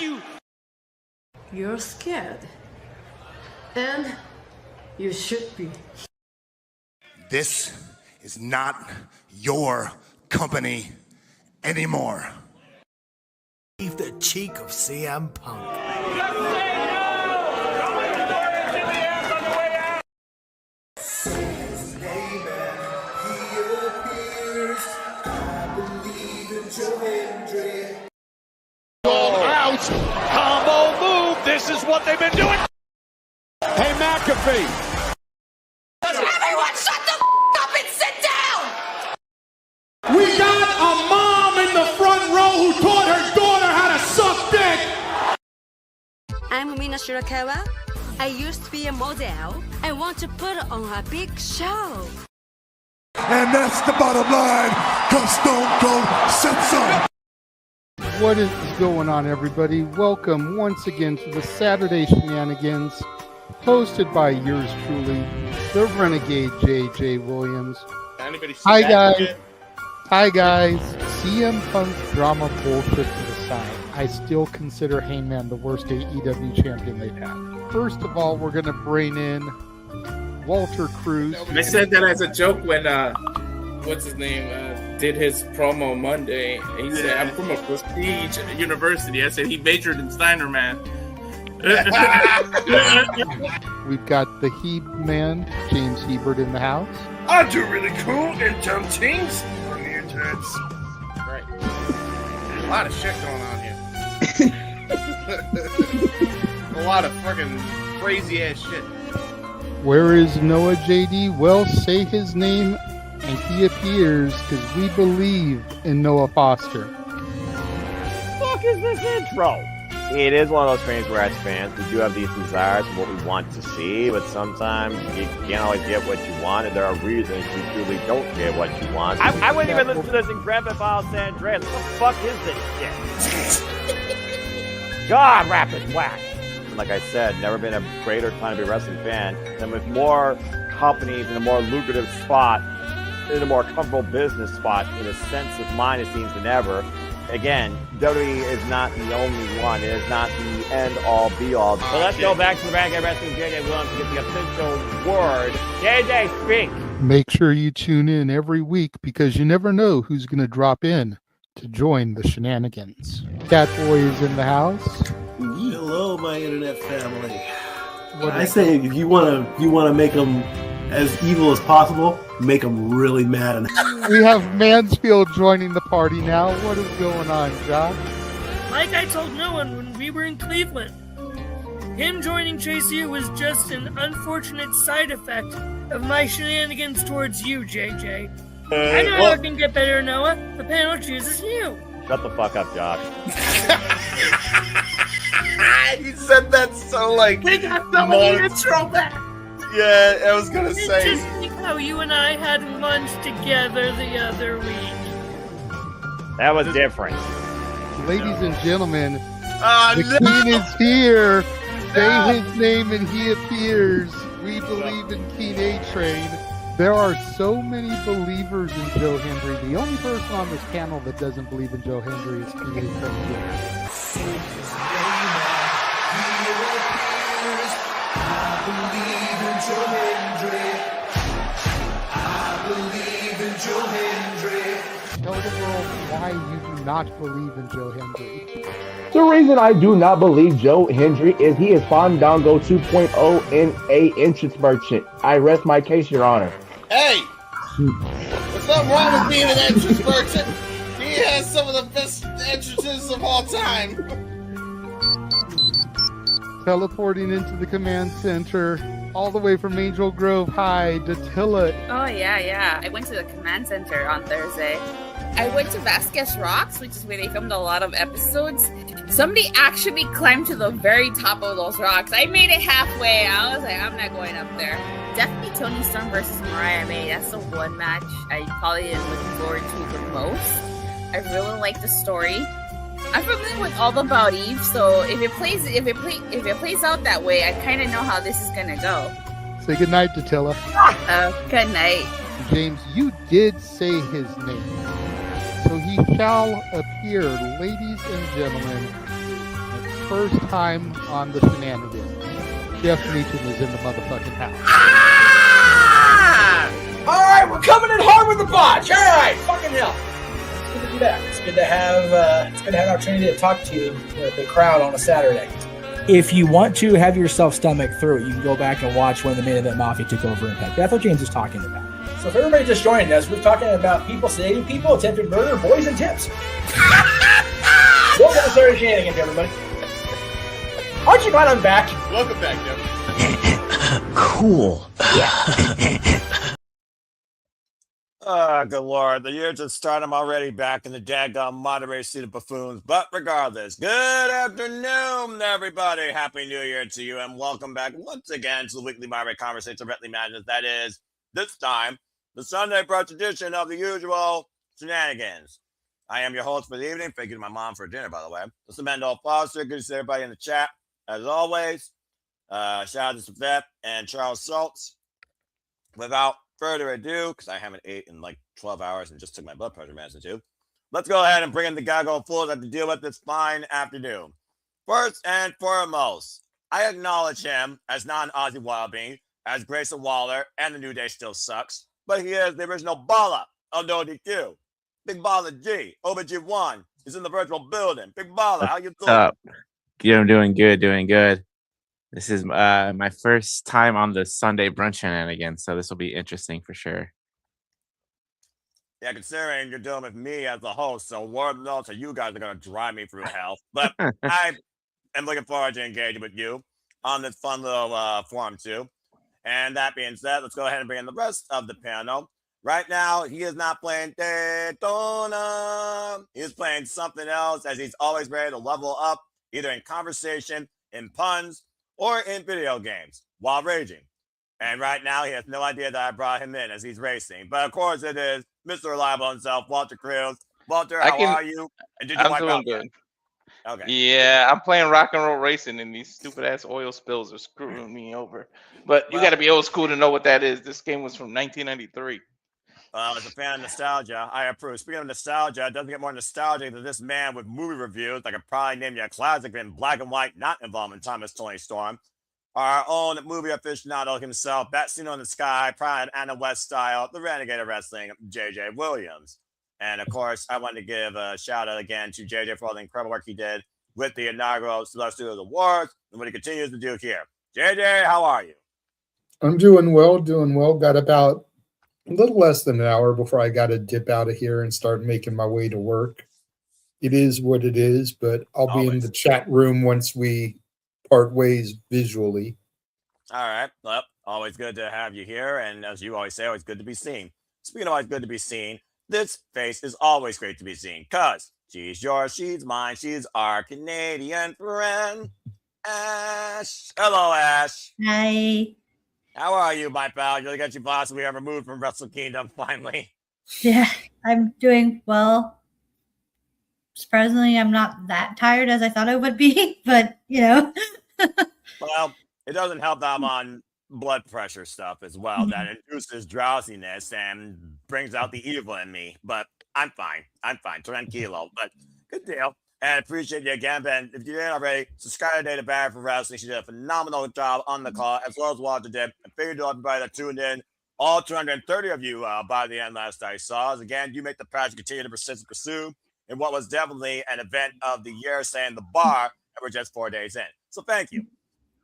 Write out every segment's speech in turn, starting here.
you! You're scared. And you should be. This is not your company anymore. Leave the cheek of CM Punk. Out! Combo move! This is what they've been doing! Hey, McAfee! Everyone shut the up and sit down! We got a mom in the front row who taught her daughter how to suck dick! I'm Mina Shirakawa. I used to be a model. I want to put on a big show. And that's the bottom line, because Stone Cold said so. What is going on, everybody? Welcome once again to the Saturday Shenanigans, hosted by yours truly, the Renegade JJ Williams. Hi guys. Hi guys. CM Punk drama bullshit to the side. I still consider Hangman the worst AEW champion they've had. First of all, we're going to bring in Walter Cruz. I said that as a joke when what's his name did his promo Monday. He said, "I'm from a prestige university." I said he majored in Steiner Man. We've got the He Man, James Hebert, in the house. I do really cool and dumb things on the internet. Right. A lot of shit going on here. A lot of fucking crazy ass shit. Where is Noah JD? Well, say his name and he appears, because we believe in Noah Foster. Fuck is this intro? It is one of those things where as fans we do have these desires of what we want to see, but sometimes you can't always get what you want, and there are reasons you truly don't get what you want. I wouldn't even listen to this in Grand Theft Auto San Andreas. What the fuck is this shit? God, rapid whack. Like I said, never been a greater time to be a wrestling fan, and with more companies in a more lucrative spot, in a more comfortable business spot, in a sense of mind, it seems, than ever. Again, WWE is not the only one. It is not the end-all, be-all. So let's go back to the Renegade Wrestling JJ Williams to get the official word. JJ, speak! Make sure you tune in every week, because you never know who's going to drop in to join the shenanigans. Catboy is in the house. Hello, my internet family. I say if you want to make them as evil as possible, make them really mad. We have Mansfield joining the party now. What is going on, Josh? Like I told no one when we were in Cleveland, him joining Chase U was just an unfortunate side effect of my shenanigans towards you, JJ. I know how it can get better, Noah. The panel chooses you. Shut the fuck up, Josh. You said that so like. We got someone to throw back. Yeah, I was gonna say. Just like how you and I had lunch together the other week. That was different. Ladies and gentlemen, the King is here. Say his name and he appears. We believe in King A-Train. There are so many believers in Joe Hendry. The only person on this panel that doesn't believe in Joe Hendry is King A-Train. Tell the world why you do not believe in Joe Hendry. The reason I do not believe Joe Hendry is he is Fandango 2.0 in a entrance merchant. I rest my case, Your Honor. Hey! There's nothing wrong with being an entrance merchant. He has some of the best entrances of all time. Teleporting into the command center, all the way from Angel Grove High, Datilla. Oh, yeah. I went to the command center on Thursday. I went to Vasquez Rocks, which is where they filmed a lot of episodes. Somebody actually climbed to the very top of those rocks. I made it halfway. I was like, I'm not going up there. Definitely Toni Storm versus Mariah May. That's the one match I probably am looking forward to the most. I really like the story. I'm familiar with All About Eve, so if it plays out that way, I kind of know how this is gonna go. Say goodnight, Datilla. Good night. James, you did say his name, so he shall appear, ladies and gentlemen. first time on the Shenanigans. Jeff Meacham is in the motherfucking house. Ah! All right, we're coming in hard with the botch. All right, fucking hell. It's good to be back. It's good to have an opportunity to talk to the crowd on a Saturday. If you want to have yourself stomach through it, you can go back and watch when the Main Event Mafia took over Impact. That's what James was talking about. So if everybody just joined us, we're talking about people sedating people, attempted murder, boys, and tips. Welcome to Saturday Shenanigans, everybody. Aren't you glad I'm back? Welcome back, Jeff. Cool. Oh, good lord. The year just started. I'm already back in the daggone moderator seat of buffoons. But regardless, good afternoon, everybody. Happy New Year to you, and welcome back once again to the weekly moderator conversation directly madness. That is, this time, the Sunday brunch edition of the usual Shenanigans. I am your host for the evening. Thank you to my mom for dinner, by the way. This is Mendel Foster. Good to see everybody in the chat, as always. Shout out to Savette and Charles Schultz. Without further ado, because I haven't ate in like 12 hours and just took my blood pressure medicine too, let's go ahead and bring in the gaggle fools I have to deal with this fine afternoon. First and foremost, I acknowledge him as non-Aussie Wildbeing, as Grayson Waller, and the New Day still sucks, but he is the original baller of No DQ. Big Baller G, OBG1, is in the virtual building. Big Baller, how you doing? What's up? Yeah, I'm doing good. This is my first time on the Sunday brunch Shenanigans, so this will be interesting for sure. Yeah, considering you're dealing with me as the host, so word knows that you guys are going to drive me through hell. But I am looking forward to engaging with you on this fun little forum too. And that being said, let's go ahead and bring in the rest of the panel. Right now, he is not playing Daytona. He is playing something else, as he's always ready to level up, either in conversation, in puns, or in video games while raging. And right now, he has no idea that I brought him in as he's racing. But of course, it is Mr. Reliable himself, Walter Cruz. Walter, how are you? And did you wipe out good. Okay. Yeah, I'm playing rock and roll racing, and these stupid ass oil spills are screwing me over. But you got to be old school to know what that is. This game was from 1993. As a fan of nostalgia, I approve. Speaking of nostalgia, it doesn't get more nostalgic than this man with movie reviews. I could probably name you a classic in black and white, not involving Thomas Tony Storm. Our own movie aficionado himself, Bat Seen on the Sky, Pride Anna West style, the Renegade of Wrestling, JJ Williams. And of course, I want to give a shout out again to JJ for all the incredible work he did with the inaugural Slip Studios Awards and what he continues to do here. JJ, how are you? I'm doing well. Got about a little less than an hour before I got to dip out of here and start making my way to work. It is what it is, but I'll be in the chat room once we part ways visually. All right. Well, always good to have you here. And as you always say, always good to be seen. Speaking of always good to be seen, this face is always great to be seen because she's yours, she's mine, she's our Canadian friend, Ash. Hello, Ash. Hi. How are you, my pal? You look at you possibly ever moved from Wrestle Kingdom finally. Yeah, I'm doing well. Surprisingly, I'm not that tired as I thought I would be, but you know. Well, it doesn't help that I'm on blood pressure stuff as well. Mhm. That induces drowsiness and brings out the evil in me. But I'm fine. Tranquilo. But good deal. And appreciate you again, Ben. If you didn't already, subscribe to Data Barrett for Wrestling. She did a phenomenal job on the call, as well as Walter did. And thank you to everybody that tuned in. All 230 of you by the end last I saw. As again, you make the project continue to persist and pursue in what was definitely an event of the year, saying the bar, and we're just 4 days in. So thank you.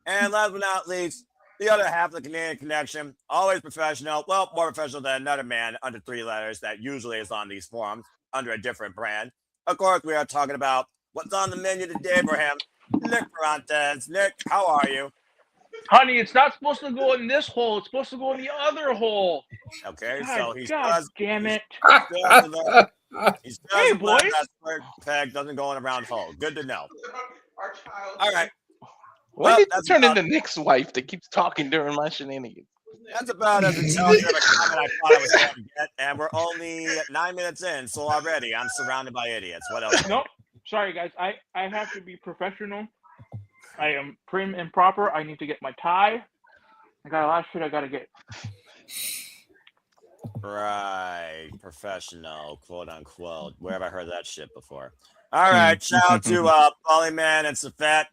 And last but not least, the other half of the Canadian Connection, always professional. Well, more professional than another man under 3 letters that usually is on these forums under a different brand. Of course, we are talking about what's on the menu today for him. Nick Ferrantes. Nick, how are you? Honey, it's not supposed to go in this hole. It's supposed to go in the other hole. Okay, God, so he's God damn it. He's Hey, boys. that square peg doesn't go in a round hole. Good to know. All right. When did you turn into Nick's wife that keeps talking during my shenanigans? That's about as intelligent of a comment I thought I was going to get, and we're only 9 minutes in, so already I'm surrounded by idiots. What else? No, sorry guys. I have to be professional. I am prim and proper. I need to get my tie. I got a lot of shit I gotta get. Right, professional, quote unquote. Where have I heard that shit before? All right, shout out to Polyman and Safet.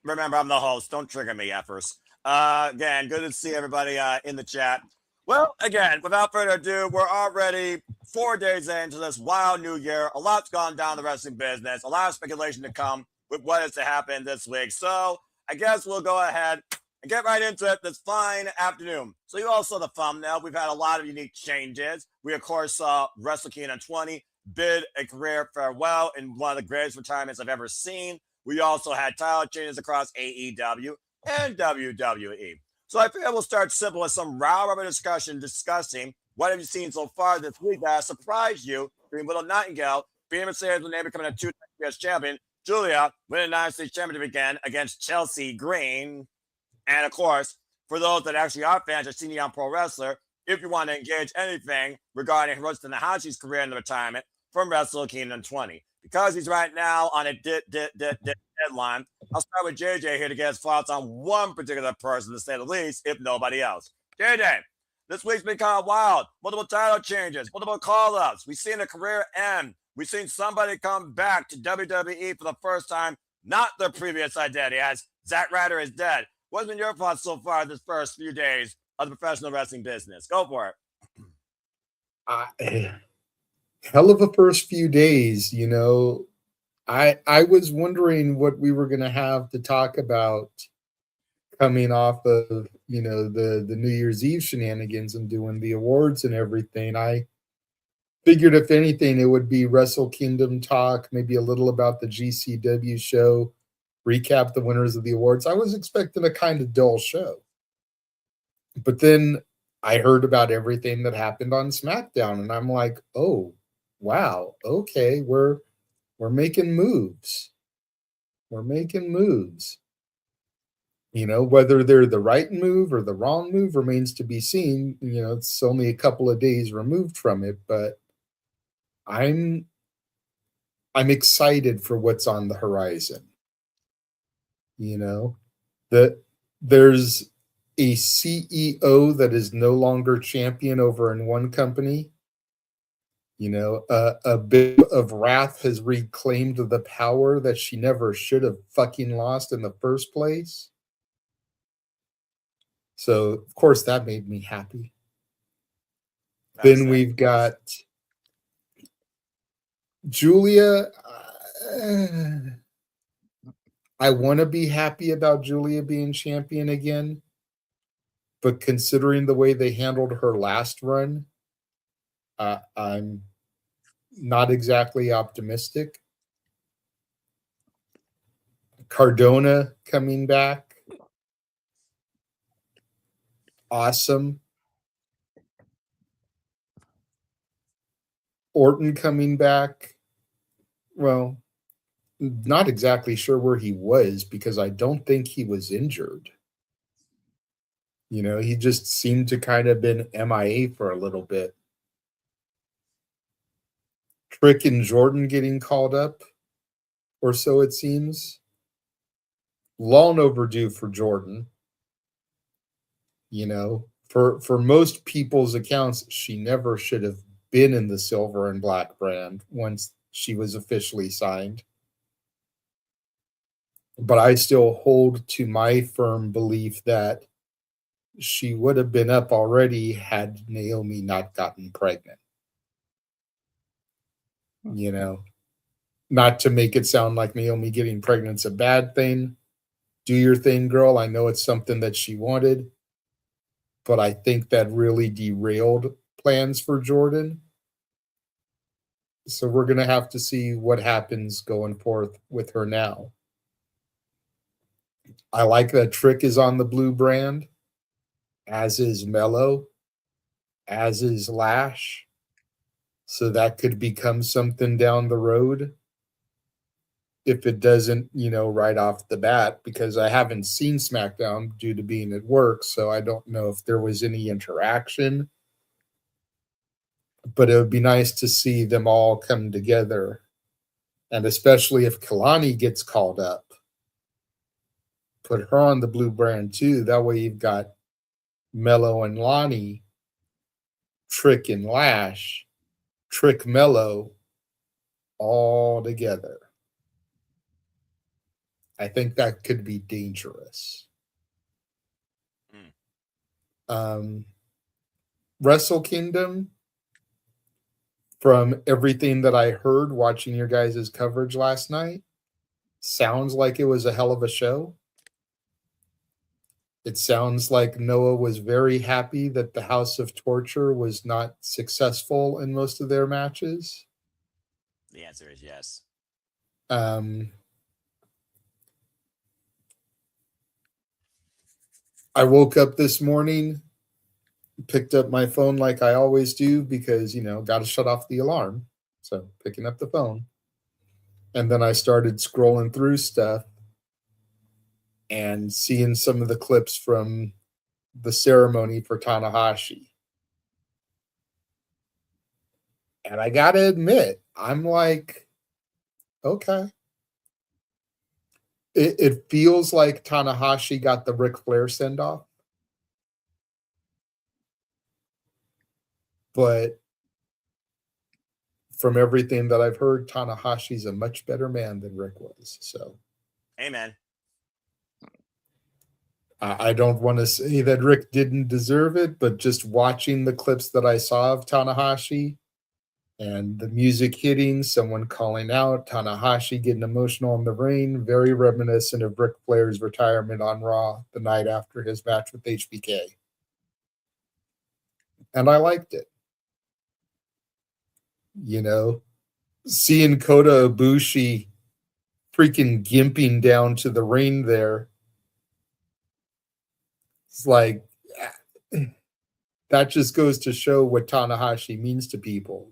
Remember, I'm the host. Don't trigger me, effers. Again, good to see everybody in the chat. Well, again, without further ado, we're already 4 days into this wild new year. A lot's gone down the wrestling business. A lot of speculation to come with what is to happen this week. So I guess we'll go ahead and get right into it this fine afternoon. So you all saw the thumbnail. We've had a lot of unique changes. We, of course, saw Wrestle Kingdom 20 bid a career farewell in one of the greatest retirements I've ever seen. We also had title changes across AEW and WWE. So I figure we'll start simple with some round-robin discussion discussing what have you seen so far this week that has surprised you. Green Widow Nightingale, being Mercedes with name becoming a 2-time US champion, Julia winning the United States Championship again against Chelsea Green. And of course, for those that actually are fans of Senior Young Pro Wrestler, if you want to engage anything regarding Hiroshi Tanahashi's career in the retirement from Wrestle Kingdom 20. Because he's right now on a deadline, I'll start with JJ here to get his thoughts on one particular person, to say the least, if nobody else. JJ, this week's been kind of wild. Multiple title changes, multiple call-ups. We've seen a career end. We've seen somebody come back to WWE for the first time, not their previous identity, as Zack Ryder is dead. What's been your thoughts so far this first few days of the professional wrestling business? Go for it. Hell of a first few days, you know. I was wondering what we were going to have to talk about coming off of, you know, the New Year's Eve shenanigans and doing the awards and everything. I figured if anything, it would be Wrestle Kingdom talk, maybe a little about the GCW show, recap the winners of the awards. I was expecting a kind of dull show. But then I heard about everything that happened on SmackDown, and I'm like, oh, wow, okay, we're making moves. We're making moves. You know, whether they're the right move or the wrong move remains to be seen. You know, it's only a couple of days removed from it, but I'm excited for what's on the horizon. You know, that there's a CEO that is no longer champion over in one company. You know, a bit of wrath has reclaimed the power that she never should have fucking lost in the first place. So, of course, that made me happy. Then we've got Julia. I want to be happy about Julia being champion again. But considering the way they handled her last run, I'm not exactly optimistic. Cardona coming back. Awesome. Orton coming back. Well, not exactly sure where he was because I don't think he was injured. You know, he just seemed to kind of been MIA for a little bit. Trick and Jordan getting called up, or so it seems. Long overdue for Jordan. You know, for most people's accounts, she never should have been in the silver and black brand once she was officially signed. But I still hold to my firm belief that she would have been up already had Naomi not gotten pregnant. You know, not to make it sound like Naomi getting pregnant's a bad thing. Do your thing, girl. I know it's something that she wanted, but I think that really derailed plans for Jordan. So we're going to have to see what happens going forth with her now. I like that Trick is on the blue brand, as is Mello, as is Lash. So that could become something down the road if it doesn't, you know, right off the bat, because I haven't seen SmackDown due to being at work, so I don't know if there was any interaction. But it would be nice to see them all come together, and especially if Kalani gets called up. Put her on the blue brand too. That way you've got Mello and Lonnie, Trick and Lash, Trick Mello, all together. I think that could be dangerous. Wrestle Kingdom, from everything that I heard watching your guys' coverage last night, sounds like it was a hell of a show. It sounds like Noah was very happy that the House of Torture was not successful in most of their matches. The answer is yes. I woke up this morning, picked up my phone like I always do because, got to shut off the alarm. So picking up the phone. And then I started scrolling through stuff and seeing some of the clips from the ceremony for Tanahashi. And I got to admit, I'm like, okay. It feels like Tanahashi got the Ric Flair send-off. But from everything that I've heard, Tanahashi's a much better man than Rick was. So, amen. I don't want to say that Rick didn't deserve it, but just watching the clips that I saw of Tanahashi and the music hitting, someone calling out, Tanahashi getting emotional in the ring, very reminiscent of Ric Flair's retirement on Raw the night after his match with HBK. And I liked it. Seeing Kota Ibushi freaking gimping down to the ring there, it's like, that just goes to show what Tanahashi means to people.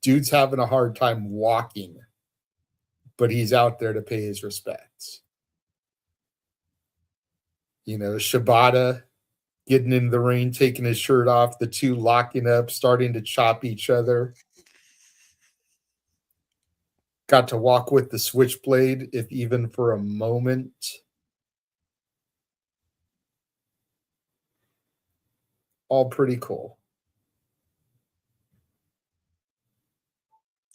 Dude's having a hard time walking, but he's out there to pay his respects. Shibata getting in the ring, taking his shirt off, the two locking up, starting to chop each other. Got to walk with the switchblade, if even for a moment. All pretty cool.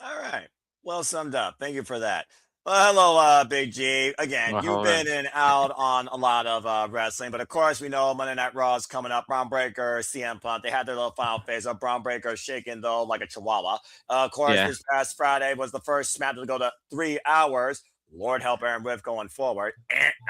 All right. Well summed up. Thank you for that. Well, hello, Big G. Again, you've been in and out on a lot of wrestling, but of course we know Monday Night Raw is coming up. Braun Breaker, CM Punk, they had their little final phase of Braun Breaker shaking though like a chihuahua. Of course, this past Friday was the first SmackDown to go to 3 hours. Lord help Aaron Riff going forward.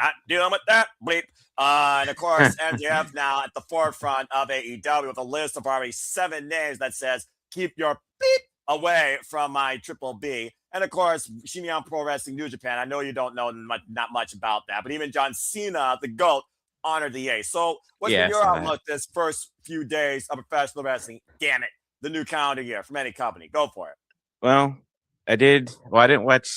Not dealing with that bleep. And of course, MJF now at the forefront of AEW with a list of already 7 names that says, keep your beep away from my Triple B. And of course, Shinya Pro Wrestling New Japan. I know you don't know not much about that, but even John Cena, the GOAT, honored the A. So what's been your outlook this first few days of professional wrestling? Damn it, the new calendar year from any company. Go for it. Well, I didn't watch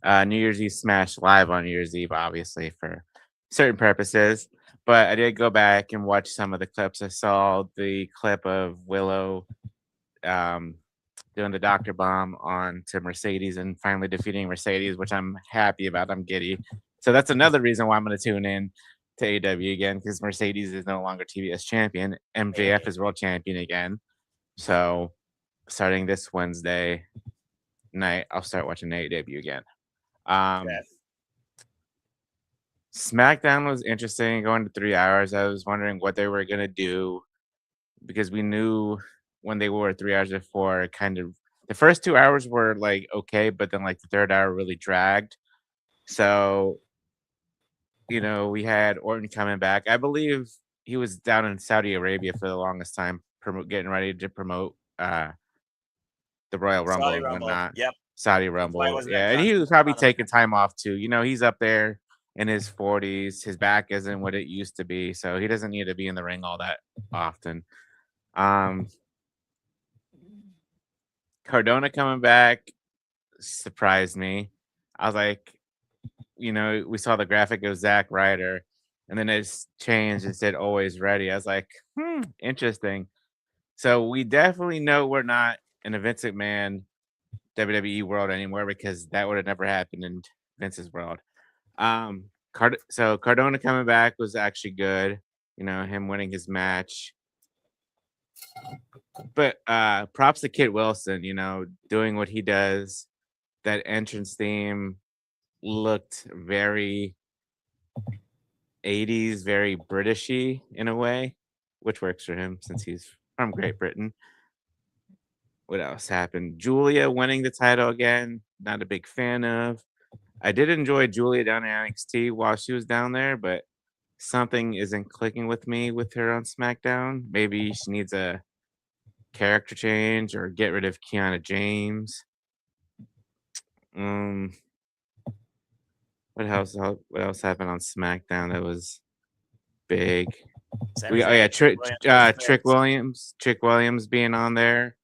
New Year's Eve Smash live on New Year's Eve, obviously, for certain purposes. But I did go back and watch some of the clips. I saw the clip of Willow doing the Dr. Bomb on to Mercedes and finally defeating Mercedes, which I'm happy about. I'm giddy. So that's another reason why I'm going to tune in to AEW again, because Mercedes is no longer TBS champion. MJF is world champion again. So starting this Wednesday night, I'll start watching AEW again. SmackDown was interesting, going to 3 hours. I was wondering what they were going to do because we knew when they were 3 hours before, kind of the first 2 hours were like okay, but then like the third hour really dragged. So, we had Orton coming back. I believe he was down in Saudi Arabia for the longest time, getting ready to promote the Royal Rumble and whatnot. Yep. Saudi Rumble. Yeah, and he was probably taking time off too. He's up there in his 40s. His back isn't what it used to be, so he doesn't need to be in the ring all that often. Cardona coming back surprised me. I was like, we saw the graphic of Zack Ryder, and then it's changed and said always ready. I was like, interesting. So we definitely know we're not in a Vince McMahon WWE world anymore, because that would have never happened in Vince's world. So Cardona coming back was actually good. Him winning his match. But props to Kit Wilson, doing what he does. That entrance theme looked very 80s, very Britishy in a way, which works for him since he's from Great Britain. What else happened? Julia winning the title again. Not a big fan of. I did enjoy Julia down in NXT while she was down there, but something isn't clicking with me with her on SmackDown. Maybe she needs a character change or get rid of Kiana James. What else happened on SmackDown that was big? Trick Williams being on there,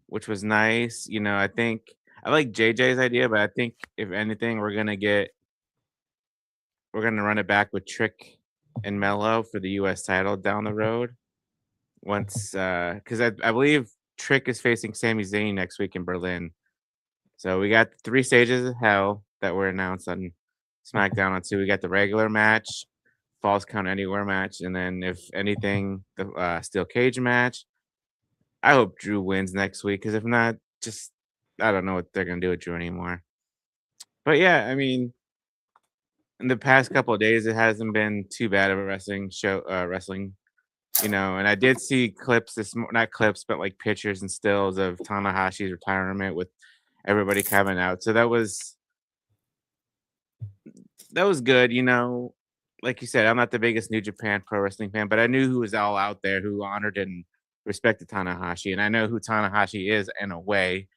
which was nice. You know, I think I like JJ's idea, but I think if anything, we're gonna run it back with Trick and Mello for the US title down the road. Once because I believe Trick is facing Sami Zayn next week in Berlin. So we got 3 stages of hell that were announced on SmackDown on 2. We got the regular match, Falls Count Anywhere match, and then if anything, the steel cage match. I hope Drew wins next week, because if not, just I don't know what they're gonna do with Drew anymore. But yeah, I mean, in the past couple of days, it hasn't been too bad of a wrestling show. You know, and I did see clips not clips, but like pictures and stills of Tanahashi's retirement with everybody coming out. So that was good. You know, like you said, I'm not the biggest New Japan Pro Wrestling fan, but I knew who was all out there who honored and respected Tanahashi, and I know who Tanahashi is in a way.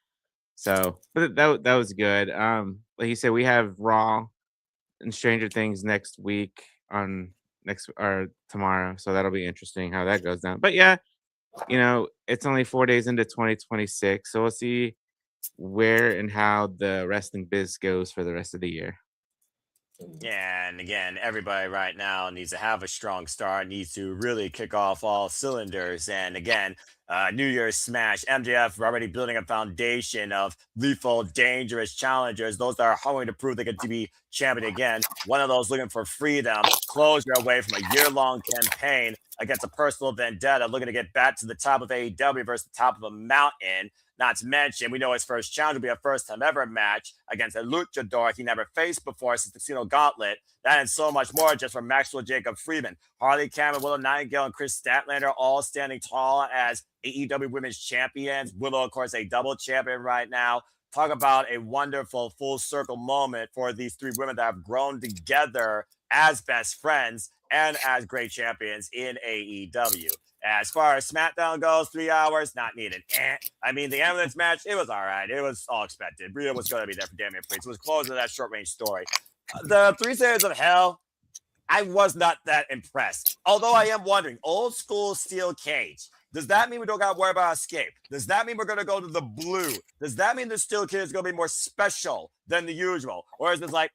So, but that was good. Like you said, we have Raw and Stranger Things next week or tomorrow, so that'll be interesting how that goes down. But yeah, you know, it's only 4 days into 2026, so we'll see where and how the wrestling biz goes for the rest of the year. Yeah, and again, everybody right now needs to have a strong start, needs to really kick off all cylinders. And again, New Year's Smash, MJF already building a foundation of lethal, dangerous challengers, those that are hungry to prove they get to be champion again. One of those looking for freedom, closure away from a year-long campaign against a personal vendetta, looking to get back to the top of AEW versus the top of a mountain. Not to mention, we know his first challenge will be a first-time ever match against a luchador he never faced before since the Casino Gauntlet. That and so much more just from Maxwell Jacob Friedman. Harley Cameron, Willow Nightingale, and Chris Statlander all standing tall as AEW Women's Champions. Willow, of course, a double champion right now. Talk about a wonderful full circle moment for these 3 women that have grown together as best friends and as great champions in AEW. As far as SmackDown goes, 3 hours, not needed. I mean, the ambulance match, it was all right. It was all expected. Rhea was going to be there for Damian Priest. It was close to that short-range story. The 3 Stages of Hell, I was not that impressed. Although I am wondering, old school steel cage, does that mean we don't got to worry about escape? Does that mean we're going to go to the blue? Does that mean the steel cage is going to be more special than the usual? Or is it like,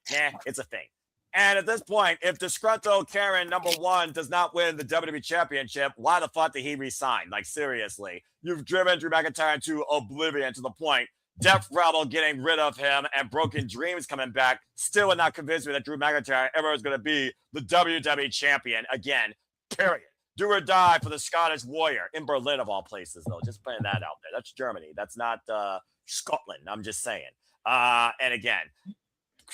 it's a thing? And at this point, if disgruntled Karen #1 does not win the WWE Championship, why the fuck did he resign? Like, seriously. You've driven Drew McIntyre into oblivion to the point Death Rebel getting rid of him and Broken Dreams coming back still would not convince me that Drew McIntyre ever is going to be the WWE Champion again, period. Do or die for the Scottish Warrior in Berlin, of all places, though. Just putting that out there. That's Germany. That's not Scotland. I'm just saying. And again,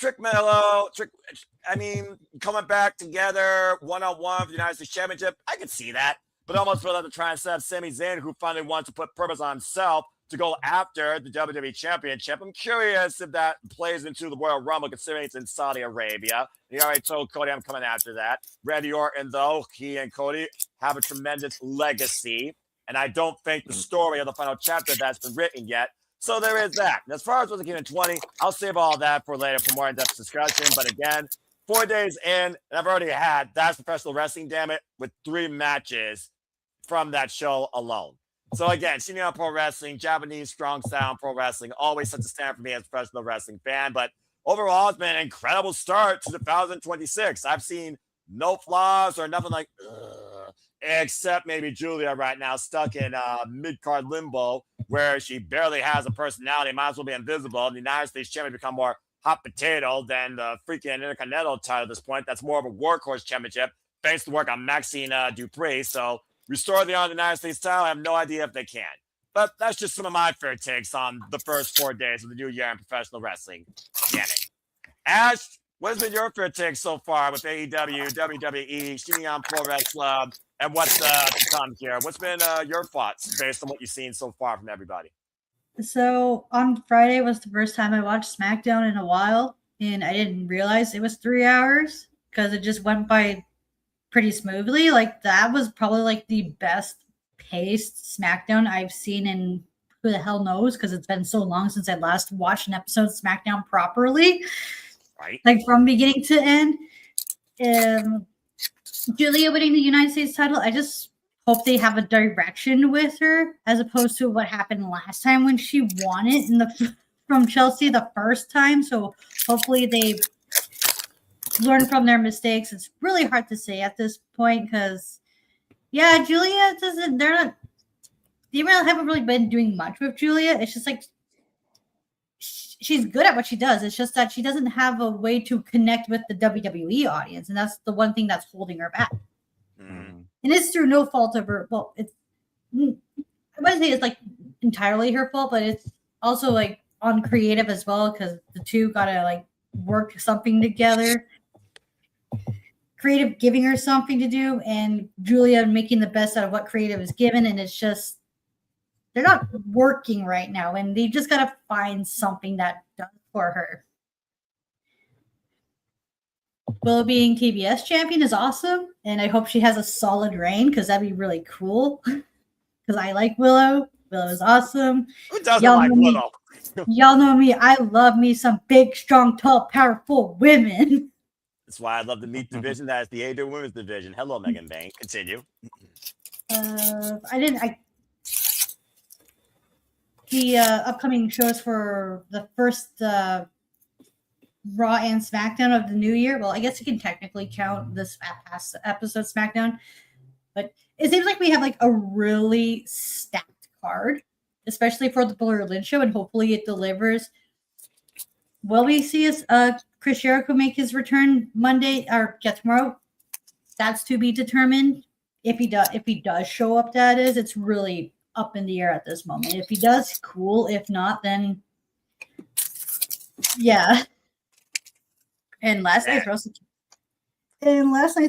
I mean, coming back together one-on-one for the United States Championship, I could see that. But I almost feel like they're trying to set up Sami Zayn, who finally wants to put purpose on himself to go after the WWE Championship. I'm curious if that plays into the Royal Rumble, considering it's in Saudi Arabia. He already told Cody I'm coming after that. Randy Orton, though, he and Cody have a tremendous legacy. And I don't think the story of the final chapter that's been written yet. So there is that. And as far as what's in 20, I'll save all that for later for more in-depth discussion. But again, 4 days in, and I've already had That's Professional Wrestling, damn it, with 3 matches from that show alone. So again, Shinyon Pro Wrestling, Japanese strong sound pro wrestling, always sets a standard for me as a professional wrestling fan. But overall, it's been an incredible start to 2026. I've seen no flaws or nothing like, except maybe Julia right now stuck in mid-card limbo where she barely has a personality, might as well be invisible. The United States Champion become more hot potato than the freaking Intercontinental title at this point. That's more of a workhorse championship thanks to work on Maxine Dupree. So restore the honor of the United States title. I have no idea if they can. But that's just some of my fair takes on the first 4 days of the new year in professional wrestling. Damn it. Ash, what has been your favorite take so far with AEW, WWE, Shenanigans Pro Wrestling, and what's to come here? What's been your thoughts based on what you've seen so far from everybody? So on Friday was the first time I watched SmackDown in a while, and I didn't realize it was 3 hours because it just went by pretty smoothly. Like that was probably like the best paced SmackDown I've seen in who the hell knows, because it's been so long since I last watched an episode of SmackDown properly. Right. Like from beginning to end. Julia winning the United States title, I just hope they have a direction with her as opposed to what happened last time when she won it from Chelsea the first time. So hopefully they learn from their mistakes. It's really hard to say at this point because, yeah, Julia they haven't really been doing much with Julia. It's just like she's good at what she does. It's just that she doesn't have a way to connect with the WWE audience, and that's the one thing that's holding her back. And it's through no fault of her. Well, I wouldn't say it's like entirely her fault, but it's also like on creative as well because the two gotta like work something together. Creative giving her something to do, and Julia making the best out of what creative is given, and it's just they're not working right now, and they just gotta find something that does for her. Willow being TBS champion is awesome, and I hope she has a solid reign because that'd be really cool. Because I like Willow. Willow is awesome. Who doesn't like Willow? Y'all know me. I love me some big, strong, tall, powerful women. That's why I love the meat division. That is the AEW women's division. Hello, Megan Bain. Continue. The upcoming shows for the first Raw and SmackDown of the new year. Well, I guess you can technically count this past episode SmackDown, but it seems like we have like a really stacked card, especially for the Blur Lynch show, and hopefully it delivers. Will we see Chris Jericho make his return tomorrow? That's to be determined. If he does show up, that is, it's really up in the air at this moment. If he does, cool. If not, then yeah. And last night's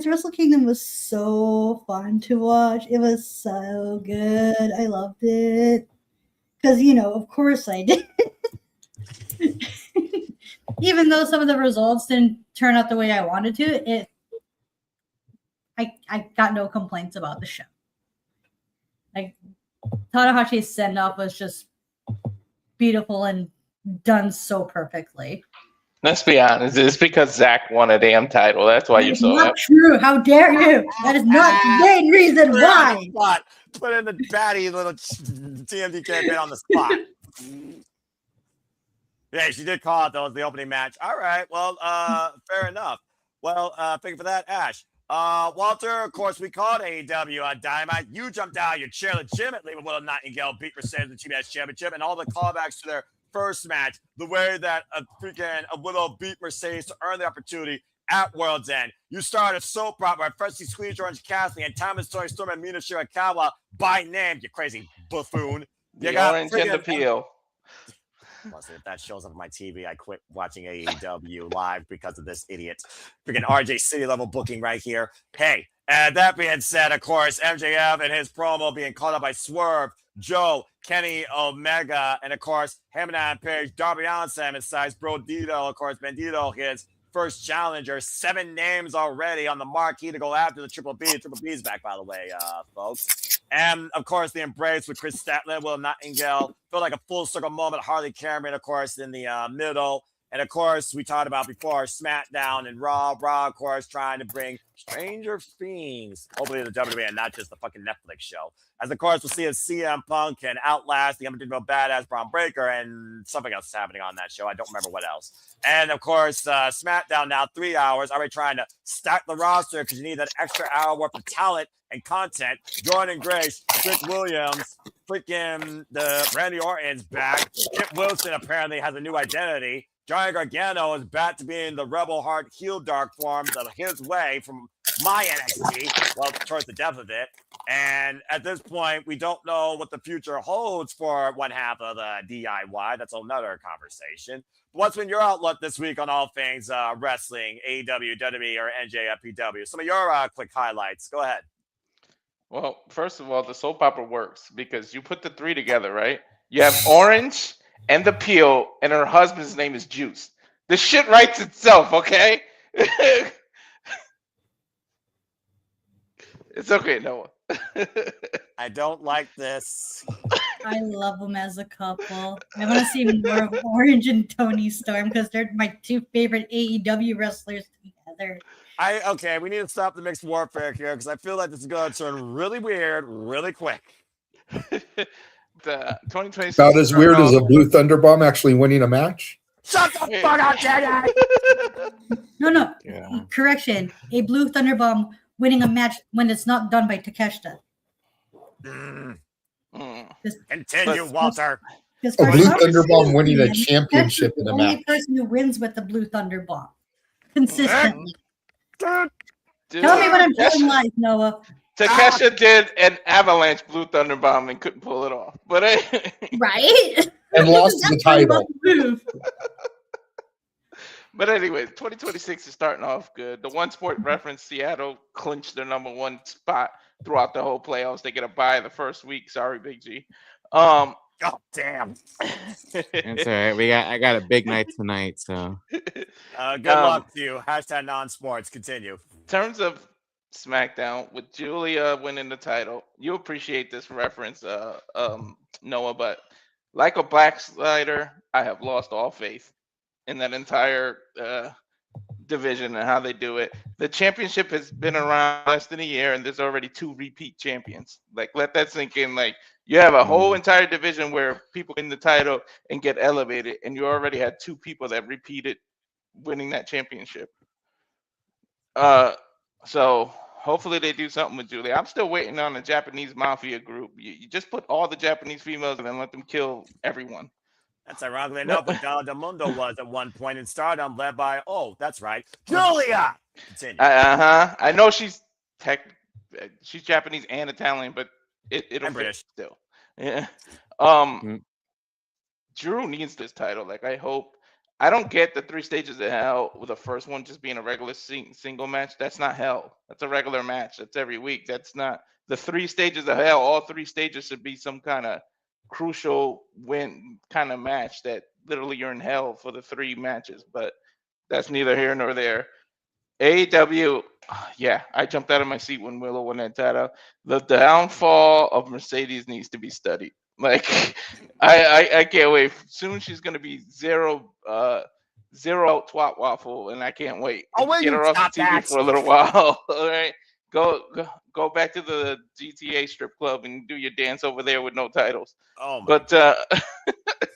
Wrestle Kingdom was so fun to watch. It was so good. I loved it. Because, of course I did. Even though some of the results didn't turn out the way I wanted to, I got no complaints about the show. Like, Tanahashi's send-off was just beautiful and done so perfectly. Let's be honest. It's because Zach won a damn title. That's why you're so not happy. true. How dare you? That is not the main reason why. Put in the batty little TMD campaign on the spot. Yeah, she did call it, though, as the opening match. All right. Well, fair enough. Well, thank you for that, Ash. Walter, of course, we called AEW on Dynamite. You jumped out of your chair legitimately when Willow Nightingale beat Mercedes in the TBS Championship, and all the callbacks to their first match, the way that a Willow beat Mercedes to earn the opportunity at World's End. You started a soap opera, Freshly Squeeze Orange Cassidy, and Thomas Toy Storm and Mina Shirakawa by name, you crazy buffoon. You The orange and the peel. Honestly, if that shows up on my TV, I quit watching AEW live because of this idiot. Freaking RJ City level booking right here. Hey, and that being said, of course, MJF and his promo being called up by Swerve, Joe, Kenny Omega, and of course, Hangman Page, Darby Allin, Simon Size, Bro Dito, of course, Bandito, his first challenger. 7 names already on the marquee to go after the Triple B. Triple B's back, by the way, folks. And, of course, the embrace with Chris Statler, Will Nightingale. Felt like a full circle moment. Harley Cameron, of course, in the middle. And, of course, we talked about before SmackDown and Raw. Raw, of course, trying to bring Stranger Things, hopefully the WWE and not just the fucking Netflix show. As, of course, we'll see a CM Punk and Outlast, the Unbelievable Badass Braun Breaker, and something else is happening on that show. I don't remember what else. And, of course, SmackDown now 3 hours. Already trying to stack the roster because you need that extra hour worth of talent and content. Jordan Grace, Trick Williams, freaking the Randy Orton's back. Kip Wilson apparently has a new identity. Johnny Gargano is back to being the Rebel Heart heel dark forms of his way from my NXT, well, towards the depth of it. And at this point, we don't know what the future holds for one half of the DIY. That's another conversation. What's been your outlook this week on all things wrestling, AEW, WWE, or NJFPW? Some of your quick highlights. Go ahead. Well, first of all, the soap opera works because you put the three together, right? You have Orange and the Peel, and her husband's name is Juice. The shit writes itself, okay? It's okay, Noah. I don't like this. I love them as a couple. I want to see more of Orange and Tony Storm because they're my two favorite AEW wrestlers together. Okay, we need to stop the mixed warfare here because I feel like this is going to turn really weird really quick. The 2026 About as weird as a Blue Thunder Bomb actually winning a match. Shut the fuck up, Jedi! No. Yeah. Correction. A Blue Thunder Bomb winning a match when it's not done by Takeshita. Continue, Walter. A Blue Thunder Bomb winning a championship in a match. The only person who wins with the Blue Thunder Bomb. Consistently. Dude, Tell me when I'm telling lies, Noah. Takesha did an Avalanche Blue Thunder Bomb and couldn't pull it off. But right? And lost the title. But anyway, 2026 is starting off good. The One Sport Reference Seattle clinched their #1 spot throughout the whole playoffs. They get a bye the first week. Sorry, Big G. Oh damn! It's all right. I got a big night tonight, so good luck to you. Hashtag non-sports. Continue. In terms of SmackDown with Julia winning the title, you appreciate this reference, Noah. But like a backslider, I have lost all faith in that entire division and how they do it. The championship has been around less than a year, and there's already 2 repeat champions. Like, let that sink in. Like, you have a whole entire division where people win the title and get elevated, and you already had 2 people that repeated winning that championship. So hopefully they do something with Julia. I'm still waiting on the Japanese mafia group. You just put all the Japanese females and then let them kill everyone. That's ironically enough what Donna Del Mundo was at one point in Stardom, led by, that's right, Julia! Continue. I know she's Japanese and Italian, but it'll fit still. Yeah. Drew needs this title. Like, I don't get the 3 stages of hell with the first one just being a regular single match. That's not hell. That's a regular match. That's every week. That's not the 3 stages of hell. All 3 stages should be some kind of crucial win kind of match that literally you're in hell for the 3 matches, but that's neither here nor there. AEW, yeah, I jumped out of my seat when Willow won that title. The downfall of Mercedes needs to be studied. Like, I can't wait. Soon she's gonna be zero twat waffle, and I can't wait. Get her off the TV for a little while. All right, go back to the GTA strip club and do your dance over there with no titles. Oh my. But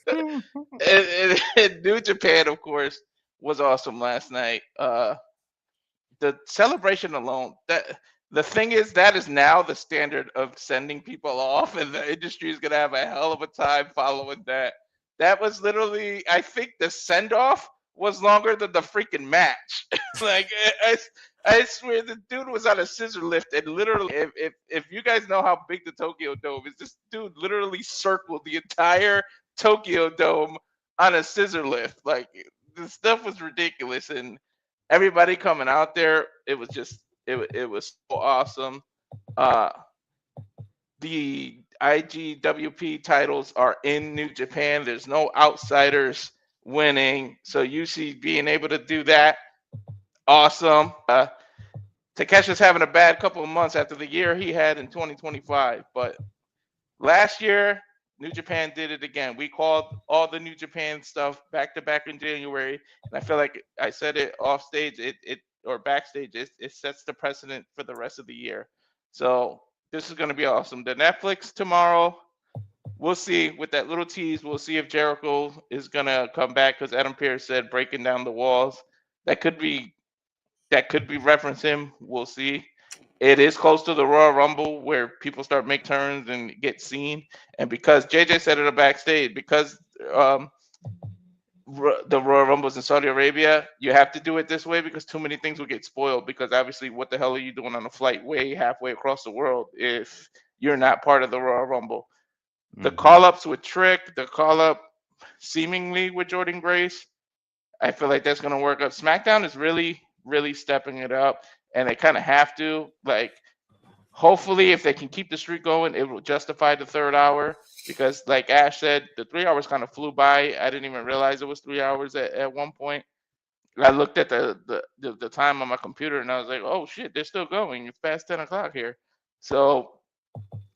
and New Japan, of course, was awesome last night. The celebration alone, the thing is, that is now the standard of sending people off, and the industry is gonna have a hell of a time following that. That was literally, I think the send-off was longer than the freaking match. Like, I swear the dude was on a scissor lift, and literally, if you guys know how big the Tokyo Dome is, this dude literally circled the entire Tokyo Dome on a scissor lift. Like, the stuff was ridiculous, and everybody coming out there, it was just, it was so awesome. The IGWP titles are in New Japan. There's no outsiders winning, so UC being able to do that, awesome. Takesha's having a bad couple of months after the year he had in 2025, but last year New Japan did it again. We called all the New Japan stuff back to back in January, and I feel like I said it off stage, or backstage, it sets the precedent for the rest of the year. So this is going to be awesome. The Netflix tomorrow, we'll see. With that little tease, we'll see if Jericho is going to come back, because Adam Pearce said breaking down the walls. That could be reference him. We'll see. It is close to the Royal Rumble where people start make turns and get seen. And because JJ said it backstage, because the Royal Rumbles in Saudi Arabia, you have to do it this way because too many things will get spoiled. Because obviously, what the hell are you doing on a flight way halfway across the world if you're not part of the Royal Rumble? The call ups with Trick, the call up seemingly with Jordan Grace, I feel like that's going to work up. SmackDown is really, really stepping it up, and they kind of have to. Like, hopefully, if they can keep the streak going, it will justify the third hour. Because, like Ash said, the 3 hours kind of flew by. I didn't even realize it was 3 hours at one point. I looked at the time on my computer, and I was like, "Oh shit, they're still going. It's past 10 o'clock here." So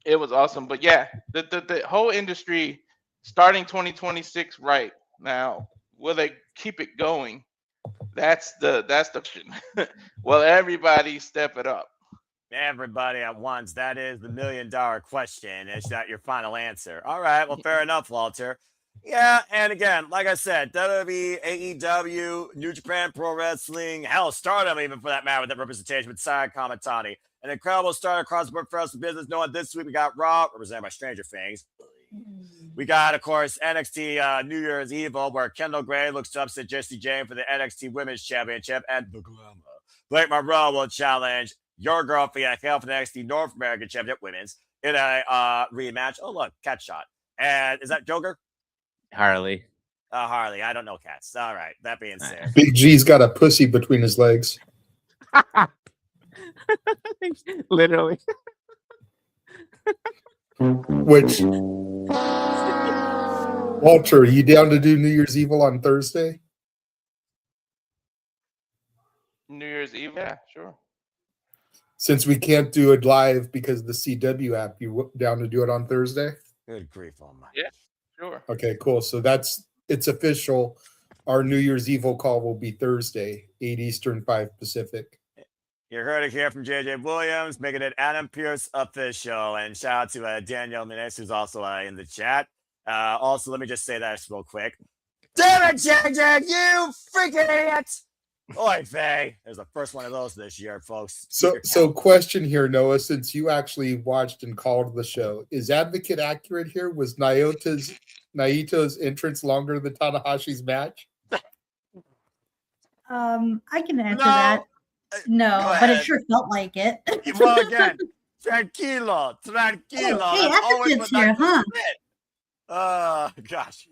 it was awesome. But yeah, the whole industry starting 2026 right now. Will they keep it going? That's the question. Will everybody step it up? Everybody at once. That is the $1 million question. Is that your final answer? All right. Well, fair enough, Walter. Yeah. And again, like I said, WWE, AEW, New Japan Pro Wrestling, hell, Stardom, even for that matter, with that representation with Saya Kamatani. An incredible start across the board for us in business. Knowing this week we got Raw, represented by Stranger Things. We got, of course, NXT New Year's Evil, where Kendall Gray looks to upset Jessie Jane for the NXT Women's Championship, and the Glamour. Blake Monroe will challenge your girl for the NXT North American Championship Women's in a rematch. Oh, look, cat shot. And is that Joker? Harley. Harley. I don't know cats. All right. That being said. Big G's got a pussy between his legs. Literally. Which, Walter, are you down to do New Year's Evil on Thursday? New Year's Eve? Yeah, sure. Since we can't do it live because of the CW app, you down to do it on Thursday? Good grief, oh my. Yeah, sure. Okay, cool. So it's official. Our New Year's Evil call will be Thursday, 8 Eastern, 5 Pacific. You heard it here from JJ Williams, making it Adam Pierce official. And shout out to Daniel Menes, who's also in the chat. Also, let me just say that real quick. Damn it, JJ, you freaking idiot! Oy vey. There's the first one of those this year, folks. So question here, Noah, since you actually watched and called the show, is Advocate accurate here? Was Naito's entrance longer than Tanahashi's match? I can answer that. No, but it sure felt like it. Well, again, tranquilo. Hey, Advocate's here, huh? Gosh.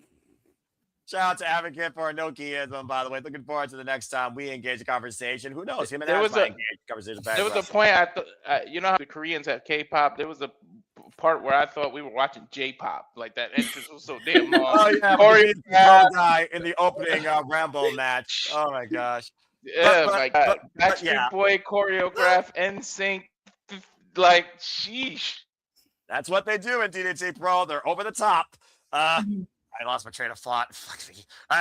Shout out to Advocate for Inokiism, by the way. Looking forward to the next time we engage a conversation. Who knows? Him and There Ash was might a- engage a conversation. There was a point I thought, you know how the Koreans have K-pop? There was a part where I thought we were watching J-pop. Like that entrance was so damn long. Oh, yeah. Choreographed. The guy in the opening Rambo match. Oh, my gosh. Yeah, But- my but- God. but Backstreet yeah. Boy choreograph, NSYNC, like, sheesh. That's what they do in DDT Pro. They're over the top. I lost my train of thought.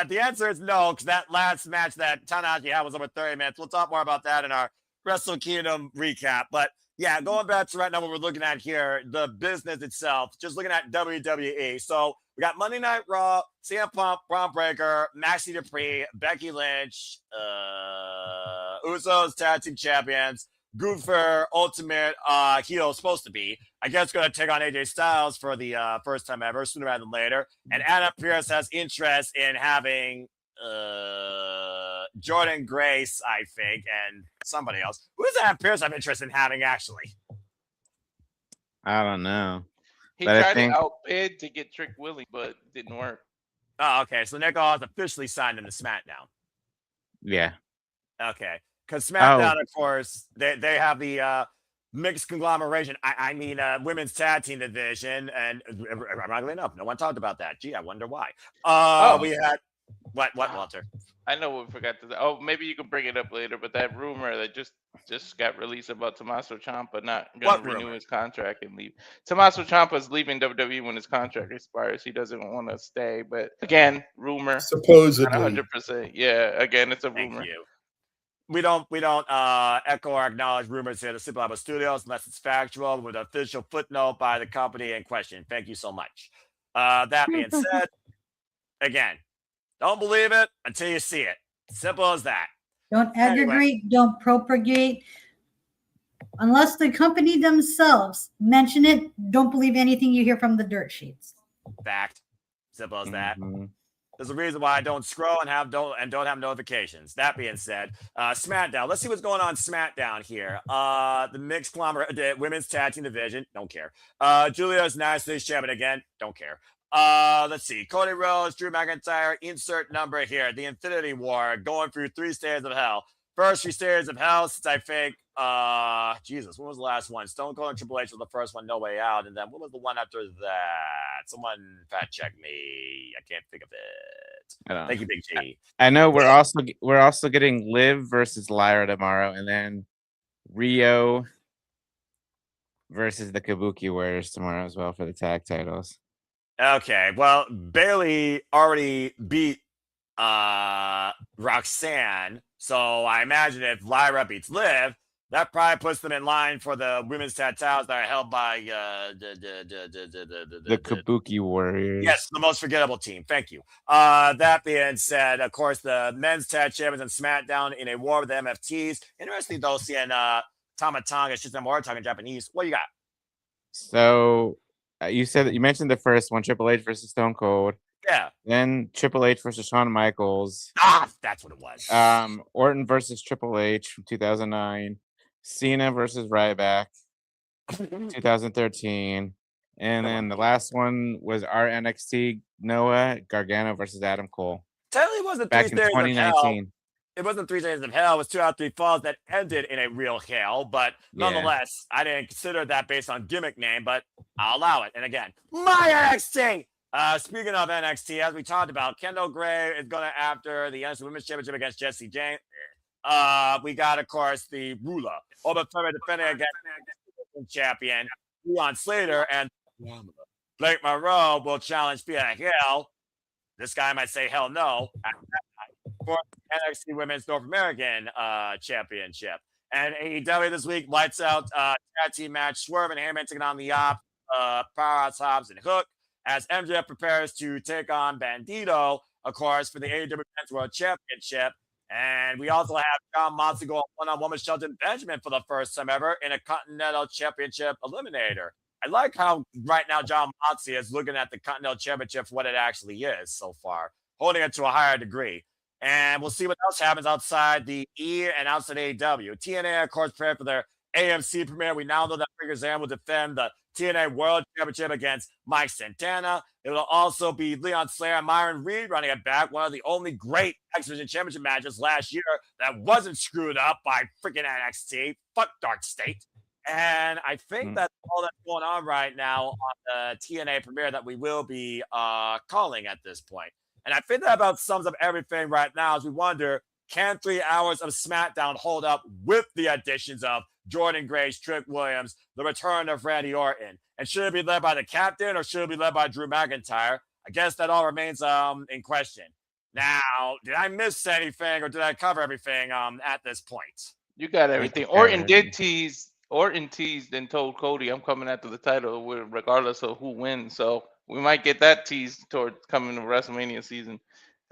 The answer is no, because that last match that Tanahashi had was over 30 minutes. We'll talk more about that in our Wrestle Kingdom recap. But yeah, going back to right now what we're looking at here, the business itself, just looking at WWE. So we got Monday Night Raw, CM Punk, Braun Breaker, Maxie Dupree, Becky Lynch, Usos Tag Team Champions, Gunther, Ultimate heel supposed to be. I guess going to take on AJ Styles for the first time ever, sooner rather than later. And Adam Pearce has interest in having Jordan Grace, I think, and somebody else. Who does Adam Pearce have interest in having, actually? I don't know. He But I tried think- to outbid to get Trick Willie, but it didn't work. Oh, okay. So Nick Aldis officially signed him to SmackDown. Yeah. Okay. Because SmackDown, Oh. of course, they have the mixed conglomeration. I mean, women's tag team division. And ironically enough, no one talked about that. Gee, I wonder why. We had what, Walter? I know we forgot to. Oh, maybe you can bring it up later. But that rumor that just got released about Tommaso Ciampa not going What to renew rumor? his contract and leave. Tommaso Ciampa is leaving WWE when his contract expires. He doesn't want to stay. But again, rumor. Supposedly. 100%. Yeah. Again, it's a rumor. Thank you. We don't echo or acknowledge rumors here to Super Labo Studios unless it's factual with an official footnote by the company in question. Thank you so much. That being said, again, don't believe it until you see it. Simple as that. Don't aggregate, don't propagate. Unless the company themselves mention it, don't believe anything you hear from the dirt sheets. Fact. Simple as that. There's a reason why I don't scroll and don't have notifications. That being said, SmackDown. Let's see what's going on SmackDown here. The mixed conglomerate, the women's tag team division. Don't care. Julia's United States champion again. Don't care. Let's see. Cody Rhodes, Drew McIntyre. Insert number here. The Infinity War going through 3 stairs of hell. First 3 stairs of hell since I think, Jesus, when was the last one? Stone Cold and Triple H was the first one, No Way Out. And then what was the one after that? Someone fact check me. I can't think of it. Thank you, Big G. I know we're also getting Liv versus Lyra tomorrow, and then Rio versus the Kabuki Warriors tomorrow as well for the tag titles. Okay, well, Bailey already beat Roxanne, so I imagine if Lyra beats Liv, that probably puts them in line for the women's tag titles that are held by the Kabuki Warriors. Yes, the most forgettable team. Thank you. That being said, of course, the men's tag champions on SmackDown in a war with the MFTs. Interesting though, seeing Tama Tonga, Shizumura talking Japanese. What you got? So you said that you mentioned the first one, Triple H versus Stone Cold. Yeah. Then Triple H versus Shawn Michaels. That's what it was. Orton versus Triple H from 2009. Cena versus Ryback, 2013. And then the last one was our NXT Noah Gargano versus Adam Cole. Technically, it wasn't back 3 in stairs 2019. of hell. It wasn't 3 days of hell. It was 2 out of 3 falls that ended in a real hell. But nonetheless, I didn't consider that based on gimmick name, but I'll allow it. And again, my NXT. Speaking of NXT, as we talked about, Kendall Gray is going after the NXT Women's Championship against Jesse James. We got, of course, the ruler, Oba Femi defending against the champion, Leon Slater, and Blake Monroe will challenge Fia Hill. This guy might say hell no for NXT Women's North American Championship. And AEW this week lights out tag team match. Swerve and Heyman taking on the Op, Powerhouse Hobbs and Hook, as MJF prepares to take on Bandito, of course, for the AEW Men's World Championship. And we also have John Moxley go one-on-one with Shelton Benjamin for the first time ever in a Continental Championship Eliminator. I like how right now John Moxley is looking at the Continental Championship for what it actually is so far, holding it to a higher degree. And we'll see what else happens outside the E and outside AEW. TNA, of course, prepared for their AMC premiere. We now know that Zan will defend the TNA World Championship against Mike Santana. It will also be Leon Slater and Myron Reed running it back. One of the only great X Division Championship matches last year that wasn't screwed up by freaking NXT. Fuck Dark State. And I think that's all that's going on right now on the TNA premiere that we will be calling at this point. And I think that about sums up everything right now as we wonder, can 3 hours of SmackDown hold up with the additions of Jordan Grace, Trick Williams, the return of Randy Orton? And should it be led by the captain or should it be led by Drew McIntyre? I guess that all remains in question. Now, did I miss anything or did I cover everything at this point? You got everything. Orton teased and told Cody, I'm coming after the title regardless of who wins. So we might get that teased towards coming to WrestleMania season.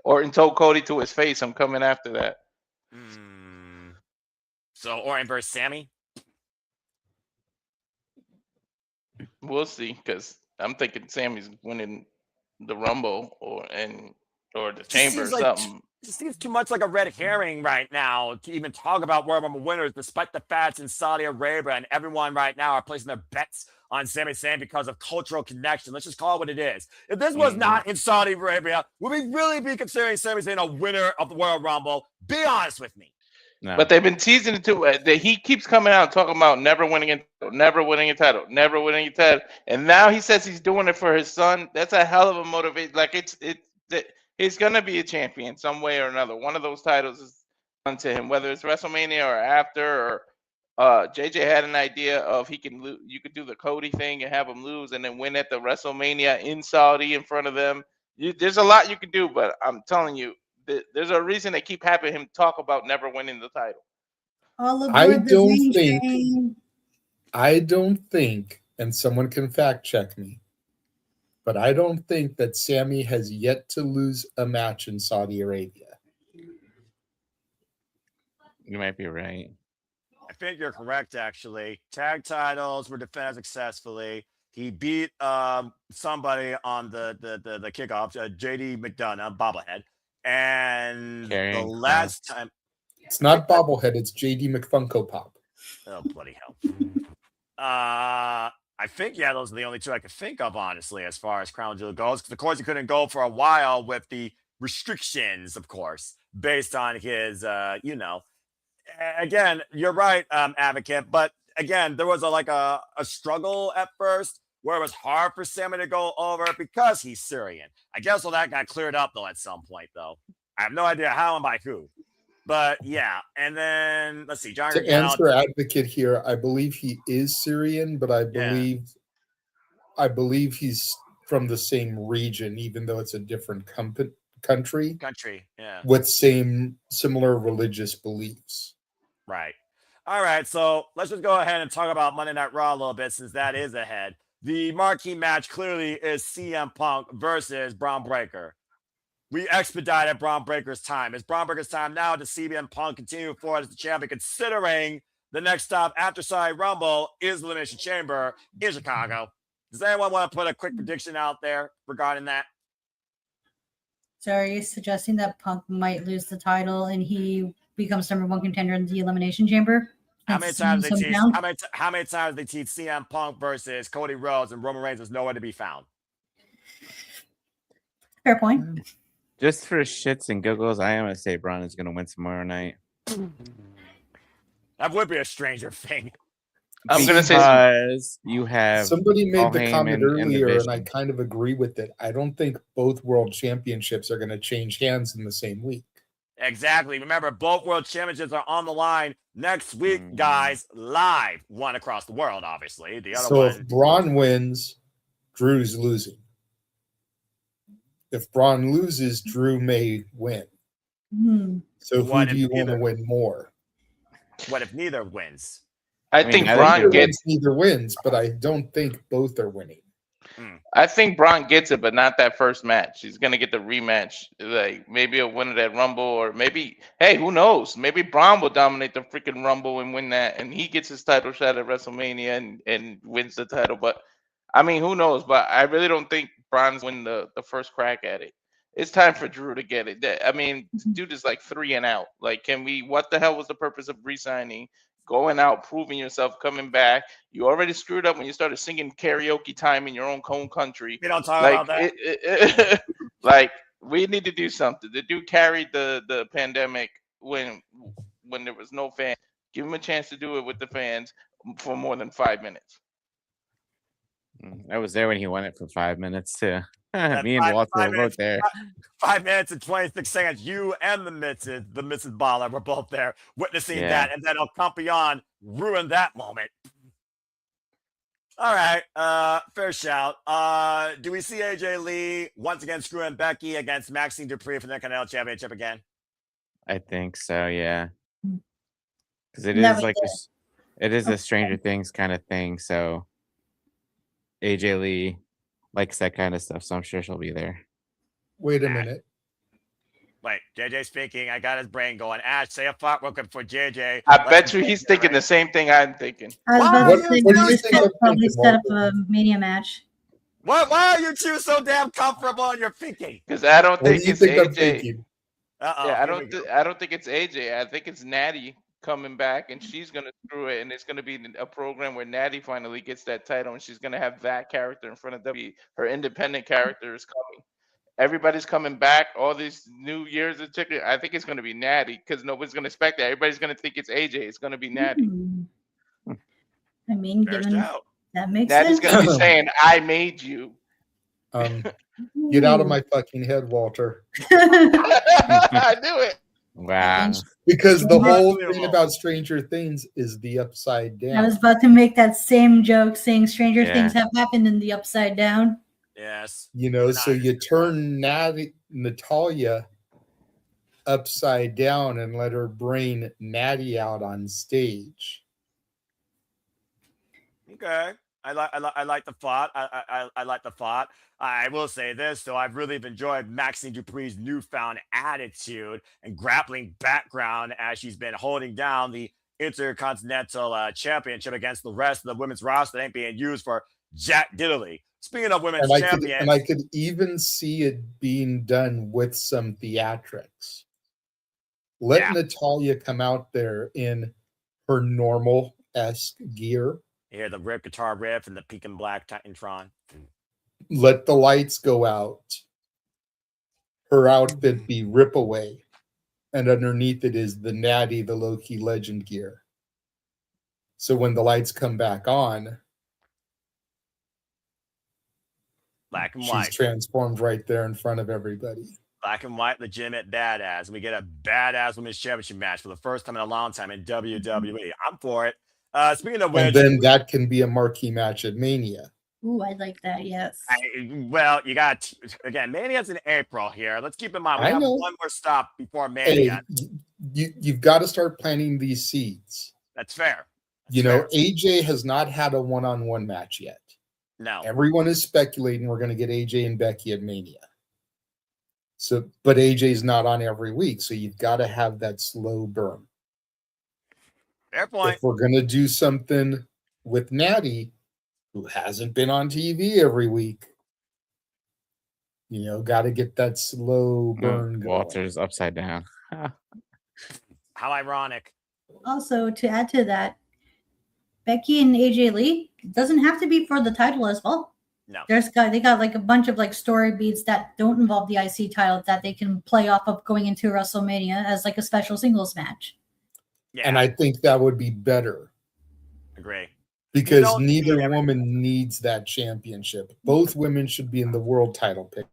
Orton told Cody to his face, I'm coming after that. So Orton versus Sammy? We'll see, because I'm thinking Sammy's winning the Rumble or the Chamber or something. It just seems too much like a red herring right now to even talk about Royal Rumble winners, despite the facts in Saudi Arabia and everyone right now are placing their bets on Sami Zayn because of cultural connection. Let's just call it what it is. If this was not in Saudi Arabia, would we really be considering Sami Zayn a winner of the Royal Rumble? Be honest with me. No. But they've been teasing it too. He keeps coming out talking about never winning a title. And now he says he's doing it for his son. That's a hell of a motivation. Like he's gonna be a champion some way or another. One of those titles is on to him, whether it's WrestleMania or after. Or JJ had an idea of you could do the Cody thing and have him lose and then win at the WrestleMania in Saudi in front of them. There's a lot you can do, but I'm telling you, there's a reason they keep having him talk about never winning the title. I don't think, and someone can fact check me, but I don't think that Sammy has yet to lose a match in Saudi Arabia. You might be right. I think you're correct, actually. Tag titles were defended successfully. He beat somebody on the kickoff, JD McDonough, bobblehead. And Carrying the last time. It's not bobblehead, it's JD McFunko Pop. Oh, bloody hell. I think, yeah, those are the only two I could think of, honestly, as far as Crown Jewel goes. Because, of course, he couldn't go for a while with the restrictions, of course, based on his, Again, you're right, Advocate. But, again, there was a struggle at first where it was hard for Sammy to go over because he's Syrian. I guess all that got cleared up, though, at some point, though. I have no idea how and by who. But, yeah. And then, let's see. John To answer Advocate here, I believe he is Syrian, but I believe he's from the same region, even though it's a different country. Yeah. With similar religious beliefs. Right. All right, so let's just go ahead and talk about Monday Night Raw a little bit since that is ahead. The marquee match clearly is CM Punk versus Braun Breaker. We expedited Braun Breaker's time. It's Braun Breaker's time now to CM Punk continue forward as the champion, considering the next stop after Saudi Rumble is the Elimination Chamber in Chicago. Does anyone want to put a quick prediction out there regarding that? So are you suggesting that Punk might lose the title and he becomes number one contender in the Elimination Chamber? How many times they teach CM Punk versus Cody Rhodes and Roman Reigns is nowhere to be found? Fair point. Just for shits and giggles, I am going to say Braun is going to win tomorrow night. That would be a stranger thing. I'm going to say because you have somebody made Paul the Heyman comment in the earlier, and I Vision. kind of agree with it. I don't think both world championships are going to change hands in the same week. Exactly. Remember, both world championships are on the line next week, guys, live. One across the world, obviously. The other one. If Braun wins, Drew's losing. If Braun loses, Drew may win. So who do you want to win more? What if neither wins? I think Braun gets neither wins, but I don't think both are winning. I think Braun gets it, but not that first match. He's gonna get the rematch. Like maybe he'll win it at Rumble, or maybe who knows? Maybe Braun will dominate the freaking Rumble and win that, and he gets his title shot at WrestleMania and wins the title. But I mean, who knows? But I really don't think Braun's win the first crack at it. It's time for Drew to get it. I mean, dude is like 3 and out. Like, what the hell was the purpose of re-signing? Going out, proving yourself, coming back. You already screwed up when you started singing karaoke time in your own home country. We don't talk about that. Like, we need to do something. The dude carried the pandemic when there was no fans. Give him a chance to do it with the fans for more than 5 minutes. I was there when he won it for 5 minutes too. Me and Walter were both there. 5 minutes and 26 seconds. You and the Mrs. Baller were both there witnessing that, and then El Campeon ruined that moment. All right, fair shout. Do we see AJ Lee once again screwing Becky against Maxine Dupree for the Intercontinental Championship again? I think so, yeah. Because it is like it is a Stranger Things kind of thing. So AJ Lee likes that kind of stuff, so I'm sure she'll be there. Wait a minute. Wait, JJ speaking. I got his brain going. Ash, say a thought real quick for JJ. I bet you he's thinking the same thing I'm thinking. I was about to say, this could probably set up a Mania match. Why are you two so damn comfortable in your thinking? Because I don't think it's AJ. thinking? Yeah, I don't think it's AJ. I think it's Natty coming back, and she's gonna screw it, and it's gonna be a program where Natty finally gets that title, and she's gonna have that character in front of WWE. Her independent character is coming. Everybody's coming back. All these new years of chicken. I think it's gonna be Natty because nobody's gonna expect that. Everybody's gonna think it's AJ. It's gonna be Natty. I mean, given that makes Natty's sense. gonna be saying, "I made you." Get out of my fucking head, Walter. I knew it. Wow. Because the whole thing about Stranger Things is the upside down. I was about to make that same joke, saying Stranger Things have happened in the upside down. Yes. You know, so you turn Natalia upside down and let her bring Natty out on stage. Okay. I like the thought. I like the thought. I will say this, though. I've really enjoyed Maxine Dupree's newfound attitude and grappling background as she's been holding down the Intercontinental Championship against the rest of the women's roster that ain't being used for Jack Diddley. Speaking of women's And champions, I could even see it being done with some theatrics. Let Natalia come out there in her normal-esque gear. you hear the rip guitar riff and the Pekin Black Titantron. Let the lights go out. Her outfit be rip away. And underneath it is the Natty, the Low-Key Legend gear. So when the lights come back on, black and she's white. transformed right there in front of everybody. Black and white, legitimate badass. We get a badass women's championship match for the first time in a long time in WWE. I'm for it. Speaking of which, And then that can be a marquee match at Mania. Ooh, I like that. Yes. Well, you got again. Mania's in April here. Let's keep in mind we I have know. one more stop before Hey, Mania. you've got to start planting these seeds. That's fair. You know, AJ has not had a one-on-one match yet. No. Everyone is speculating we're going to get AJ and Becky at Mania. So, but AJ's not on every week, so you've got to have that slow burn. Fair point. If we're going to do something with Natty, who hasn't been on TV every week, you know, got to get that slow burn going. Walter's upside down. How ironic. Also, to add to that, Becky and AJ Lee doesn't have to be for the title as well. No. They got like a bunch of like story beats that don't involve the IC title that they can play off of going into WrestleMania as like a special singles match. Yeah. And I think that would be better. Agree. Because neither woman needs that championship. Both women should be in the world title pick.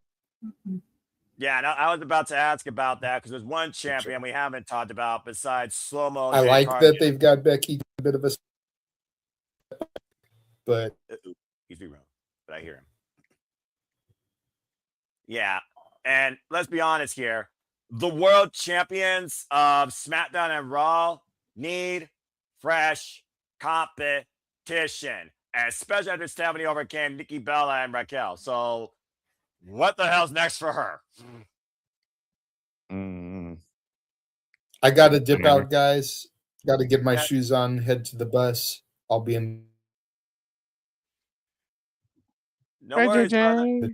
Yeah, and I was about to ask about that because there's one champion we haven't talked about besides Slow-Mo. I like that they've got Becky a bit of a, but he's wrong, but I hear him. Yeah, and let's be honest here. The world champions of SmackDown and Raw need fresh competition, especially after Stephanie overcame Nikki Bella and Raquel. So what the hell's next for her? I got to dip out, guys. Got to get my shoes on, head to the bus. I'll be in. No worries, brother.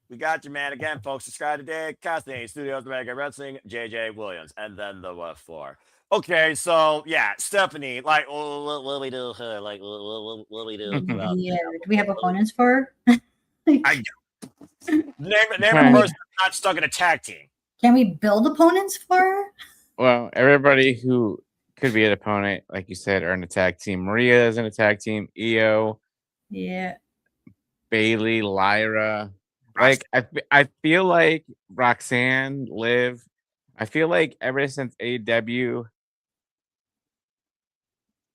We got you, man. Again, folks, subscribe today. Casting Studios, Mega Wrestling, JJ Williams, and then the floor. Okay, so yeah, Stephanie, like, what do we do? Like, what do we do? Yeah, do we have opponents for her? Name a person not stuck in a tag team. Can we build opponents for her? Well, everybody who could be an opponent, like you said, are in a tag team. Maria is in a tag team. Io, Yeah. Bailey, Lyra. Like I feel like Roxanne, Liv. I feel like ever since AEW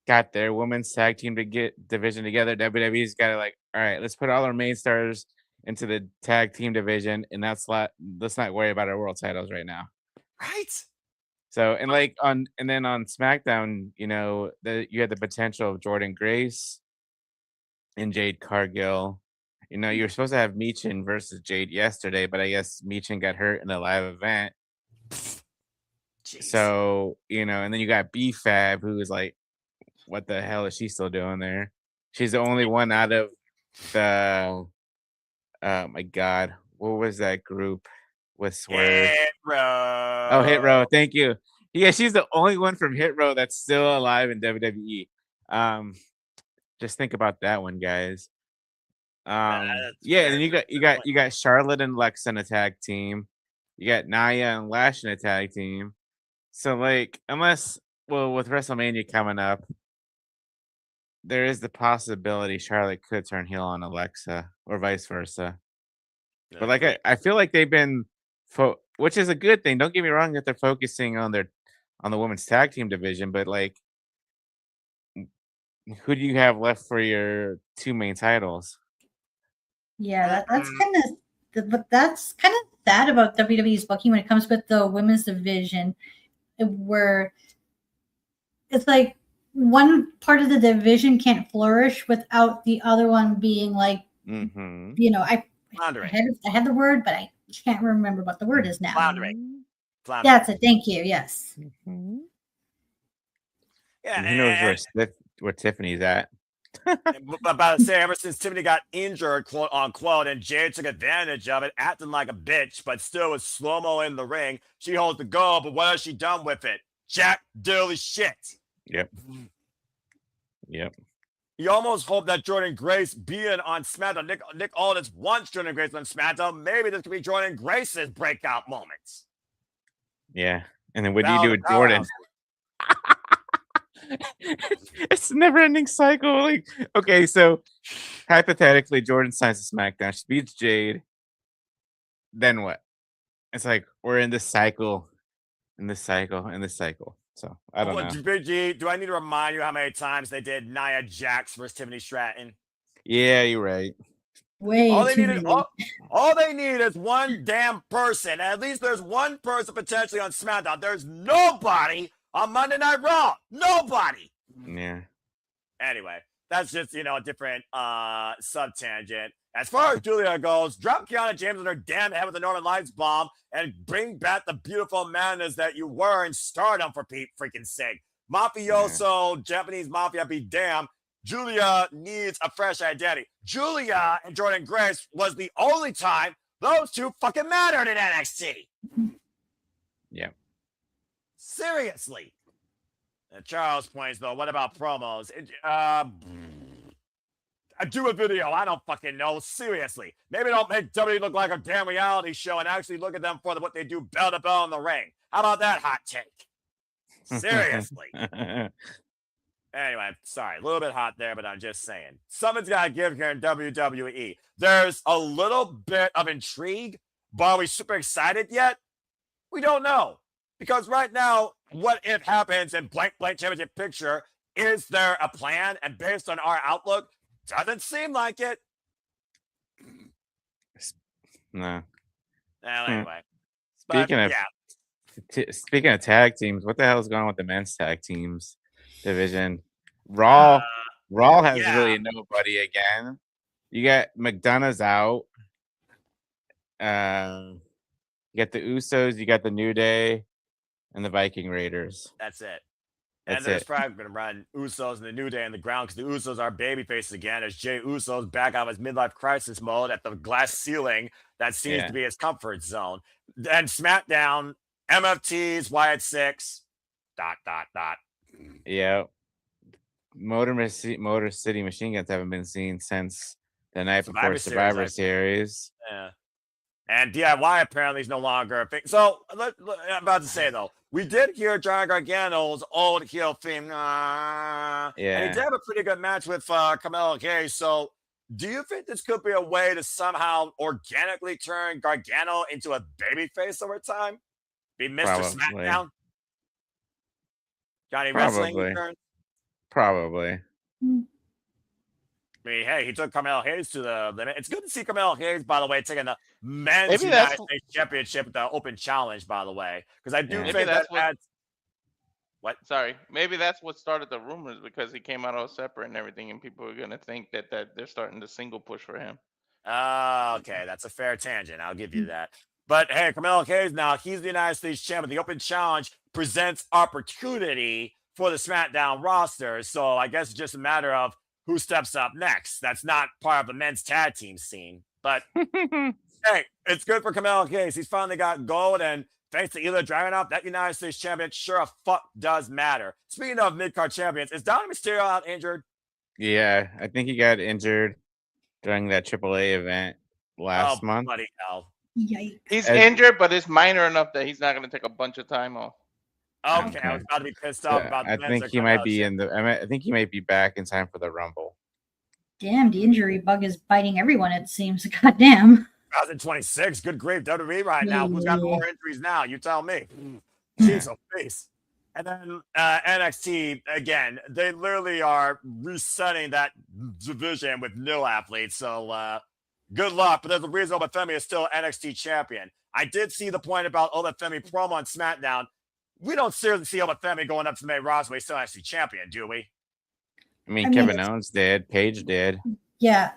got their women's tag team to get division together, WWE's got to like, all right, let's put all our main stars into the tag team division, and let's not worry about our world titles right now. Right. So and then on SmackDown, you know, you had the potential of Jordan Grace and Jade Cargill. You know, you were supposed to have Michin versus Jade yesterday, but I guess Michin got hurt in a live event. Jeez. So, you know, and then you got B-Fab, who is like, what the hell is she still doing there? She's the only one out of the, oh my God, what was that group with Swerve? Hit Row. Oh, Hit Row. Thank you. Yeah, she's the only one from Hit Row that's still alive in WWE. Just think about that one, guys. Yeah, and you got Charlotte and Lex in a tag team. You got Nia and Lash in a tag team. So like, with WrestleMania coming up, there is the possibility Charlotte could turn heel on Alexa or vice versa. But like, I feel like they've been, which is a good thing. Don't get me wrong that they're focusing on the women's tag team division, but like, who do you have left for your two main titles? Yeah, that's kind of sad about WWE's booking when it comes with the women's division, where it's like one part of the division can't flourish without the other one being like, you know, I had the word, but I can't remember what the word is now. Floundering. That's it. Thank you. Yes. Yeah, and who knows where Tiffany's at? About to say, ever since Tiffany got injured, quote unquote, and Jade took advantage of it, acting like a bitch, but still was slow-mo in the ring. She holds the gold, but what has she done with it? Jack diddly shit. Yep. Yep. You almost hope that Jordan Grace being on SmackDown, Nick Aldis wants Jordan Grace on SmackDown. Maybe this could be Jordan Grace's breakout moments. Yeah. And then what do you do with Jordan? It's a never-ending cycle. Like, okay, so hypothetically, Jordan signs to SmackDown. She beats Jade. Then what? It's like we're in this cycle, in this cycle, in this cycle. So I don't know. Big G, do I need to remind you how many times they did Nia Jax versus Tiffany Stratton? Yeah, you're right. All they need is one damn person. At least there's one person potentially on SmackDown. There's nobody on Monday Night Raw. Nobody. Yeah. Anyway, that's just, a different sub-tangent. As far as Julia goes, drop Kiana James on her damn head with the Northern Lights bomb and bring back the beautiful madness that you were in Stardom, for freaking sake. Mafioso, Japanese Mafia be damned. Julia needs a fresh identity. Julia and Jordan Grace was the only time those two fucking mattered in NXT. Yeah. Seriously. Charles points, though, what about promos? Do a video. I don't fucking know. Seriously. Maybe don't make WWE look like a damn reality show and actually look at them for what they do bell to bell in the ring. How about that hot take? Seriously. Anyway, sorry. A little bit hot there, but I'm just saying. Something's got to give here in WWE. There's a little bit of intrigue, but are we super excited yet? We don't know. Because right now, what if happens in blank championship picture? Is there a plan? And based on our outlook, doesn't seem like it. No. Well, anyway. Speaking of tag teams, what the hell is going on with the men's tag teams division? Raw has really nobody again. You got McDonough's out. You got the Usos, you got the New Day, and the Viking Raiders. That's it. And there's probably going to run Usos and the New Day in the ground because the Usos are babyfaces again as Jay Uso's back out of his midlife crisis mode at the glass ceiling that seems to be his comfort zone. And SmackDown, MFTs, Wyatt 6, ... Yeah. Motor City Machine Guns haven't been seen since the night before Survivor Series. Yeah. And DIY apparently is no longer a thing. So, I'm about to say, though, we did hear Johnny Gargano's old heel theme. And he did have a pretty good match with Carmelo Hayes. So, do you think this could be a way to somehow organically turn Gargano into a babyface over time? Be Mr. SmackDown? Johnny Wrestling return? Probably. I mean, hey, he took Carmelo Hayes to the limit. It's good to see Carmelo Hayes, by the way, taking the men's United States Championship at the Open Challenge, by the way. Because I do think that adds... What? Sorry. Maybe that's what started the rumors because he came out all separate and everything, and people are going to think that they're starting the single push for him. Okay, that's a fair tangent. I'll give you that. But, hey, Carmelo Hayes now, he's the United States Champion. The Open Challenge presents opportunity for the SmackDown roster. So I guess it's just a matter of who steps up next. That's not part of the men's tag team scene. But, hey, it's good for Carmelo Hayes. He's finally got gold, and thanks to Ilya Dragunov, that United States champion sure a fuck does matter. Speaking of mid-card champions, is Dominic Mysterio out injured? Yeah, I think he got injured during that AAA event last month. Bloody hell. Yikes. He's injured, but it's minor enough that he's not going to take a bunch of time off. Okay, I was about to be pissed off about the I think he might be I think he might be back in time for the Rumble. Damn, the injury bug is biting everyone, it seems. Goddamn. 2026, good grief, WWE right now. Who's got more injuries now? You tell me. Jeez, oh face. And then NXT, again, they literally are resetting that division with no athletes. So good luck. But there's a reason Obafemi is still NXT champion. I did see the point about Obafemi promo on SmackDown. We don't seriously see Obafemi going up to May Rosway still NXT champion, do we? I mean Kevin Owens did. Paige did. Yeah.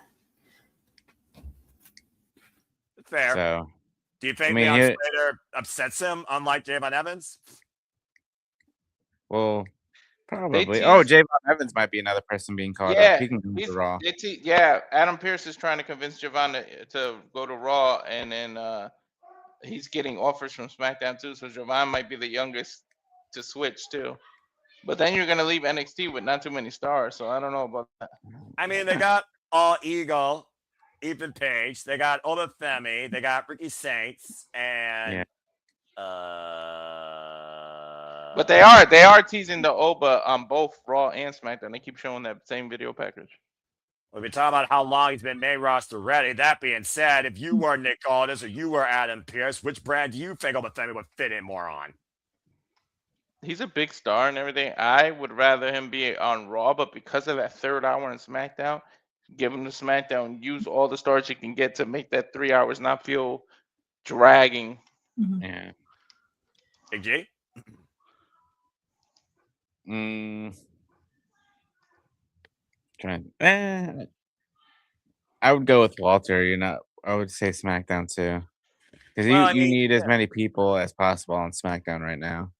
Fair. So, do you think Leon Slater upsets him, unlike Javon Evans? Well, Probably. tease- Oh, Javon Evans might be another person being called up. He can go to Raw. Adam Pearce is trying to convince Javon to go to Raw, and then he's getting offers from SmackDown too. So Javon might be the youngest to switch too. But then you're gonna leave NXT with not too many stars. So I don't know about that. I mean, they got All Eagle, Ethan Page. They got Oba Femi. They got Ricky Saints, and But they are teasing the Oba on both Raw and SmackDown. They keep showing that same video package. We'll be talking about how long he's been main roster ready. That being said, if you were Nick Aldis or you were Adam Pearce, which brand do you think Oba Femi would fit in more on? He's a big star and everything. I would rather him be on Raw, but because of that third hour in SmackDown, give him to SmackDown. Use all the stars you can get to make that 3 hours not feel dragging. Yeah. Big G? I would go with Walter. I would say SmackDown too, because you need as many people as possible on SmackDown right now.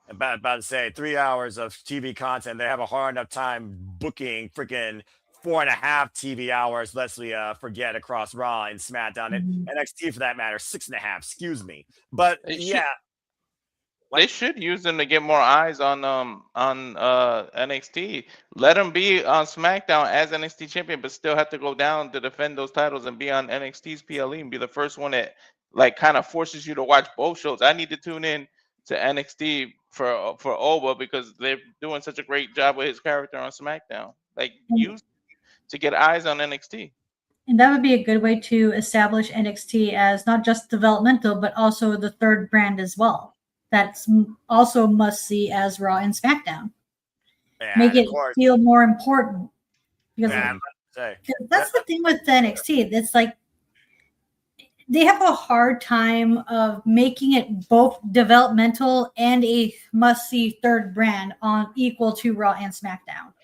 About to say 3 hours of TV content. They have a hard enough time booking freaking 4.5 TV hours. Lest we forget across Raw and SmackDown and NXT for that matter, 6.5. Excuse me, but They should use them to get more eyes on NXT. Let them be on SmackDown as NXT champion, but still have to go down to defend those titles and be on NXT's PLE and be the first one that kind of forces you to watch both shows. I need to tune in to NXT for Oba because they're doing such a great job with his character on SmackDown. Use to get eyes on NXT. And that would be a good way to establish NXT as not just developmental, but also the third brand as well. That's also must see as Raw and SmackDown. Yeah, make it feel more important. Because that's the thing with NXT. It's like they have a hard time of making it both developmental and a must-see third brand on equal to Raw and SmackDown.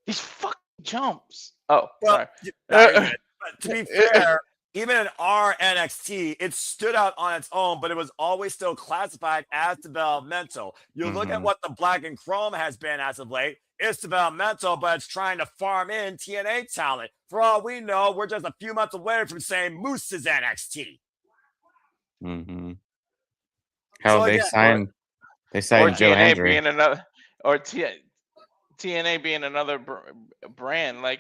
These fucking jumps. Oh, well, sorry. But to be fair, even in our NXT, it stood out on its own, but it was always still classified as developmental. You look at what the Black and Chrome has been as of late, it's developmental, but it's trying to farm in TNA talent. For all we know, we're just a few months away from saying Moose is NXT. Hell, they signed Joe Hendry. TNA being another brand, where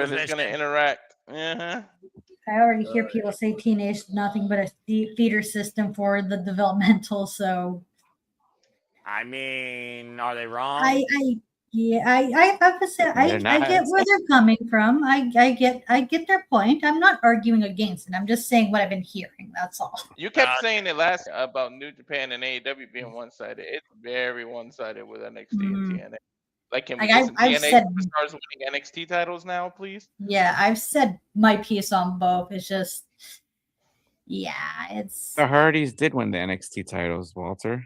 they're going to interact. I already hear people say TNA is nothing but a feeder system for the developmental. So, I mean, are they wrong? I have to say I get where they're coming from. I get their point. I'm not arguing against it. I'm just saying what I've been hearing. That's all. You kept saying it last about New Japan and AEW being one-sided. It's very one-sided with NXT and TNA. Can we get some TNA superstars winning NXT titles now, please? Yeah, I've said my piece on both. It's just, it's... The Hardys did win the NXT titles, Walter.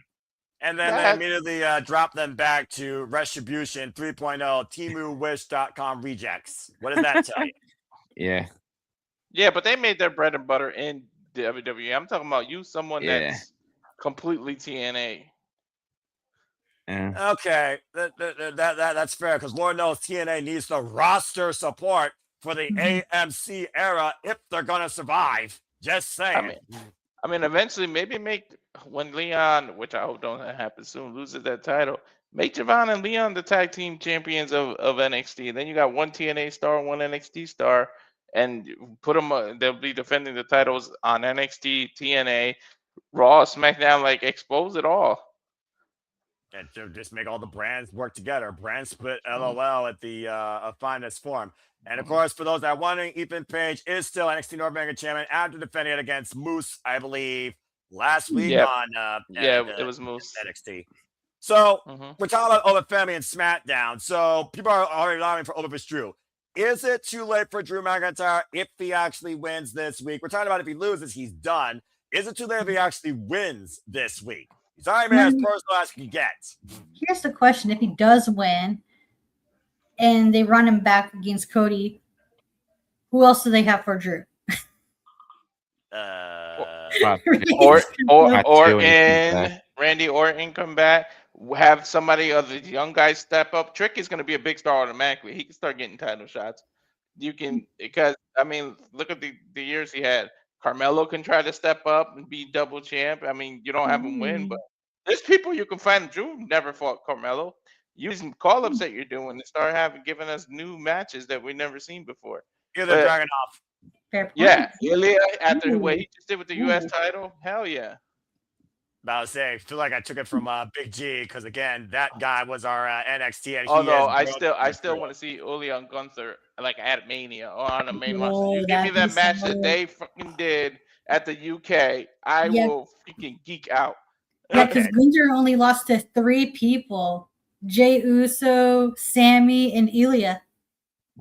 And then they immediately dropped them back to Retribution 3.0 TeamuWish.com rejects. What does that tell you? Yeah, but they made their bread and butter in WWE. I'm talking about someone that's completely TNA. Okay, that's fair because Lord knows TNA needs the roster support for the AMC era if they're gonna survive. Just saying. I mean, eventually, maybe when Leon, which I hope don't happen soon, loses that title, make Javon and Leon the tag team champions of NXT. Then you got one TNA star, one NXT star, and put them. They'll be defending the titles on NXT, TNA, Raw, SmackDown. Expose it all. And to just make all the brands work together. Brand split LOL at the finest form. And of course, for those that are wondering, Ethan Page is still NXT North American champion after defending it against Moose, I believe, last week on it was Moose NXT. So we're talking about Oba Femi and SmackDown. So people are already lobbying for Oba vs. Drew. Is it too late for Drew McIntyre if he actually wins this week? We're talking about if he loses, he's done. Is it too late if he actually wins this week? Sorry, man, as personal as he gets. Here's the question. If he does win and they run him back against Cody, who else do they have for Drew? Orton, Randy Orton come back have somebody of the young guys step up. Trick is going to be a big star automatically. He can start getting title shots. You can, because I mean, look at the years he had. Carmelo can try to step up and be double champ. I mean, you don't have him win, but there's people you can find. Drew never fought Carmelo. Use some call ups that you're doing and start giving us new matches that we've never seen before. Either Dragunov. Fair point. Yeah, Ilya after what he just did with the U.S. title, hell yeah. About to say, I feel like I took it from Big G because again, that guy was our NXT. And Although I still want to see Ilya and Gunther like at Mania or on the main roster. You give me that match that they fucking did at the UK, I will freaking geek out. Yeah, because Gunther only lost to 3 people: Jey Uso, Sammy, and Ilya.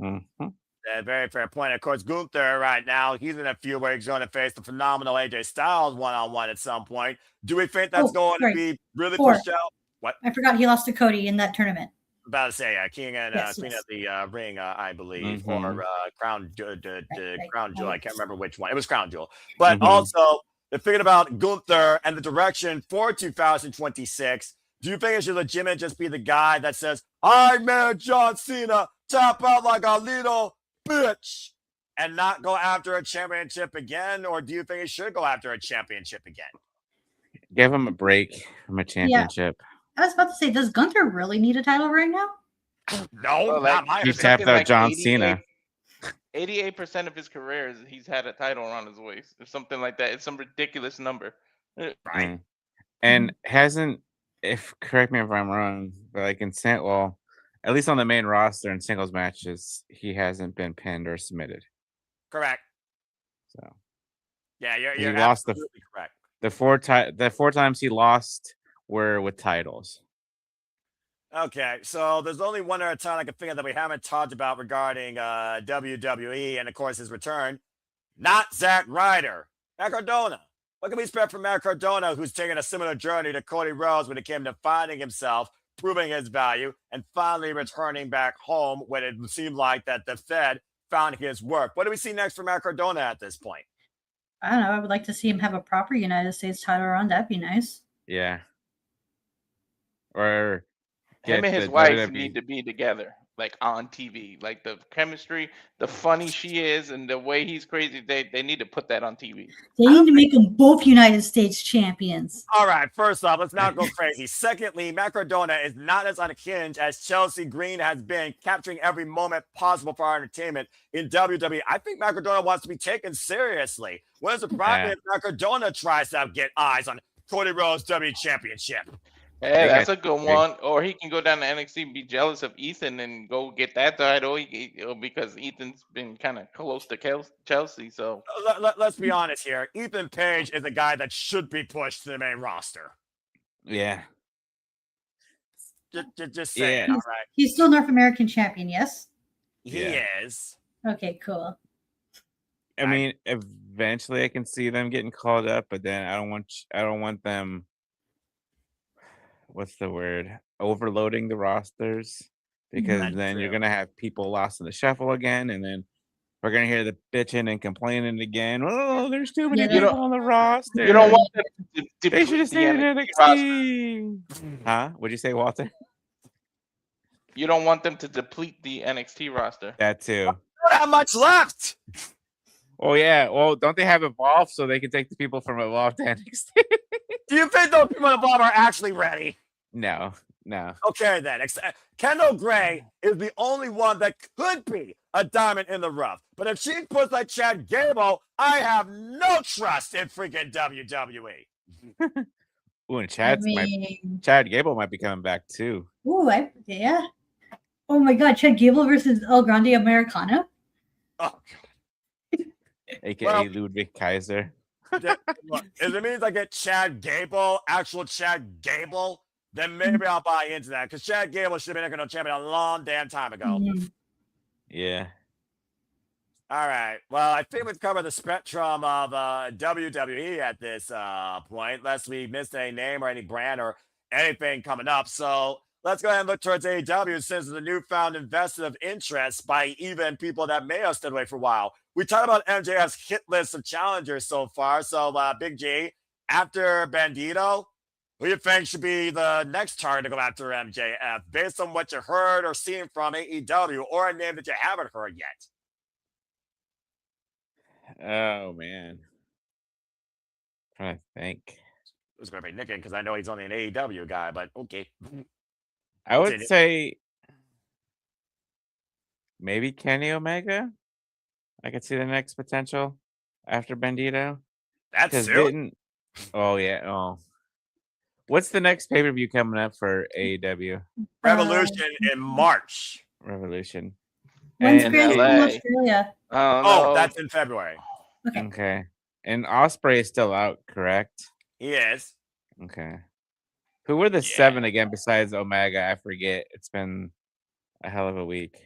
Yeah, very fair point. Of course, Gunther right now, he's in a feud where he's going to face the phenomenal AJ Styles one-on-one at some point. Do we think that's going to be really pushed out? What? I forgot he lost to Cody in that tournament. About to say, King and Queen of the Ring, I believe, or Crown Jewel. I can't remember which one. It was Crown Jewel. But also, they're thinking about Gunther and the direction for 2026. Do you think it should legitimately just be the guy that says, "I made John Cena tap out like a little bitch," and not go after a championship again? Or do you think he should go after a championship again? Give him a break from a championship. I was about to say, does Gunther really need a title right now? No, not my He tapped out John Cena. 88% of his career he's had a title around his waist or something like that. It's some ridiculous number. Right. And hasn't, if correct me if I'm wrong, but like at least on the main roster in singles matches, he hasn't been pinned or submitted. Correct. So yeah, you're he lost absolutely correct. The 4 times he lost were with titles. Okay, so there's only one other time I can think of that we haven't talked about regarding WWE and, of course, his return. Not Zack Ryder. Matt Cardona. What can we expect from Matt Cardona, who's taken a similar journey to Cody Rhodes when it came to finding himself, proving his value, and finally returning back home when it seemed like that the Fed found his work? What do we see next for Matt Cardona at this point? I don't know. I would like to see him have a proper United States title run. That'd be nice. Yeah. Or him and his wife need to be together, like on TV. Like the chemistry, the funny she is, and the way he's crazy. They need to put that on TV. They need to make them both United States champions. All right, first off, let's not go crazy. Secondly, Matt Cardona is not as unhinged as Chelsea Green has been, capturing every moment possible for our entertainment in WWE. I think Matt Cardona wants to be taken seriously. What is the problem if Matt Cardona tries to get eyes on Cody Rhodes WWE Championship? Hey, that's a good one. Or he can go down to NXT and be jealous of Ethan and go get that title because Ethan's been kind of close to Chelsea. So let's be honest here. Ethan Page is a guy that should be pushed to the main roster. Yeah. Just saying. All right. He's still North American champion, yes? He is. Okay, cool. I mean, eventually I can see them getting called up, but then I don't want them. What's the word? Overloading the rosters, because then you're gonna have people lost in the shuffle again, and then we're gonna hear the bitching and complaining again. Oh, there's too many people on the roster. You don't want them to they should have stayed in NXT. Huh? What'd you say, Walter? You don't want them to deplete the NXT roster. That too. Not that much left. Oh yeah. Well, don't they have Evolve so they can take the people from Evolve to NXT? Do you think those people involved are actually ready? No. Okay, then. Kendall Gray is the only one that could be a diamond in the rough. But if she puts like Chad Gable, I have no trust in freaking WWE. Ooh, and Chad Gable might be coming back too. Ooh, yeah. Oh my God, Chad Gable versus El Grande Americano. Oh God. AKA Ludwig Kaiser. Look, if it means I get Chad Gable, actual Chad Gable, then maybe I'll buy into that. Because Chad Gable should have been Intercontinental champion a long damn time ago. Yeah. All right. Well, I think we've covered the spectrum of WWE at this point, unless we missed any name or any brand or anything coming up. So let's go ahead and look towards AEW, since there's a newfound invested of interest by even people that may have stood away for a while. We talked about MJF's hit list of challengers so far. So, Big G, after Bandito, Who do you think should be the next target to go after MJF, based on what you heard or seen from AEW, or a name that you haven't heard yet? Oh man, trying to think. It was going to be Nick because I know he's only an AEW guy, but okay. I would say maybe Kenny Omega. I could see the next potential after Bandito. That's soon. Oh yeah. Oh, what's the next pay per view coming up for AEW? Revolution in March. Revolution. When's And Grand LA. in Australia? Oh, that's in February. Okay. And Osprey is still out, correct? He is. Okay. Who were the 7 again besides Omega? I forget. It's been a hell of a week.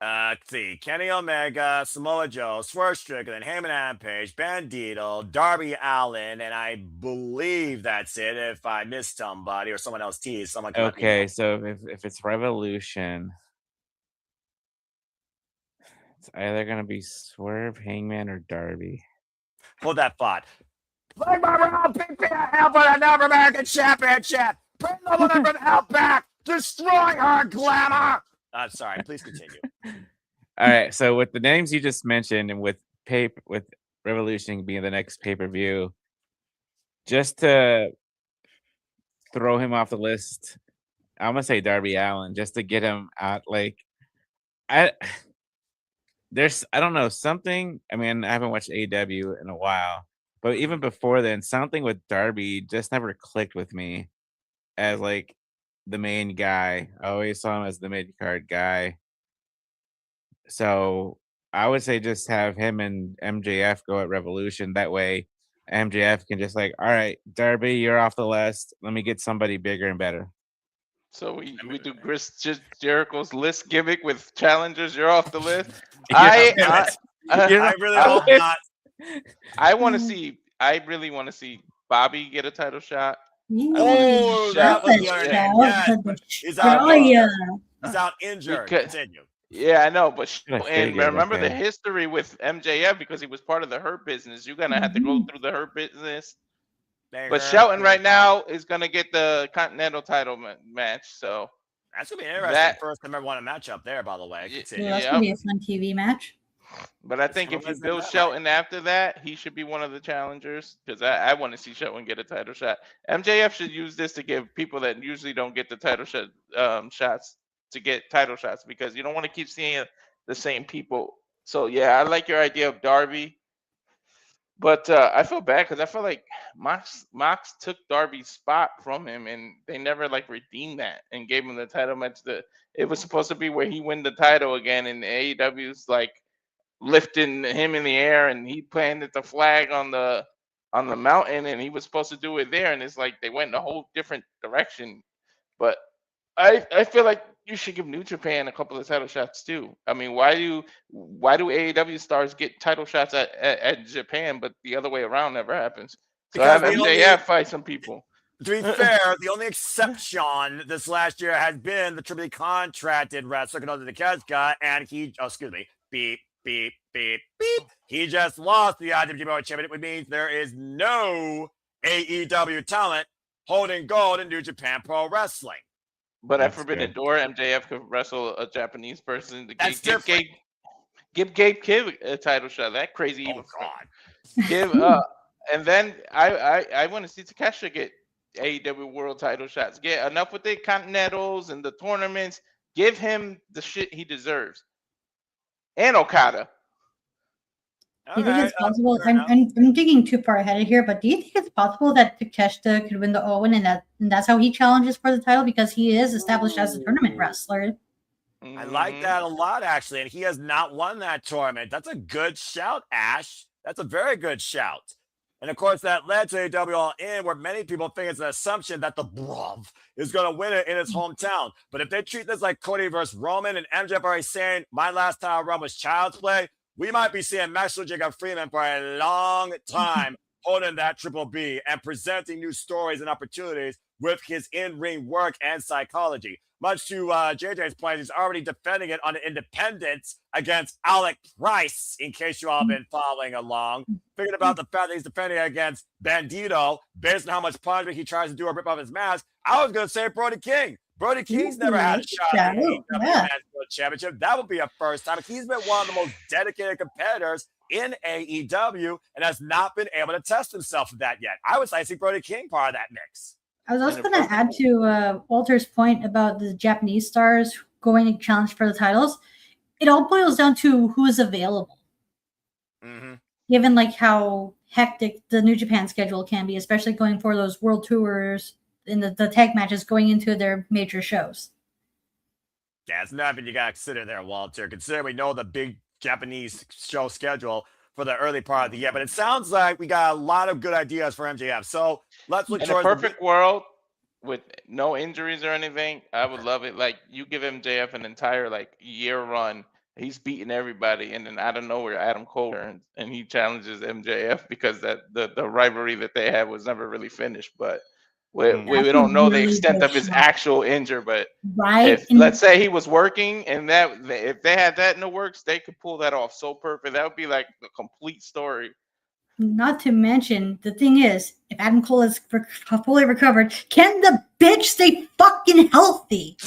Let's see. Kenny Omega, Samoa Joe, Swerve Strickland, Heyman and Page, Bandito, Darby Allin, and I believe that's it. If I missed somebody or someone else teased, someone can let me know. Okay, so if it's Revolution, it's either gonna be Swerve, Hangman, or Darby. Hold that thought. Like my round PPL for the North American Championship. Bring the woman from Outback. Destroy her glamour. Sorry, please continue. All right, so with the names you just mentioned, and with Revolution being the next pay-per-view, just to throw him off the list, I'm gonna say Darby Allin, just to get him out. Like, I don't know, something. I mean, I haven't watched AEW in a while, but even before then, something with Darby just never clicked with me as like the main guy. I always saw him as the mid-card guy. So I would say just have him and MJF go at Revolution. That way MJF can just like, all right, Darby, you're off the list. Let me get somebody bigger and better. So we do Chris Jericho's list gimmick with challengers. You're off the list. I really hope not. I want to see. I really want to see Bobby get a title shot. Oh, that was good. Yes, but he's out injured. Continue. Yeah, I know, but Pretty and good, remember the okay. history with MJF because he was part of the Hurt Business. You're gonna have to go through the Hurt Business. But Shelton right now is gonna get the Continental title match. So that's gonna be interesting. First time ever won a matchup there, by the way. Continue. Well, that's gonna be a fun TV match. But I think if you build Shelton after that, he should be one of the challengers because I want to see Shelton get a title shot. MJF should use this to give people that usually don't get the title shots to get title shots because you don't want to keep seeing the same people. So yeah, I like your idea of Darby, but I feel bad because I feel like Mox took Darby's spot from him and they never like redeemed that and gave him the title match. It was supposed to be where he win the title again, and AEW's like lifting him in the air and he planted the flag on the mountain and he was supposed to do it there, and it's like they went in a whole different direction. But I feel like you should give New Japan a couple of title shots too. I mean, why do AEW stars get title shots at Japan, but the other way around never happens? So have MJF fight some people. To be fair, the only exception this last year has been the triply contracted wrestler Kenoda Takeshita, and he, beep, beep, beep, beep. He just lost the IWGP World Championship, which means there is no AEW talent holding gold in New Japan Pro Wrestling. But at Forbidden Door, MJF could wrestle a Japanese person to give Gabe Kidd a title shot. That crazy evil. Give and then I want to see Takeshita get AEW World title shots. Get enough with the Continentals and the tournaments. Give him the shit he deserves. And Okada. Do you think it's possible? I'm digging too far ahead of here, but do you think it's possible that Takeshita could win the Owen and that's how he challenges for the title because he is established as a tournament wrestler? I like that a lot, actually, and he has not won that tournament. That's a good shout, Ash. That's a very good shout. And of course, that led to AEW All In, where many people think it's an assumption that the Bruv is going to win it in his hometown. But if they treat this like Cody versus Roman and MJF already saying my last title run was child's play, we might be seeing Maxwell Jacob Freeman for a long time holding that Triple B and presenting new stories and opportunities with his in-ring work and psychology. Much to JJ's point, he's already defending it on an independence against Alec Price, in case you all have been following along. Thinking about the fact that he's defending against Bandito, based on how much punishment he tries to do or rip off his mask, I was going to say Brody King. Brody King's never had a shot at the championship. That would be a first time. He's been one of the most dedicated competitors in AEW and has not been able to test himself with that yet. I would say see Brody King part of that mix. I was also going to add to Walter's point about the Japanese stars going to challenge for the titles. It all boils down to who is available. Given like how hectic the New Japan schedule can be, especially going for those world tours in the tag matches going into their major shows. Yeah, it's nothing you got to consider there, Walter. Consider we know the big Japanese show schedule for the early part of the year, but it sounds like we got a lot of good ideas for MJF. So let's look in a perfect world with no injuries or anything. I would love it. Like you give MJF an entire like year run, he's beating everybody, and then out of nowhere, Adam Cole turns and he challenges MJF because that the rivalry that they had was never really finished. But we don't know the extent of his actual injury. But if let's say he was working and that if they had that in the works, they could pull that off so perfect. That would be like a complete story. Not to mention, the thing is, if Adam Cole is fully recovered, can the bitch stay fucking healthy?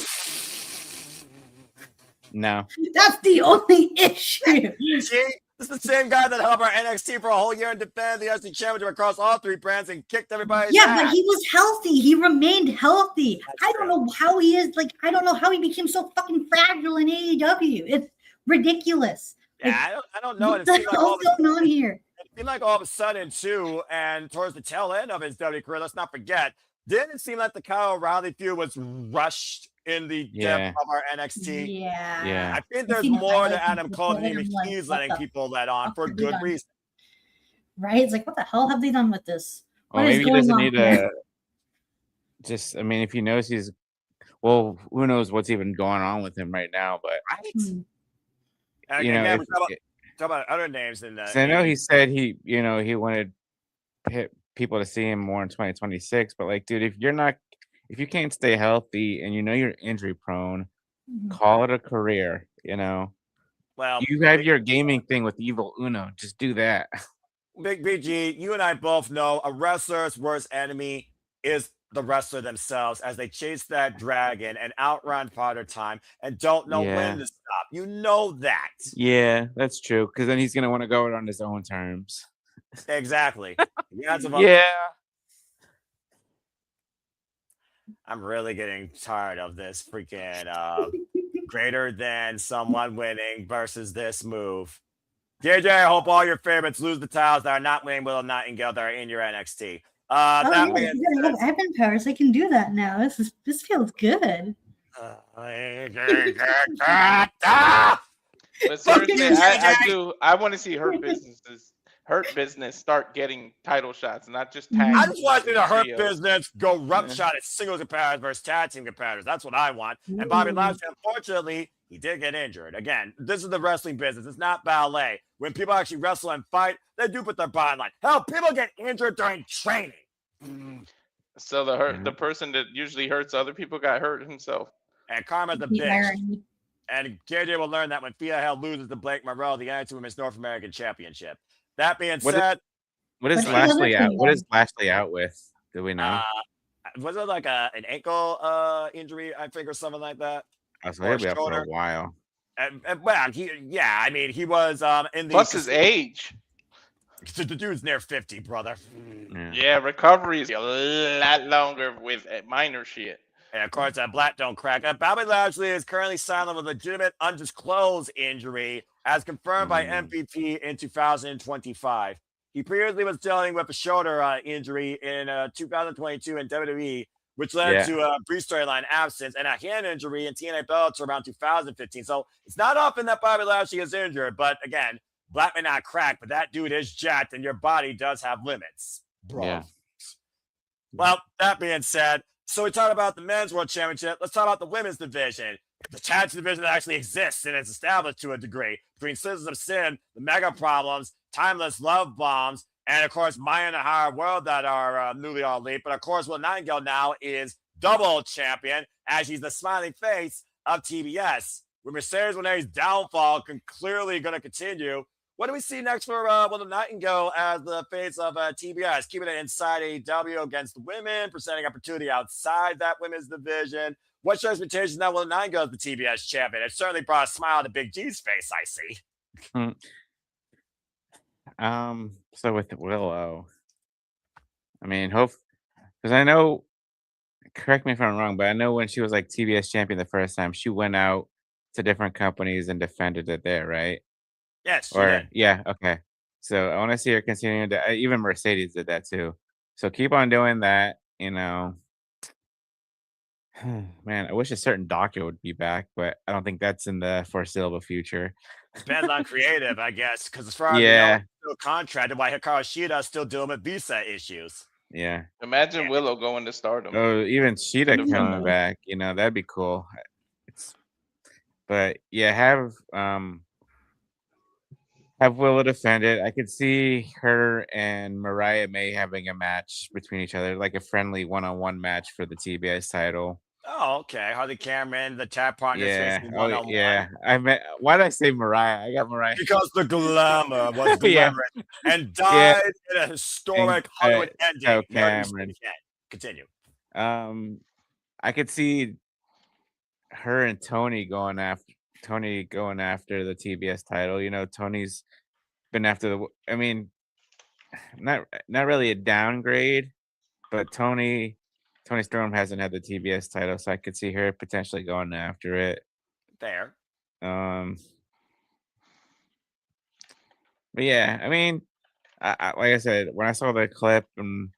No. That's the only issue. See, this is the same guy that helped our NXT for a whole year and defended the NXT championship across all three brands and kicked everybody's ass. But he was healthy. He remained healthy. I don't know how he is. Like, I don't know how he became so fucking fragile in AEW. It's ridiculous. Yeah, I don't know. What the hell's going on here? It seemed like all of a sudden, too, and towards the tail end of his WWE career, let's not forget, didn't it seem like the Kyle O'Reilly feud was rushed in the depth of our NXT? Yeah. I think there's more to Adam Cole than even he's letting people let on for good reason. Right? It's like, what the hell have they done with this? Well, maybe he doesn't need to just, I mean, if he knows he's, well, who knows what's even going on with him right now, but. Right? You know, talk about other names than that. I know he said he wanted people to see him more in 2026, but like, dude, if you can't stay healthy and you know you're injury prone, call it a career. You know, well, you have your gaming thing with Evil Uno, just do that. Big BG, you and I both know a wrestler's worst enemy is the wrestler themselves as they chase that dragon and outrun Father Time and don't know when to stop. You know that. Yeah, that's true. Because then he's gonna want to go it on his own terms. Exactly. I'm really getting tired of this freaking greater than someone winning versus this move. JJ, I hope all your favorites lose the titles that are not winning Willow Nightingale that are in your NXT. Admin powers, I can do that now. This feels good. But seriously, I want to see Hurt Business start getting title shots, not just tag. I just want to see the Hurt Business go rough shot at singles competitors versus tag team competitors. That's what I want. And Bobby Lashley, unfortunately, he did get injured. Again, this is the wrestling business. It's not ballet. When people actually wrestle and fight, they do put their body line. Hell, people get injured during training. So the person that usually hurts other people got hurt himself. And karma's a bitch. And JJ will learn that when Fia Hell loses to Blake Monroe, the United Women's North American Championship. That being said, what is Lashley out? What is Lashley out with? Do we know? Was it like an ankle injury? I think, or something like that. So he'll be out for a while. And well, he was in the plus his age. The dude's near 50, brother. Yeah, recovery is a lot longer with minor shit. And of course, Black don't crack. Bobby Lashley is currently signed with a legitimate undisclosed injury, as confirmed by MVP in 2025. He previously was dealing with a shoulder injury in 2022 in WWE, which led to a brief storyline absence and a hand injury in TNA Bellator around 2015. So it's not often that Bobby Lashley is injured, but again, Black may not crack, but that dude is jacked, and your body does have limits, bro. Yeah. Well, that being said, so we talked about the men's world championship. Let's talk about the women's division. The tag team division that actually exists and is established to a degree between Citizens of Sin, the Mega Problems, Timeless Love Bombs, And of course, Maya and Higher World that are newly all elite. But of course, Will Nightingale now is double champion as she's the smiling face of TBS. With Mercedes Moné's downfall clearly going to continue. What do we see next for Will Nightingale as the face of TBS? Keeping it inside AEW against the women, presenting opportunity outside that women's division. What's your expectations now Will Nightingale as the TBS champion? It certainly brought a smile to Big G's face, I see. So with Willow, I mean, because I know, correct me if I'm wrong, but I know when she was like TBS champion the first time, she went out to different companies and defended it there, right? Yes, she Or did. yeah, okay. So I want to see her continuing to. Even Mercedes did that too. So keep on doing that. Man, I wish a certain doctor would be back, but I don't think that's in the foreseeable future. Depends on creative, I guess, because as far as we know, Yeah, it's still contracted while Hikaru Shida is still dealing with visa issues. yeah. Imagine Willow going to Stardom. Oh, even Sheeta Defend coming that. back, that'd be cool. But yeah, have Willow defend it. I could see her and Mariah May having a match between each other, like a friendly one-on-one match for the TBS title. Oh, okay. Harley Cameron, the tag partners Yeah. facing Oh, one-on-one. yeah. Why did I say Mariah? I got Mariah. Because the glamour was Yeah. glamorous and Yeah. died in a historic And, Hollywood ending. Joe Martin Cameron. Sheen. Continue. I could see her and Tony going after the TBS title. Tony's been after not really a downgrade, but Tony Storm hasn't had the TBS title, so I could see her potentially going after it. Fair. But yeah, I mean, I like I said, when I saw the clip and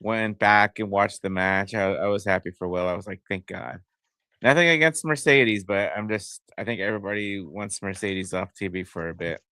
went back and watched the match, I was happy for Will. I was like, thank God. Nothing against Mercedes, but I think everybody wants Mercedes off TV for a bit.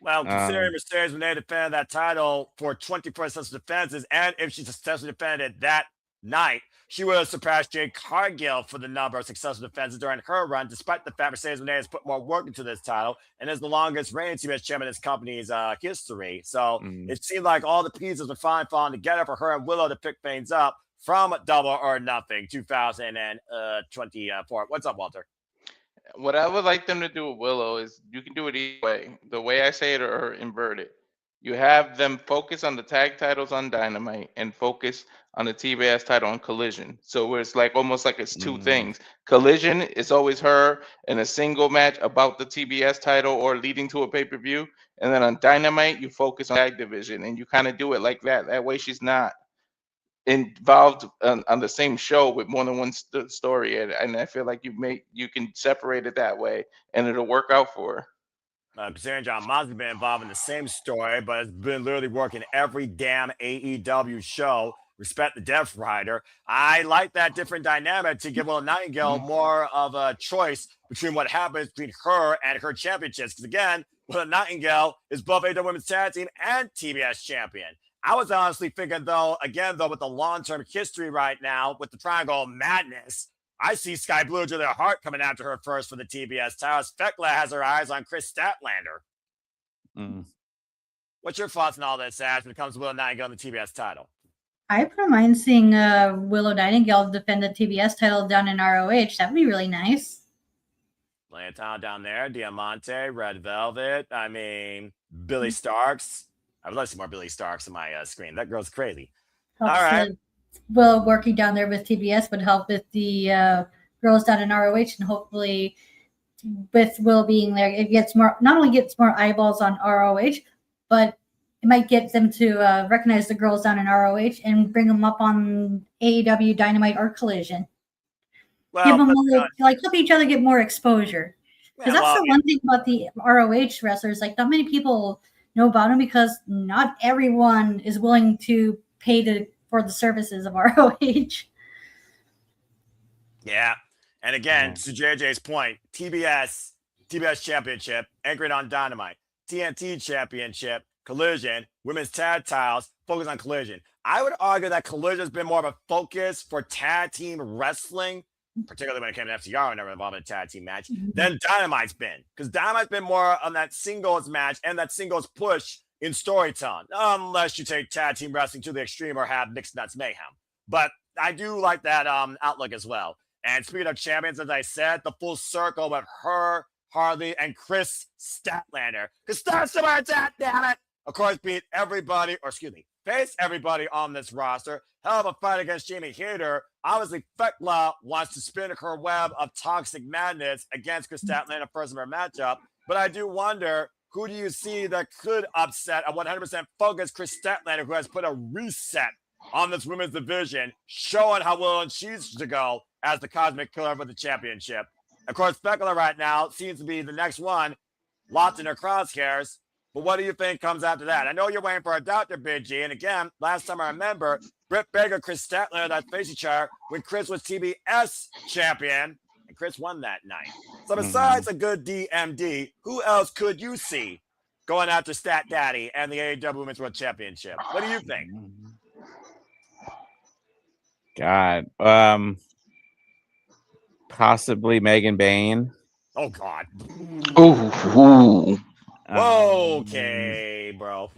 Well, considering Mercedes Moné defended that title for 24 successful defenses, and if she successfully defended it that night, she would have surpassed Jade Cargill for the number of successful defenses during her run, despite the fact Mercedes Moné has put more work into this title and is the longest reigning TBS champion in this company's history. So it seemed like all the pieces were finally falling together for her and Willow to pick things up from Double or Nothing 2024. What's up, Walter? What I would like them to do with Willow is you can do it either way. The way I say it or invert it. You have them focus on the tag titles on Dynamite and focus on the TBS title on Collision. So it's like almost like it's two things. Collision is always her in a single match about the TBS title or leading to a pay-per-view. And then on Dynamite, you focus on tag division and you kind of do it like that. That way she's not involved on the same show with more than one story. And I feel like you can separate it that way and it'll work out for her. Considering John Mosley's been involved in the same story, but has been literally working every damn AEW show. Respect the Death Rider. I like that different dynamic to give Will Nightingale more of a choice between what happens between her and her championships. Because again, Will Nightingale is both AEW Women's Tag Team and TBS champion. I was honestly thinking, though, with the long-term history right now, with the Triangle Madness, I see Sky Blue to their heart coming after her first for the TBS title. Fekla has her eyes on Chris Statlander. What's your thoughts on all this, Ash, when it comes to Willow Nightingale and the TBS title? I don't mind seeing Willow Nightingale defend the TBS title down in ROH. That would be really nice. Town down there, Diamante, Red Velvet. I mean, Billy Starks. I would love to see more Billy Starks on my screen. That girl's crazy. Helps all right. Will working down there with TBS would help with the girls down in ROH, and hopefully with Will being there, it gets more, not only gets more eyeballs on ROH, but it might get them to recognize the girls down in ROH and bring them up on AEW, Dynamite, or Collision. Well, give them help each other get more exposure. Because that's the one thing about the ROH wrestlers, like not many people know about them because not everyone is willing to pay for the services of ROH. Yeah. And again, to JJ's point, TBS Championship, anchored on Dynamite, TNT Championship, Collision, Women's Tag Titles, focus on Collision. I would argue that Collision has been more of a focus for tag team wrestling, particularly when it came to FTR and never involved in a tag team match, than Dynamite's been. Because Dynamite's been more on that singles match and that singles push in storytelling, unless you take tag team wrestling to the extreme or have mixed nuts mayhem. But I do like that outlook as well. And speaking of champions, as I said, the full circle with her, Harley, and Chris Statlander. Because Statlander, damn it! Of course, beat everybody, or excuse me, face everybody on this roster. Hell of a fight against Jamie Hayter. Obviously, Thekla wants to spin her web of toxic madness against Chris Statlander first of her matchup. But I do wonder, who do you see that could upset a 100% focused Chris Statlander, who has put a reset on this women's division, showing how willing she's to go as the Cosmic Killer for the championship. Of course, Thekla right now seems to be the next one, locked in her crosshairs. But what do you think comes after that? I know you're waiting for a Dr. Big G. And again, last time I remember, Britt Baker, Chris Statlander, that face each other when Chris was TBS champion. And Chris won that night. So besides a good DMD, who else could you see going after Stat Daddy and the AEW Women's World Championship? What do you think? God. Possibly Megan Bain. Oh, God. Ooh. Okay, bro.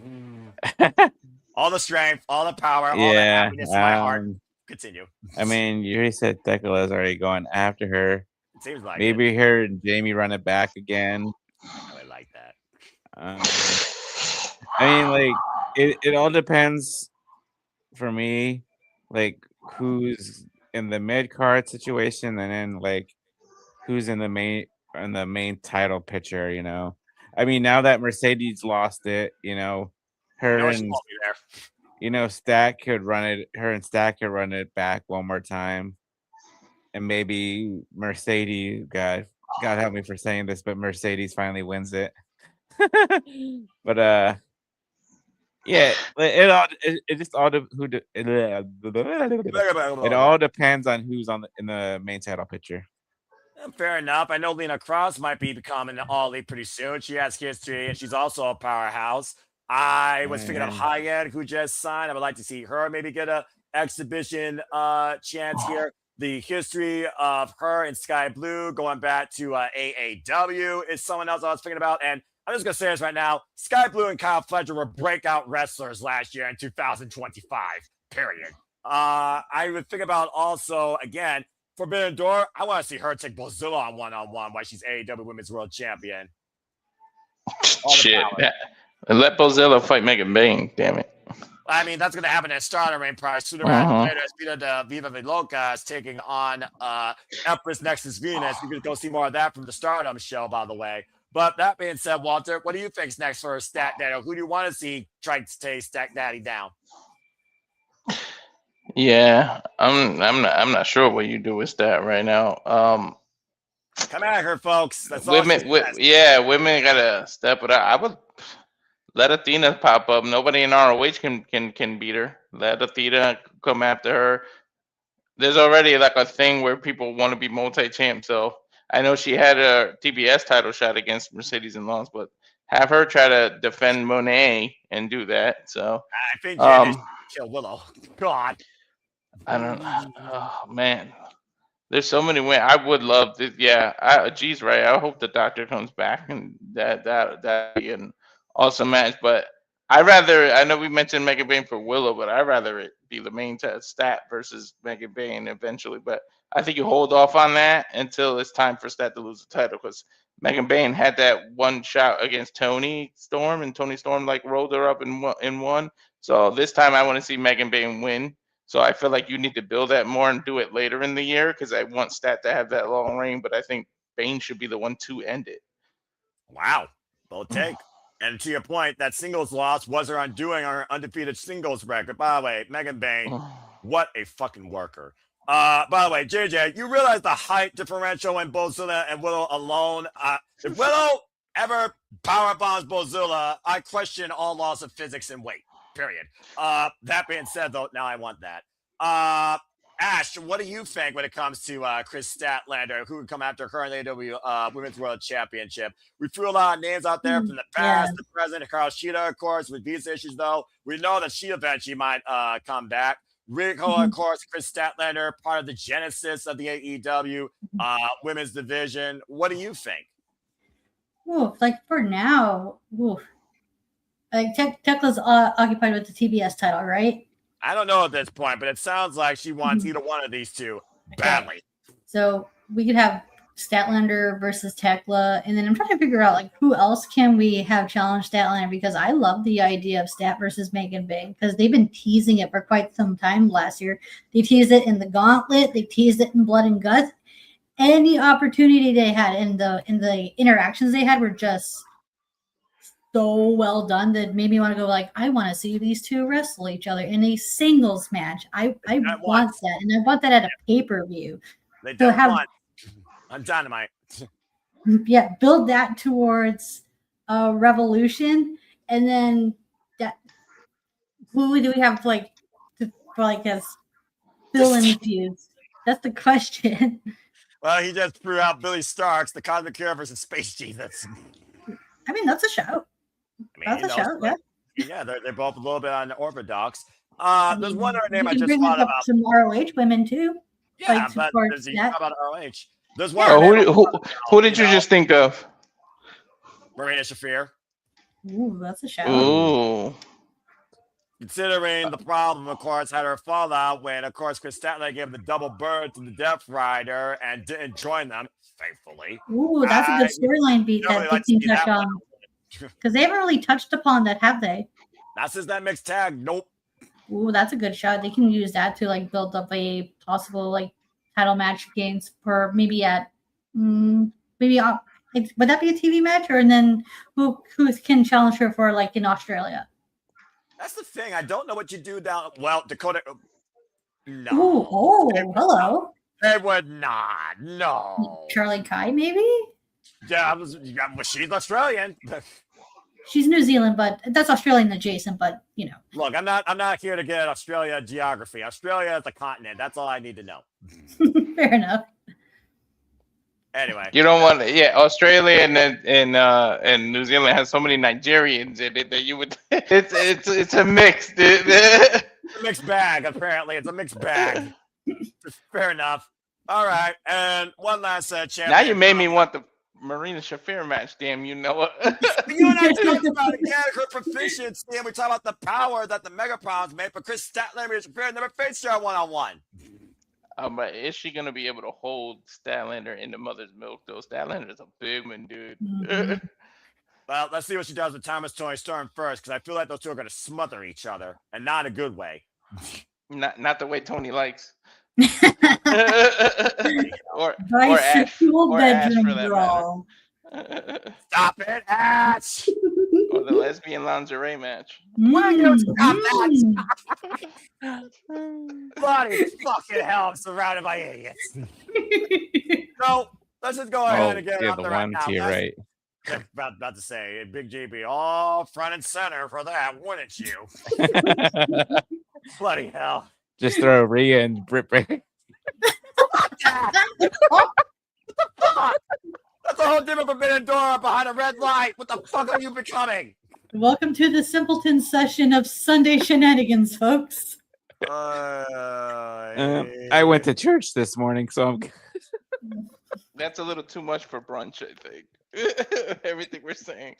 All the strength, all the power, all the happiness in my heart. Continue. I mean, you already said Thekla is already going after her. It seems like maybe her and Jamie run it back again. I really like that. I mean, like, it all depends for me, like, who's in the mid card situation, and then like who's in the main title picture. You know, I mean, now that Mercedes lost it, you know, her and Stat could run it. Her and Stat could run it back one more time, and maybe Mercedes. God help me for saying this, but Mercedes finally wins it. But yeah, it all depends on who's in the main title picture. Fair enough. I know Lena Cross might be becoming an All Elite pretty soon. She has history, and she's also a powerhouse. I was thinking of Hayed, who just signed. I would like to see her maybe get a exhibition chance here. The history of her and Sky Blue going back to AAW is someone else I was thinking about. And I'm just going to say this right now. Sky Blue and Kyle Fletcher were breakout wrestlers last year in 2025, period. I would think about also, again, Forbidden Door. I want to see her take Bozilla on one-on-one while she's AEW Women's World Champion. Shit. Let Bozilla fight Megan Bain, damn it. I mean, that's going to happen at Stardom Reign Price. Sooner or later, Espina de Viva Veloca is taking on Empress Nexus Venus. You can go see more of that from the Stardom show, by the way. But that being said, Walter, what do you think's next for Stat Daddy? Who do you want to see try to take Stat Daddy down? Yeah, I'm not sure what you do with Stat right now. Come at her, folks. That's women gotta step it up. I would let Athena pop up. Nobody in ROH can beat her. Let Athena come after her. There's already like a thing where people want to be multi-champ. So I know she had a TBS title shot against Mercedes and Lons, but have her try to defend Monet and do that. So I think Jay kill Willow. God, I don't know. Oh man, there's so many ways. I would love this. Yeah, G's right. I hope the Doctor comes back and that be an awesome match. But I know we mentioned Megan Bain for Willow, but I'd rather it be the main Stat versus Megan Bain eventually. But I think you hold off on that until it's time for Stat to lose the title, because Megan Bain had that one shot against Tony Storm, and Tony Storm like rolled her up and won. So this time I want to see Megan Bain win. So I feel like you need to build that more and do it later in the year, because I want Stat to have that long reign, but I think Bain should be the one to end it. Wow, bold take. And to your point, that singles loss was her undoing on her undefeated singles record. By the way, Megan Bain, what a fucking worker. By the way, JJ, you realize the height differential in Bozilla and Willow alone? If Willow ever power bombs Bozilla, I question all laws of physics and weight. Period. That being said, though, now I want that. Ash, what do you think when it comes to Chris Statlander, who would come after her in the AEW Women's World Championship? We threw a lot of names out there from the past, the present. Carl Sheeta, of course, with visa issues, though. We know that she eventually might come back. Rico, of course, Chris Statlander, part of the genesis of the AEW women's division. What do you think? Like for now, Like Tekla's occupied with the TBS title, right? I don't know at this point, but it sounds like she wants either one of these two badly. So we could have Statlander versus Tekla, and then I'm trying to figure out like who else can we have challenge Statlander, because I love the idea of Stat versus Megan Big, because they've been teasing it for quite some time last year. They teased it in the Gauntlet, they teased it in Blood and Guts. Any opportunity they had in the interactions they had were just so well done that made me want to go like, I want to see these two wrestle each other in a singles match. I want that, and I want that at a pay-per-view. They don't want on Dynamite. Yeah, build that towards Revolution, and then that. Who do we have for as fill-in feuds? That's the question. Well, he just threw out Billy Starks, the Cosmic Cure versus Space Jesus. I mean, that's a show. That's a show. Yeah. Yeah, they're both a little bit unorthodox. There's one other name I just bring thought up about. some ROH women too. Yeah, but support you that. talk about ROH. There's one. Who did you just think of? Marina Shafir. Ooh, that's a show. Ooh. Considering the problem, of course, had her fallout when, of course, Chris Statler gave the double bird to the Death Rider and didn't join them, thankfully. Ooh, that's a good storyline beat really that like they to can see touch that on. Because they haven't really touched upon that, have they? Not since that mixed tag. Nope. Ooh, that's a good shot. They can use that to like build up a possible like title match against for maybe at would that be a TV match, or and then who can challenge her for like in Australia? That's the thing. I don't know what you do down. Well, Dakota. No. Ooh, hello. They would not. No. Charlie Kai, maybe? Yeah, she's Australian. She's New Zealand, but that's Australian adjacent. But you know, look, I'm not here to get Australia geography. Australia is a continent. That's all I need to know. Fair enough. Anyway, You don't want to, yeah. Australia and New Zealand has so many Nigerians in it that you would. It's a mix, dude. It's a mixed bag. Apparently, it's a mixed bag. Fair enough. All right, and one last champion. Now you made me want the Marina Shafir match. Damn, you know what? You and I talked about again her proficiency, and we talked about the power that the Megaprons made for Chris Statler and Marina Shafir never faced her one-on-one. But is she gonna be able to hold Statlander in the mother's milk? Though Statlander is a big one, dude. Mm-hmm. Well, let's see what she does with Thomas Tony Storm first, because I feel like those two are going to smother each other, and not in a good way. Not the way Tony likes. or Ash for that brawl. matter. Stop it, Ash! Or the lesbian lingerie match. Why you stop that? Bloody fucking hell, I'm surrounded by idiots. So, let's just go ahead and get it yeah, out the there right one now. to your right. About to say, Big JB, all front and center for that, wouldn't you? Bloody hell. Just throw Rhea and Britt Baker. That's a whole different Forbidden Door behind a red light. What the fuck are you becoming? Welcome to the Simpleton session of Sunday Shenanigans, folks. I went to church this morning, so I'm. That's a little too much for brunch, I think. Everything we're saying.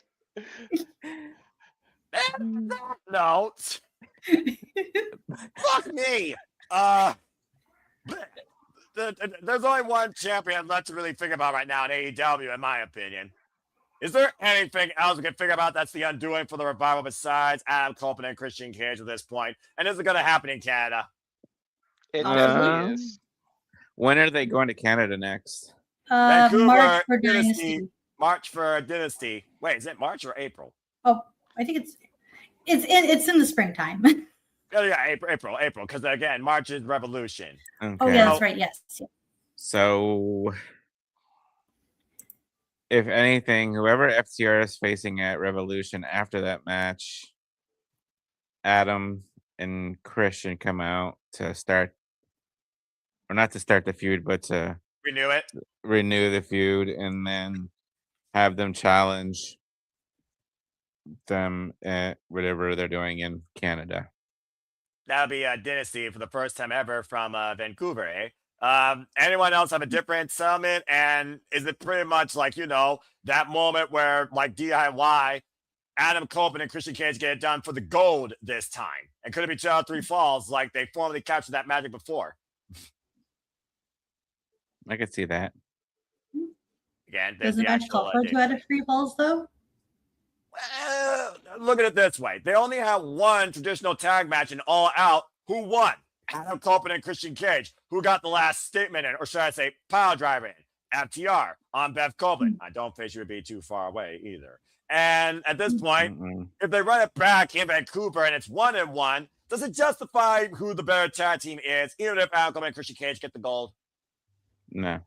No. Fuck me. There's only one champion left to really think about right now in AEW, in my opinion. Is there anything else we can figure out that's the undoing for the Revival besides Adam Copeland and Christian Cage at this point? And is it going to happen in Canada? It definitely is. When are they going to Canada next? Vancouver, March for Dynasty. March for Dynasty. Wait, is it March or April? Oh, I think it's in the springtime. Yeah, April. Because again, March is Revolution. Okay. Oh yeah, that's right. Yes. So, if anything, whoever FTR is facing at Revolution after that match, Adam and Christian come out to start, or not to start the feud, but to renew the feud, and then have them challenge them at whatever they're doing in Canada. That'll be a Dynasty for the first time ever from Vancouver, eh? Anyone else have a different summit? And is it pretty much like, that moment where like DIY Adam Copeland and Christian Cage get it done for the gold this time? And could it be 2 out of 3 falls like they formerly captured that magic before? I could see that. Again, Does the match call for 2 out of 3 falls, though? Look at it this way. They only have one traditional tag match in All Out. Who won? Adam Copeland and Christian Cage. Who got the last statement in, or should I say pile driver in? FTR on Bev Copeland. I don't think she would be too far away either. And at this point, if they run it back in Vancouver and it's 1-1, does it justify who the better tag team is, even if Adam Copeland and Christian Cage get the gold? No.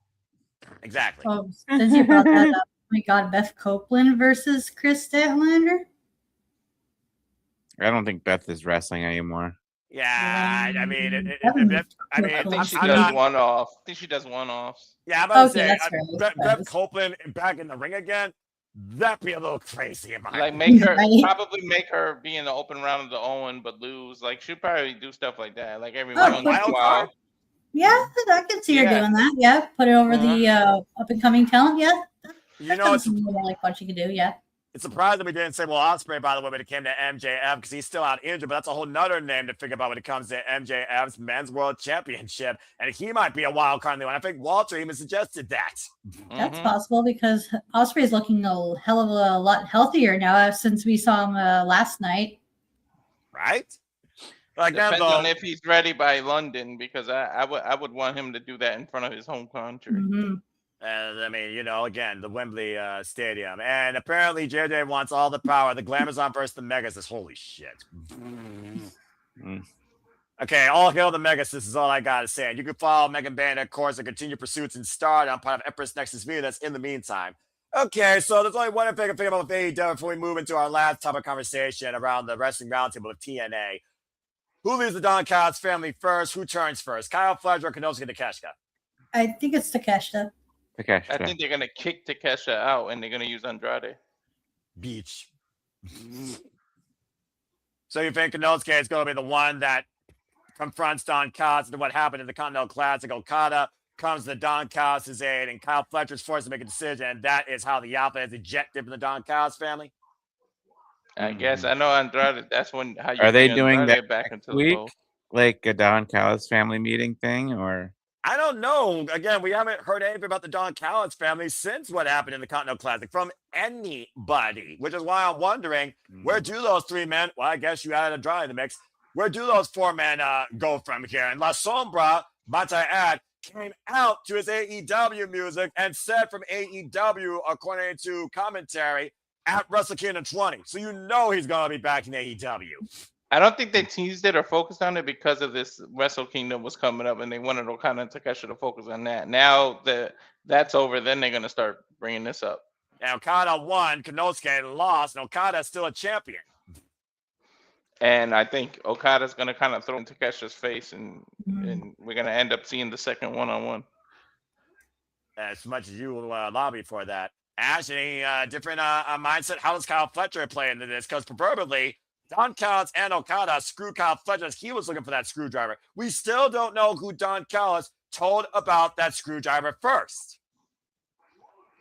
Exactly. Oh, since you brought that up, oh my God, Beth Copeland versus Chris Statlander? I don't think Beth is wrestling anymore. Yeah, I mean, I think she does one-off. I think she does one-offs. Yeah, I'm about to say, that's right, Beth Copeland back in the ring again, that'd be a little crazy. Like, make her probably make her be in the open round of the Owen, but lose. Like, she'd probably do stuff like that. Like every once in a while. Yeah, I can see her doing that. Yeah, put it over the up-and-coming talent. Yeah, you know, it's like what she could do. Yeah. It's surprising we didn't say Will Ospreay, by the way, when it came to MJF, because he's still out injured, but that's a whole nother name to think about when it comes to MJF's Men's World Championship, and he might be a wild card in the one. I think Walter even suggested that. That's possible because Ospreay is looking a hell of a lot healthier now since we saw him last night. Right? Like depends on if he's ready by London, because I would want him to do that in front of his home country. Mm-hmm. And I mean, you know, again, the Wembley Stadium. And apparently JJ wants all the power. The Glamazon versus the Megas is holy shit. Okay, all hail the Megas. This is all I got to say. And you can follow Megan Bandit, of course, and continue pursuits and start on part of Empress Nexus Venus in the meantime. Okay, so there's only one thing I can think about with AEW before we move into our last topic of conversation around the wrestling roundtable of TNA. Who leaves the Don Callis family first? Who turns first? Kyle Fletcher or Konosuke Takeshita? I think it's Takeshita. I think they're gonna kick Takeshita out and they're gonna use Andrade. Beach. So you think Konosuke is gonna be the one that confronts Don Callis and what happened in the Continental Classic? Okada comes to Don Callis' aid and Kyle Fletcher's forced to make a decision, and that is how the Alpha is ejected from the Don Callis family? I guess I know Andrade. That's when how you Are they bring doing Andrade that back into week, the fold. like a Don Callis family meeting thing, or? I don't know. Again, we haven't heard anything about the Don Callis family since what happened in the Continental Classic from anybody, which is why I'm wondering, where do those 3 men, well, I guess you added Andrade in the mix, where do those 4 men go from here? And La Sombra, might I add, came out to his AEW music and said from AEW, according to commentary, at Wrestle Kingdom 20. So you know he's going to be back in AEW. I don't think they teased it or focused on it because of this Wrestle Kingdom was coming up and they wanted Okada and Takeshita to focus on that. Now that that's over, then they're going to start bringing this up. Now Okada won, Konosuke lost, and Okada's still a champion. And I think Okada's going to kind of throw in Takeshi's face, and we're going to end up seeing the second one-on-one. As much as you will lobby for that. Ash, any different mindset? How does Kyle Fletcher play into this? Because proverbially, Don Callis and Okada screw Kyle Fletcher as he was looking for that screwdriver. We still don't know who Don Callis told about that screwdriver first.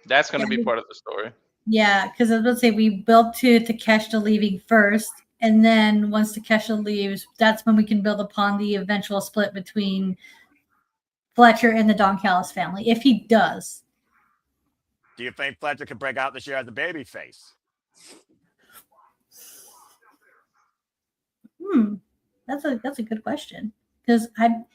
That's going to be part of the story. Yeah, because I was about to say we built to Takeshita leaving first, and then once Takeshita leaves, that's when we can build upon the eventual split between Fletcher and the Don Callis family, if he does. Do you think Fletcher can break out this year as a baby face? That's a good question because I'm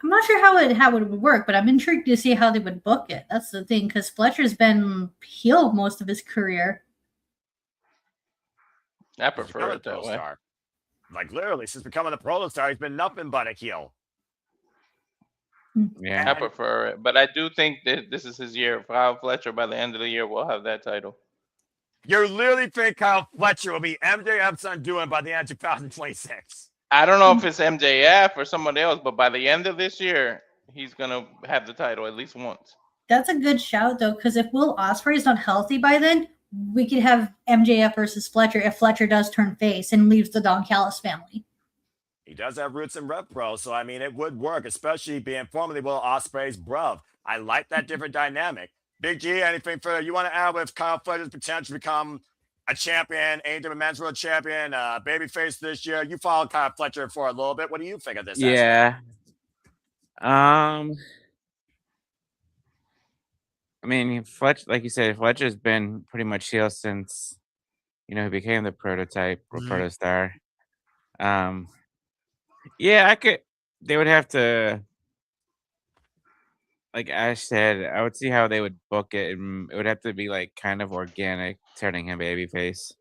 not sure how it would work, but I'm intrigued to see how they would book it. That's the thing, because Fletcher's been heel most of his career. I prefer it that way. Star. Like literally, since becoming the Pro Star, he's been nothing but a heel. Yeah, I prefer it, but I do think that this is his year. Kyle Fletcher, by the end of the year, will have that title. You literally think Kyle Fletcher will be MJF's undoing by the end of 2026? I don't know if it's MJF or somebody else, but by the end of this year, he's going to have the title at least once. That's a good shout, though, because if Will Ospreay is not healthy by then, we could have MJF versus Fletcher if Fletcher does turn face and leaves the Don Callis family. He does have roots in Rev Pro, so I mean, it would work, especially being formerly Will Ospreay's bruv. I like that different dynamic. Big G, anything further you want to add with Kyle Fletcher's potential to become a champion, AEW Men's World Champion, babyface this year. You followed Kyle Fletcher for a little bit. What do you think of this? Yeah. I mean, Fletcher, like you said, Fletcher's been pretty much heel since, he became the prototype or protostar. Yeah, they would have to, like Ash said, I would see how they would book it. And it would have to be like kind of organic, turning him babyface.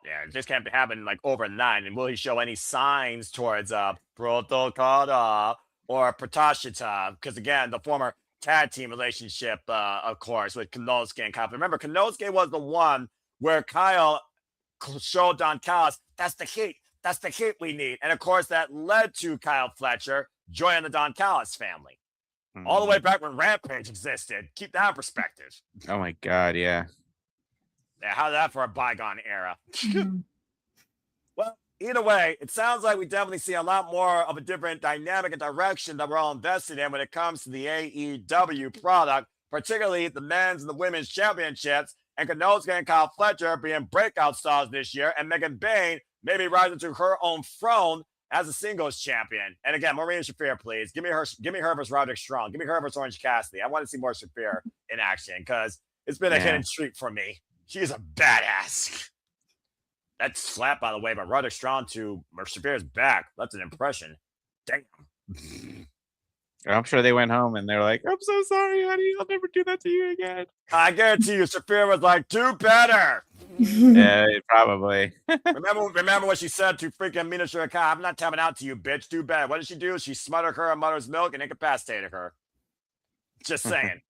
Yeah, it just can't happen like overnight. And will he show any signs towards Protokada or Pratashita? Because again, the former tag team relationship, of course, with Konosuke and Kyle. Remember, Konosuke was the one where Kyle showed Don Callis, that's the heat we need. And of course, that led to Kyle Fletcher joining the Don Callis family. All the way back when Rampage existed. Keep that in perspective. Oh my God, yeah. Yeah, how's that for a bygone era? Well, either way, it sounds like we definitely see a lot more of a different dynamic and direction that we're all invested in when it comes to the AEW product, particularly the men's and the women's championships, and Konosuke and Kyle Fletcher being breakout stars this year, and Megan Bayne maybe rising to her own throne as a singles champion. And again, Marina Shafir, please. Give me her versus Roderick Strong. Give me her versus Orange Cassidy. I want to see more Shafir in action because it's been a hidden streak for me. She's a badass. That slap, by the way, by Roderick Strong to Shafir's back. That's an impression. Damn. I'm sure they went home and they're like, I'm so sorry, honey. I'll never do that to you again. I guarantee you, Shafir was like, do better. Yeah, probably. remember what she said to freaking Mina Shirakawa? I'm not tapping out to you, bitch. Do better. What did she do? She smothered her in mother's milk and incapacitated her. Just saying.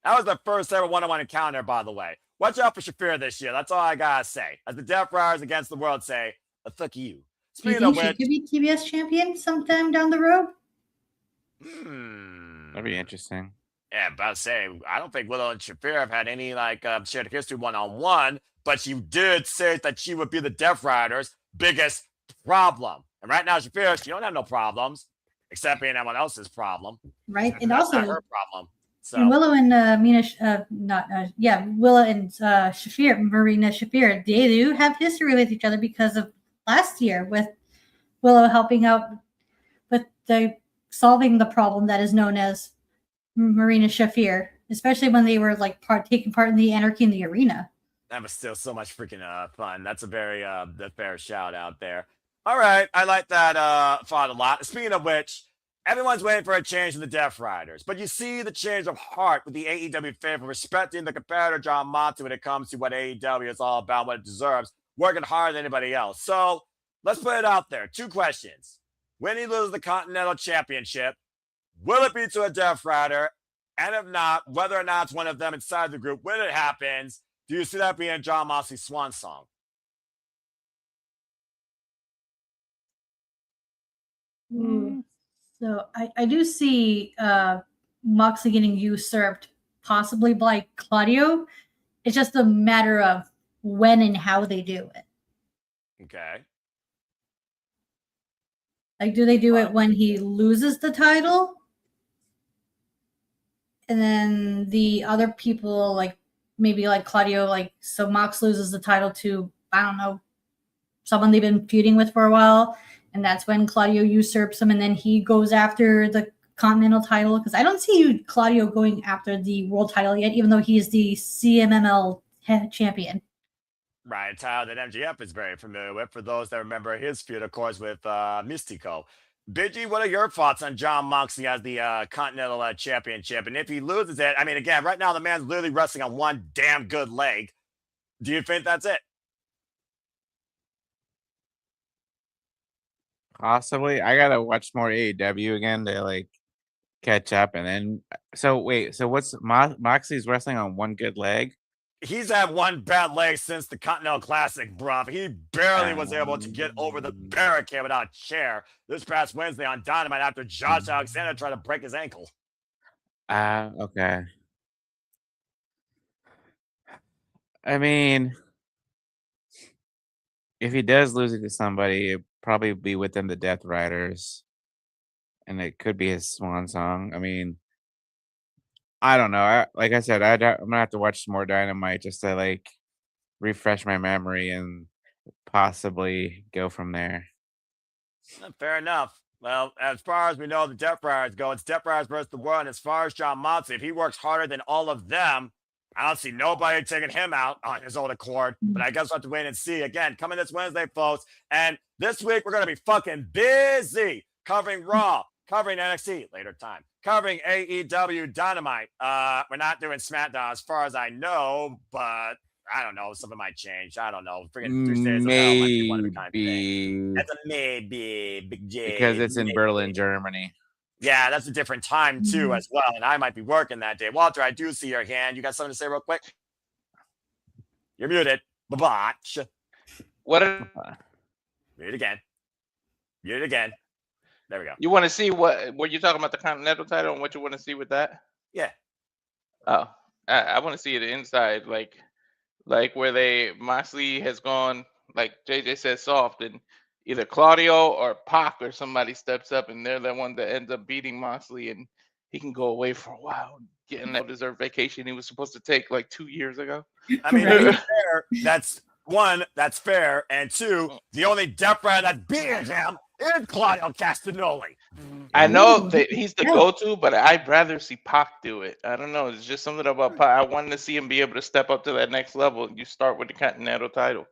That was the first ever one-on-one encounter, by the way. Watch out for Shafir this year. That's all I gotta say. As the Death Riders against the world say, fuck you. Do you think she could be TBS champion sometime down the road? That'd be interesting. Yeah, but I'll say, I don't think Willow and Shafir have had any shared history one-on-one, but she did say that she would be the Death Riders' biggest problem. And right now, Shafir, she don't have no problems, except being everyone else's problem. Right, and that's also not her problem. So and Willow and Willow and Shafir, Marina Shafir, they do have history with each other because of last year with Willow helping out with solving the problem that is known as Marina Shafir, especially when they were taking part in the Anarchy in the Arena. That was still so much freaking fun. That's a very fair shout out there. All right, I like that thought a lot. Speaking of which, everyone's waiting for a change in the Death Riders, but you see the change of heart with the AEW fan for respecting the competitor John Monty when it comes to what AEW is all about, what it deserves, working harder than anybody else. So let's put it out there. 2 questions. When he loses the Continental Championship, will it be to a Death Rider? And if not, whether or not it's one of them inside the group, when it happens, do you see that being John Moxley's swan song? So I do see Moxley getting usurped, possibly by Claudio. It's just a matter of when and how they do it. Okay. Do they do it when he loses the title? And then the other people, maybe Claudio, so Mox loses the title to, I don't know, someone they've been feuding with for a while. And that's when Claudio usurps him, and then he goes after the Continental title. Because I don't see Claudio going after the world title yet, even though he is the CMML champion. Right, a title that MJF is very familiar with. For those that remember his feud, of course, with Mystico. Biggie, what are your thoughts on John Moxley as the Continental Championship? And if he loses it, I mean, again, right now the man's literally wrestling on one damn good leg. Do you think that's it? Possibly. I gotta watch more AEW again to catch up, and then. So wait. So what's Moxley's wrestling on one good leg? He's had one bad leg since the Continental Classic, bruv. He barely was able to get over the barricade without a chair this past Wednesday on Dynamite after Josh Alexander tried to break his ankle. Okay. I mean, if he does lose it to somebody, it'd probably be within the Death Riders, and it could be his swan song. I mean, I don't know. Like I said, I'm gonna have to watch some more Dynamite just to refresh my memory and possibly go from there. Fair enough. Well, as far as we know, the Death Riders go, it's Death Riders versus the world. And as far as John Moxley, if he works harder than all of them, I don't see nobody taking him out on his own accord. But I guess we'll have to wait and see. Again, coming this Wednesday, folks. And this week, we're going to be fucking busy covering Raw, covering NXT, later time, covering AEW Dynamite. We're not doing SmackDown as far as I know, but I don't know. Something might change. I don't know. Freaking Thursdays of Hell might be one of a kind of thing. That's a maybe, Big J. Because it's in maybe. Berlin, Germany. Yeah, that's a different time too, as well. And I might be working that day. Walter, I do see your hand. You got something to say real quick? You're muted. Babotch. Mute again. Mute again. There we go. You want to see what you're talking about, the Continental title, and what you want to see with that? Yeah. Oh, I want to see it inside, like where Moxley has gone, like JJ said, soft, and either Claudio or Pac or somebody steps up, and they're the one that ends up beating Moxley, and he can go away for a while, getting that deserved vacation he was supposed to take like 2 years ago. I mean, to be fair, that's one, that's fair, and two, the only Death Rider that's beating him is Claudio Castagnoli. I know that he's the go-to, but I'd rather see Pac do it. I don't know. It's just something about Pac. I wanted to see him be able to step up to that next level. You start with the Continental title.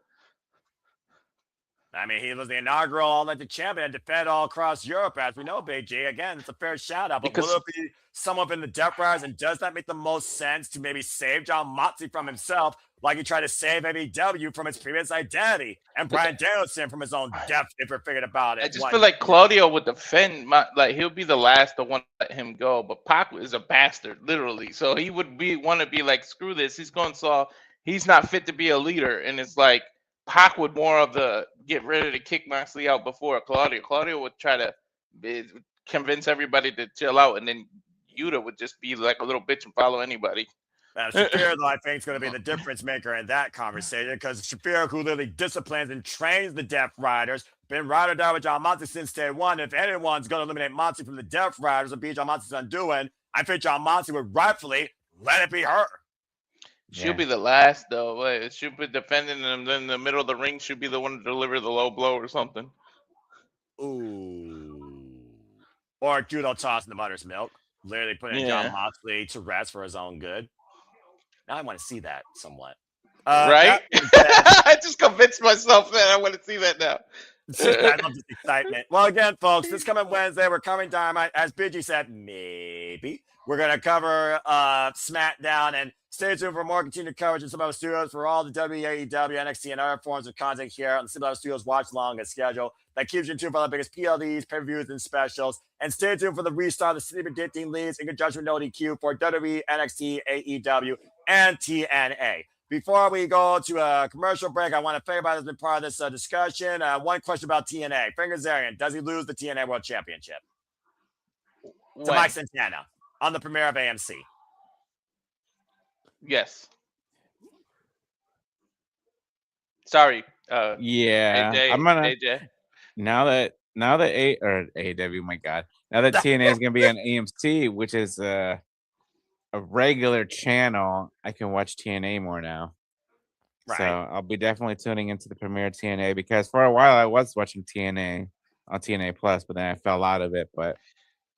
I mean, he was the inaugural All-Atlantic champion and defended all across Europe, as we know, Big G. Again, it's a fair shout-out. But will it be someone in the Death Riders, and does that make the most sense to maybe save John Moxley from himself, like he tried to save AEW from its previous identity, and Bryan Danielson from his own death, if you're thinking about it? I just feel like Claudio would defend, he'll be the last to want to let him go. But Pac is a bastard, literally. So he would want to be like, screw this. He's going to he's not fit to be a leader. And it's like, Pac would more of the get ready to kick Moxley out before Claudio. Claudio would try to convince everybody to chill out, and then Yuta would just be like a little bitch and follow anybody. Shafir, though, I think is going to be the difference maker in that conversation, because Shafir, who literally disciplines and trains the Death Riders, been ride or die with John Moxley since day one. If anyone's going to eliminate Moxley from the Death Riders and be John Moxley's undoing, I think John Moxley would rightfully let it be her. She'll be the last, though. She'll be defending, and then in the middle of the ring, she'll be the one to deliver the low blow or something. Ooh. Or judo toss in the mother's milk. Literally putting John Moxley to rest for his own good. Now I want to see that somewhat. Right? I just convinced myself that I want to see that now. I love this excitement. Well, again, folks, this coming Wednesday, we're covering Dynamite. As BG said, maybe. We're going to cover SmackDown, and stay tuned for more continued coverage in Slip Studios for all the WAEW, NXT, and other forms of content here on the Slip Studios Watch Long schedule that keeps you in tune for the biggest PLDs, pay-per-views, and specials. And stay tuned for the restart of the City Predicting Leagues in conjunction with No DQ for WWE, NXT, AEW, and TNA. Before we go to a commercial break, I want to thank everybody that's been part of this discussion. One question about TNA. Fingazarian, does he lose the TNA World Championship? To Mike Santana on the premiere of AMC. Yes. Sorry. Yeah. AJ, I'm gonna AJ. now that AEW, my God. Now that TNA is gonna be on AMC, which is a regular channel, I can watch TNA more now. Right. So I'll be definitely tuning into the premiere of TNA, because for a while I was watching TNA on TNA Plus, but then I fell out of it. But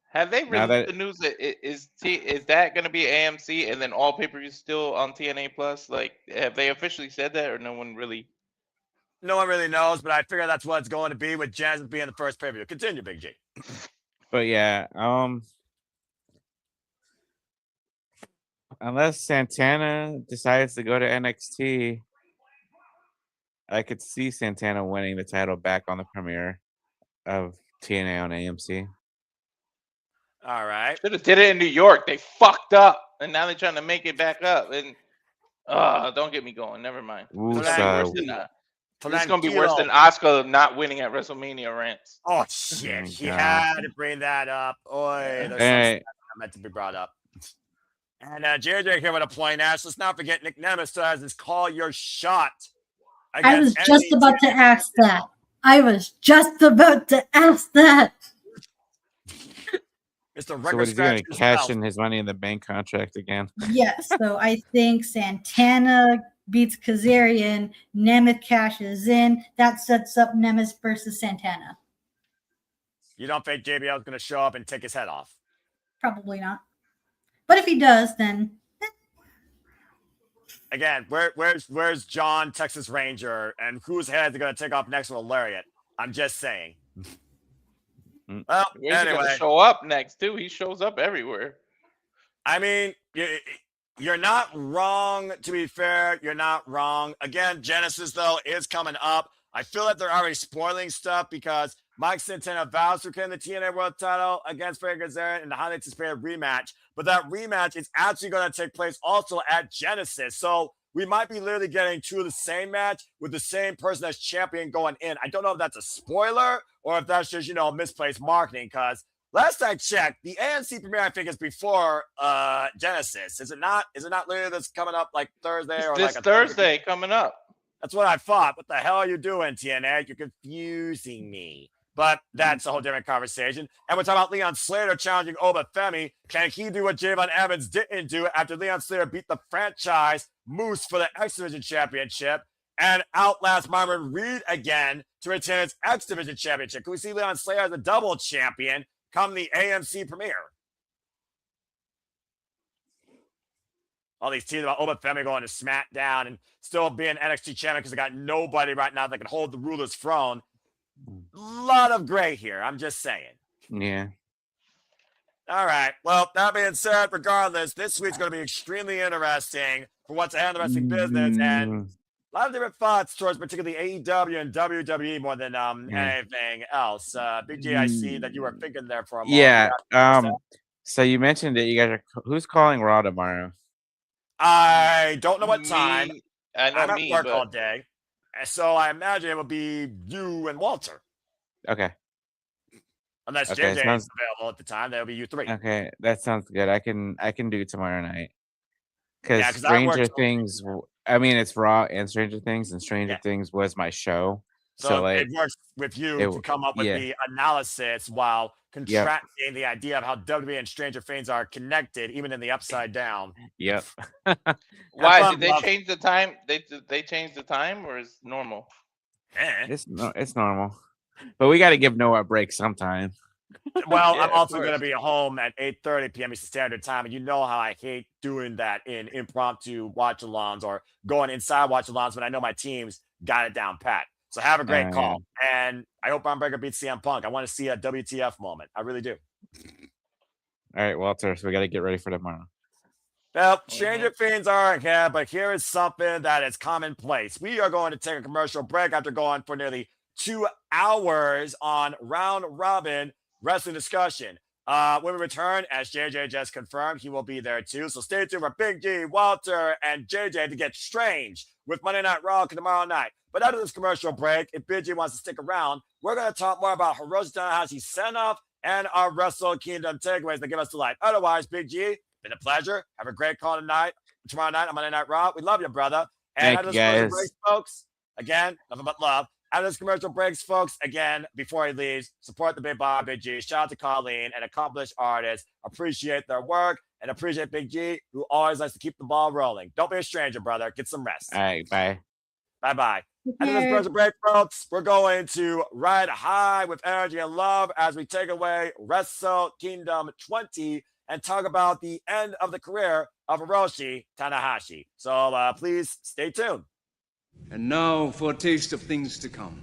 have they released the news that is that going to be AMC and then all pay-per-views still on TNA Plus? Like, have they officially said that, or no one really? No one really knows, but I figure that's what it's going to be, with Jazz being the first pay-per-view. Continue, Big G. But yeah, unless Santana decides to go to NXT, I could see Santana winning the title back on the premiere of TNA on AMC. All right. Should have did it in New York. They fucked up, and now they're trying to make it back up. And don't get me going. Never mind. It's gonna be worse than Asuka not winning at WrestleMania rants. Oh shit! He had to bring that up. Oi, there's something meant to be brought up. And JJ here with a point. Ash, let's not forget Nick Nemeth still has his call your shot. I was just about to ask that. Mr. So what, is he going to cash in his Money in the Bank contract again? Yes, so I think Santana beats Kazarian, Nemeth cashes in. That sets up Nemeth versus Santana. You don't think JBL is going to show up and take his head off? Probably not. But if he does, then again, where's John, Texas Ranger, and whose head is going to take off next with a lariat? I'm just saying. Well, Where's he anyway, gonna show up next too? He shows up everywhere. I mean, you're not wrong. To be fair, you're not wrong. Again, Genesis though is coming up. I feel like they're already spoiling stuff because Mike Santana vows to claim the TNA World Title against Frank Kazarian in the highly anticipated rematch. But that rematch is actually going to take place also at Genesis. So we might be literally getting two of the same match with the same person as champion going in. I don't know if that's a spoiler or if that's just, misplaced marketing. Because last I checked, the ANC premiere, I think, is before Genesis. Is it not? Is it not literally that's coming up like Thursday or This like Thursday coming up? That's what I thought. What the hell are you doing, TNA? You're confusing me. But that's a whole different conversation. And we're talking about Leon Slater challenging Oba Femi. Can he do what Javon Evans didn't do after Leon Slater beat the franchise Moose for the X Division Championship and outlast Marvin Reed again to retain his X Division Championship? Can we see Leon Slater as a double champion come the AMC premiere? All these teams about Oba Femi going to SmackDown and still being NXT champion because they got nobody right now that can hold the ruler's throne. A lot of gray here. I'm just saying. Yeah. All right. Well, that being said, regardless, this week's going to be extremely interesting for what's ahead in the wrestling business, and a lot of different thoughts towards particularly AEW and WWE more than anything else. Big G, I see that you were thinking there for a moment. Yeah. So you mentioned that you guys are. Who's calling Raw tomorrow? I don't know what time. I know I'm at work but... all day. So I imagine it would be you and Walter. Okay. Unless Okay, JJ is sounds- available at the time, that would be you three. Okay, that sounds good. I can do tomorrow night. Because Yeah, 'cause I work Stranger till- Things. I mean, it's Raw and Stranger Things, and Stranger Things was my show. So like, it works with you it- to come up with yeah. the analysis while contrasting the idea of how WWE and Stranger Things are connected, even in the upside down. Yep. Why fun, did they love. change the time? They changed the time, or is normal? It's normal, but we got to give Noah a break sometime. Well, Yeah, I'm of also course. going to be home at 8:30 p.m. Eastern Standard Time, and you know how I hate doing that in impromptu watch-alongs or going inside watch-alongs when I know my team's got it down pat. So have a great call, and I hope Braun Breaker beats CM Punk. I want to see a WTF moment. I really do. All right, Walter. So we got to get ready for tomorrow. Well, Stranger Things aren't here, but here is something that is commonplace. We are going to take a commercial break after going for nearly 2 hours on Round Robin Wrestling Discussion. When we return, as JJ just confirmed, he will be there too. So stay tuned for Big G, Walter, and JJ to get strange with Monday Night Raw tomorrow night. But after this commercial break, if Big G wants to stick around, we're going to talk more about Hiroshi Tanahashi's send-off and our Wrestle Kingdom takeaways that give us the light. Otherwise, Big G, been a pleasure. Have a great call tonight. Tomorrow night on Monday Night Raw. We love you, brother. And Thank after you, this commercial guys. break, folks, again, nothing but love. After this commercial breaks, folks, again, before he leaves, support the Big Bob, Big G. Shout out to Colleen, an accomplished artist. Appreciate their work and appreciate Big G, who always likes to keep the ball rolling. Don't be a stranger, brother. Get some rest. All right, bye. Bye-bye. After this commercial break, folks, we're going to ride high with energy and love as we take away Wrestle Kingdom 20 and talk about the end of the career of Hiroshi Tanahashi. So please stay tuned. And now for a taste of things to come.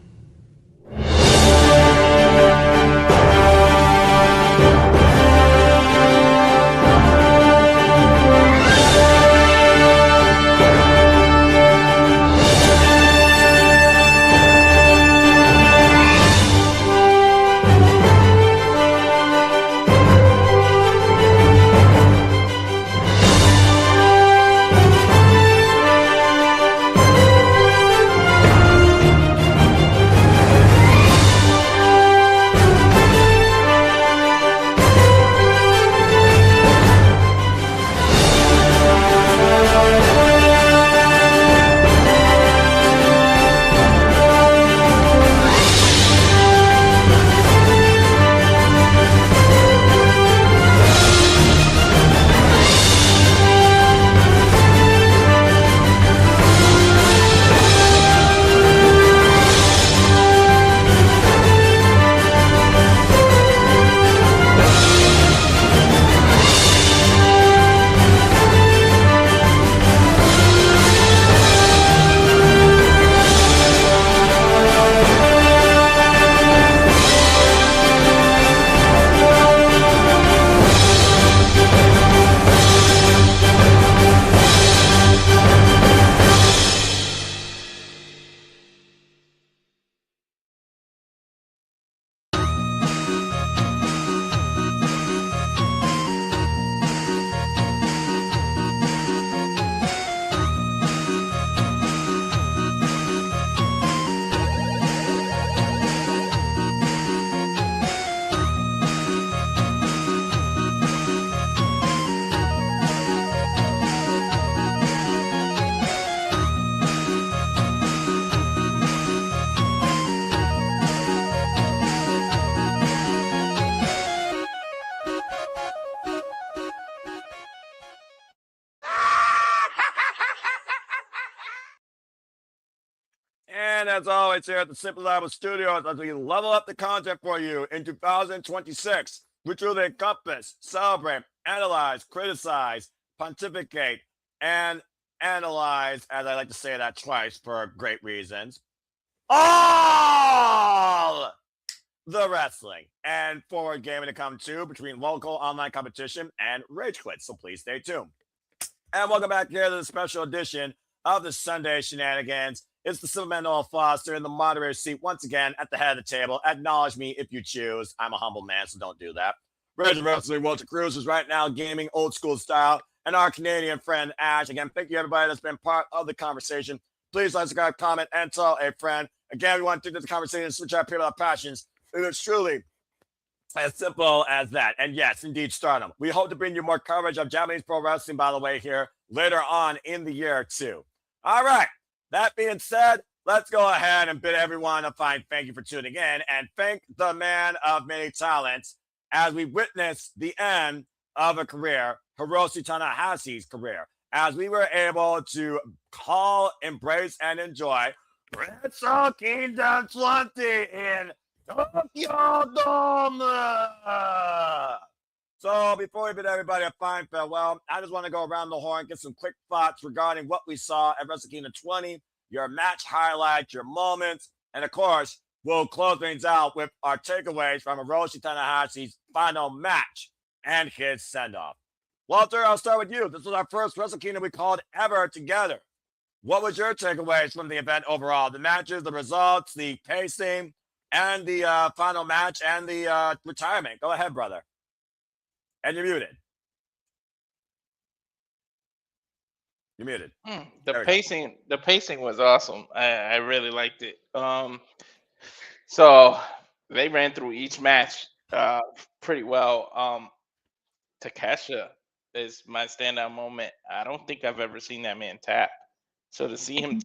And as always, here at the Simple Level Studios, as we level up the content for you in 2026, we truly encompass, celebrate, analyze, criticize, pontificate, and analyze, as I like to say that twice for great reasons, all the wrestling and forward gaming to come to between local online competition and rage quits. So please stay tuned. And welcome back here to the special edition of the Sunday Shenanigans. It's the Simple Man Noel Foster in the moderator seat once again at the head of the table. Acknowledge me if you choose. I'm a humble man, so don't do that. Rage Wrestling Walter Cruz is right now gaming old school style. And our Canadian friend Ash. Again, thank you everybody that's been part of the conversation. Please like, subscribe, comment, and tell a friend. Again, we want to do this conversation and switch our people our passions. It's truly as simple as that. And yes, indeed, Stardom. We hope to bring you more coverage of Japanese pro wrestling, by the way, here later on in the year, too. All right. That being said, let's go ahead and bid everyone a fine thank you for tuning in and thank the man of many talents as we witness the end of a career, Hiroshi Tanahashi's career, as we were able to call, embrace, and enjoy Wrestle Kingdom 20 in Tokyo Dome. So before we bid everybody a fine farewell, I just want to go around the horn, get some quick thoughts regarding what we saw at Wrestle Kingdom 20, your match highlights, your moments, and of course, we'll close things out with our takeaways from Hiroshi Tanahashi's final match and his send-off. Walter, I'll start with you. This was our first Wrestle Kingdom we called ever together. What was your takeaways from the event overall? The matches, the results, the pacing, and the final match and the retirement. Go ahead, brother. And you're muted. You're muted. The pacing was awesome. I really liked it. So they ran through each match pretty well. Takesha is my standout moment. I don't think I've ever seen that man tap. So to see him tap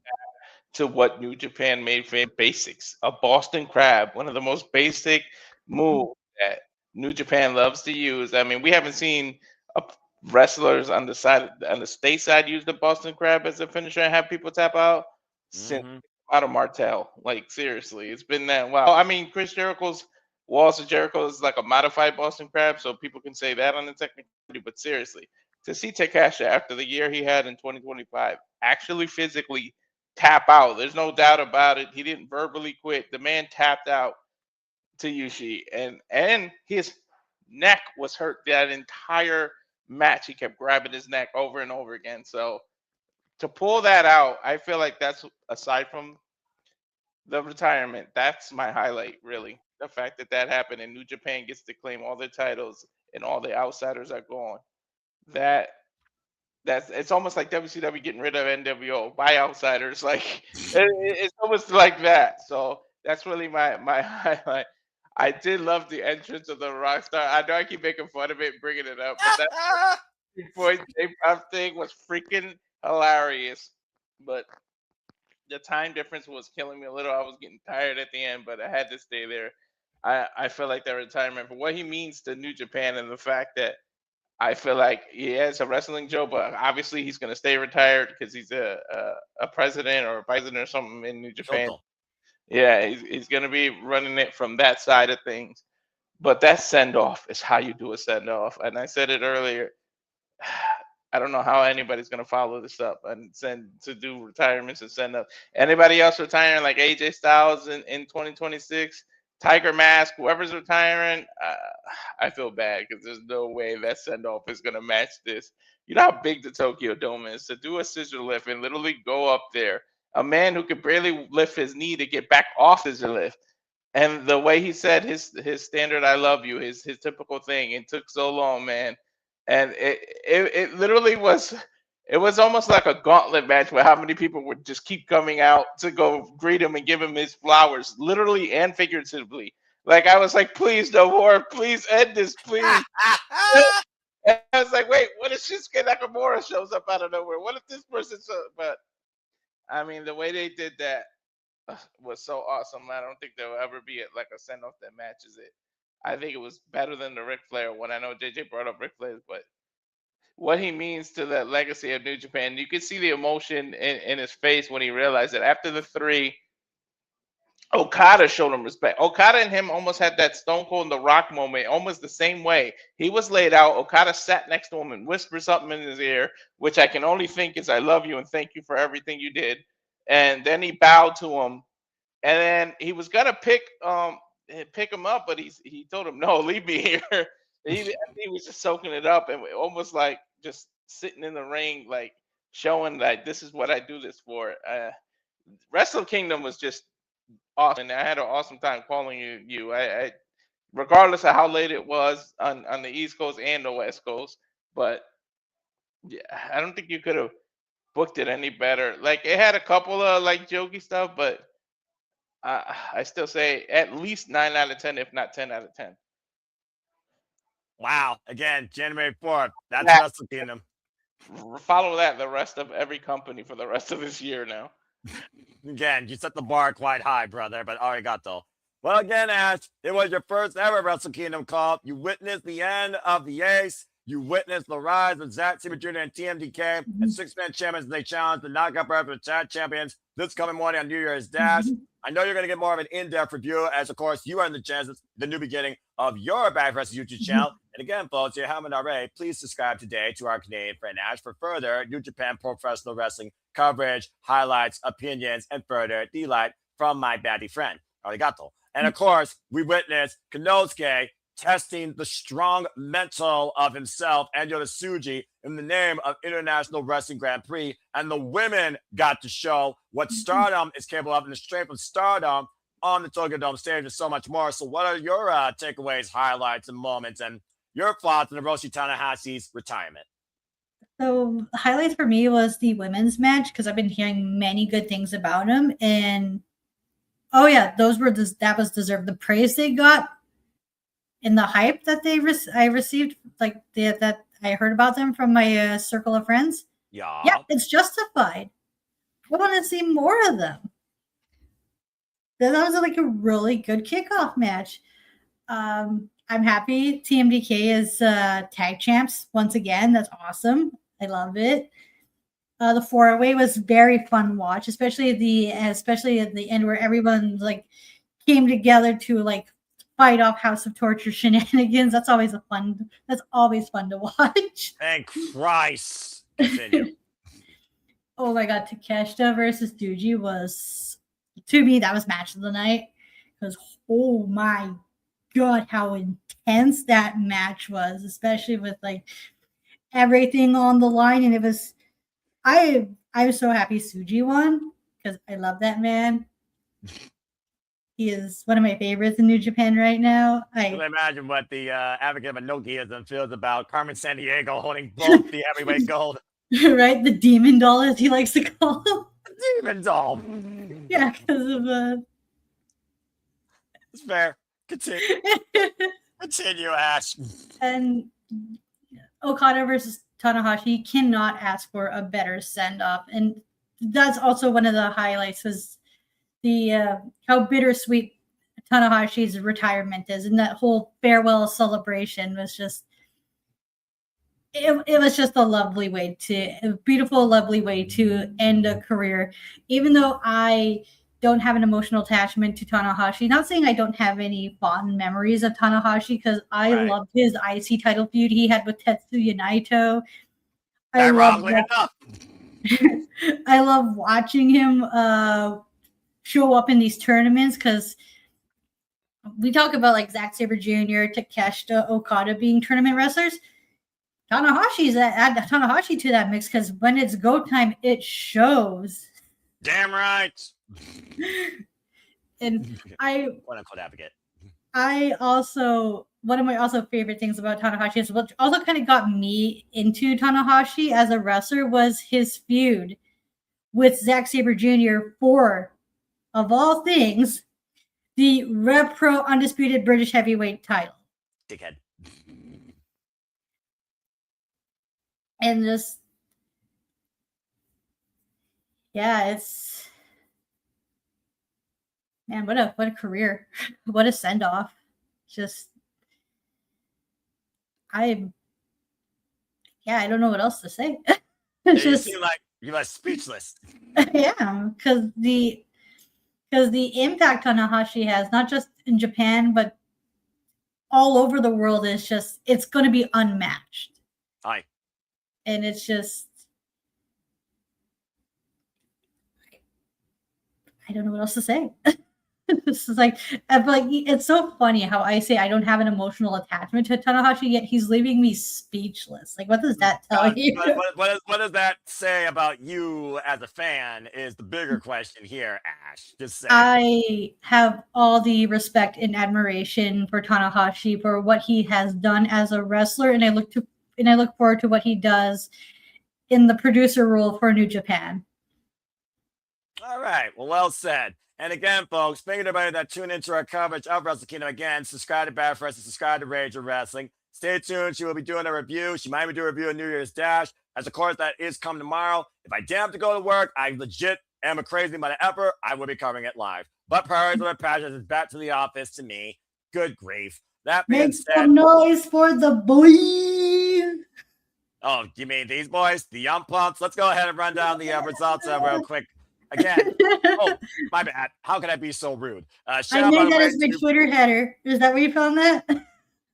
to what New Japan made for basics, a Boston Crab, one of the most basic moves that New Japan loves to use. I mean, we haven't seen wrestlers on the state side use the Boston Crab as a finisher and have people tap out since out of Martel. Like seriously, it's been that while. I mean, Chris Jericho's Walls of Jericho is like a modified Boston Crab, so people can say that on the technicality. But seriously, to see Takesha after the year he had in 2025 actually physically tap out, there's no doubt about it. He didn't verbally quit. The man tapped out to Yushi, and his neck was hurt that entire match. He kept grabbing his neck over and over again. So to pull that out, I feel like that's, aside from the retirement, that's my highlight, really. The fact that that happened and New Japan gets to claim all their titles and all the outsiders are gone. That's it's almost like WCW getting rid of NWO by outsiders. Like it's almost like that. So that's really my highlight. I did love the entrance of the Rockstar. I know I keep making fun of it, bringing it up, but that point thing was freaking hilarious. But the time difference was killing me a little. I was getting tired at the end, but I had to stay there. I feel like that retirement for what he means to New Japan and the fact that I feel like it's a wrestling joke, but obviously he's going to stay retired because he's a president or a president or something in New Japan. Yeah, he's going to be running it from that side of things. But that send-off is how you do a send-off. And I said it earlier, I don't know how anybody's going to follow this up and do retirements and send up. Anybody else retiring like AJ Styles in 2026? Tiger Mask, whoever's retiring, I feel bad because there's no way that send-off is going to match this. You know how big the Tokyo Dome is. To do a scissor lift and literally go up there, a man who could barely lift his knee to get back off the scissor lift. And the way he said his standard "I love you," his typical thing, it took so long, man. And it literally was. It was almost like a gauntlet match where how many people would just keep coming out to go greet him and give him his flowers, literally and figuratively. Like I was like, please no more, please end this, please. And I was like, wait, what if Shinsuke Nakamura shows up out of nowhere? What if this person? But I mean, the way they did that was so awesome. I don't think there will ever be like a send off that matches it. I think it was better than the Ric Flair one. I know JJ brought up Ric Flair, but what he means to the legacy of New Japan. You could see the emotion in his face when he realized that after the 3, Okada showed him respect. Okada and him almost had that Stone Cold and The Rock moment, almost the same way. He was laid out. Okada sat next to him and whispered something in his ear, which I can only think is "I love you and thank you for everything you did." And then he bowed to him, and then he was gonna pick him up, but he told him, "No, leave me here." He was just soaking it up and almost like just sitting in the ring, like showing like this is what I do this for. Wrestle Kingdom was just awesome, and I had an awesome time calling you. I regardless of how late it was on the East Coast and the West Coast, but yeah, I don't think you could have booked it any better. Like it had a couple of like jokey stuff, but I still say at least 9 out of 10, if not 10 out of 10. Wow. Again, January 4th. That's Yeah. Wrestle Kingdom. Follow that the rest of every company for the rest of this year now. Again, you set the bar quite high, brother, but arigato. Well, again, Ash, it was your first ever Wrestle Kingdom call. You witnessed the end of the Ace. You witnessed the rise of Zack Sabre Jr. and TMDK and six-man champions as they challenge the knockout bracket for tag champions this coming morning on New Year's Dash. I know you're going to get more of an in-depth review as, of course, you are in the new beginning of your Back Wrestling YouTube channel. And again, folks, if you haven't already, please subscribe today to our Canadian friend Ash for further New Japan Professional Wrestling coverage, highlights, opinions, and further delight from my baddie friend. Arigato. And of course, we witnessed Konosuke testing the strong mental of himself and Yoda in the name of International Wrestling Grand Prix. And the women got to show what Stardom is capable of and the strength of Stardom on the Tokyo Dome stage and so much more. So what are your takeaways, highlights, and moments, and your thoughts on Hiroshi Tanahashi's retirement? So highlights for me was the women's match because I've been hearing many good things about him, and oh yeah, that was deserved. The praise they got and the hype that I received, like that I heard about them from my circle of friends. Yeah, it's justified. I want to see more of them. That was like a really good kickoff match. I'm happy TMDK is tag champs once again. That's awesome. I love it. The 4-way was very fun to watch, especially at the end where everyone like came together to like fight off House of Torture Shenanigans. That's always fun to watch. Thank Christ. Continue. Oh my god, Takeshita versus Doogie was, to me, that was match of the night. Because oh my god, how intense that match was, especially with like everything on the line. And it was I was so happy Tsuji won because I love that man. He is one of my favorites in New Japan right now. I can imagine what the advocate of Enochiism feels about Carmen Sandiego holding both the heavyweight gold. Right? The demon doll, as he likes to call him. Demon doll. Yeah, because of It's fair. Continue. Continue, Ash. And Okada versus Tanahashi cannot ask for a better send-off. And that's also one of the highlights was the how bittersweet Tanahashi's retirement is. And that whole farewell celebration was just it was just a beautiful, lovely way to end a career. Even though I don't have an emotional attachment to Tanahashi. Not saying I don't have any fond memories of Tanahashi because I loved his IC title feud he had with Tetsuya Naito. I love watching him show up in these tournaments because we talk about like Zack Sabre Jr., Takeshita, Okada being tournament wrestlers. Tanahashi's add Tanahashi to that mix because when it's go time, it shows. Damn right. And quote unquote advocate. One of my also favorite things about Tanahashi is what also kind of got me into Tanahashi as a wrestler was his feud with Zack Sabre Jr. for, of all things, the Rev Pro Undisputed British Heavyweight title. Dickhead. And just, yeah, it's, man, what a career. What a send-off. Just, I don't know what else to say. You seem like you are speechless. Yeah, because Because the impact Tanahashi has, not just in Japan, but all over the world, is just, it's going to be unmatched. Aye. And it's just, I don't know what else to say. This is like, it's so funny how I say I don't have an emotional attachment to Tanahashi, yet he's leaving me speechless. Like, what does that tell you? What does that say about you as a fan is the bigger question here, Ash. Just say. I have all the respect and admiration for Tanahashi for what he has done as a wrestler, and I look forward to what he does in the producer role for New Japan. All right. Well said. And again, folks, thank you to everybody that tuned into our coverage of Wrestle Kingdom. Again, subscribe to Bad for Wrestling, subscribe to Rage of Wrestling. Stay tuned. She will be doing a review. She might be doing a review of New Year's Dash. As of course, that is coming tomorrow. If I damn have to go to work, I legit am a crazy mother-effer. I will be covering it live. But priorities of passions is back to the office to me. Good grief. That being Make said, some noise for the boys. oh, you mean these boys, the Young Punks? Let's go ahead and run down the results real quick. Again, oh, my bad. How could I be so rude? I made that as my Twitter header. Is that where you found that?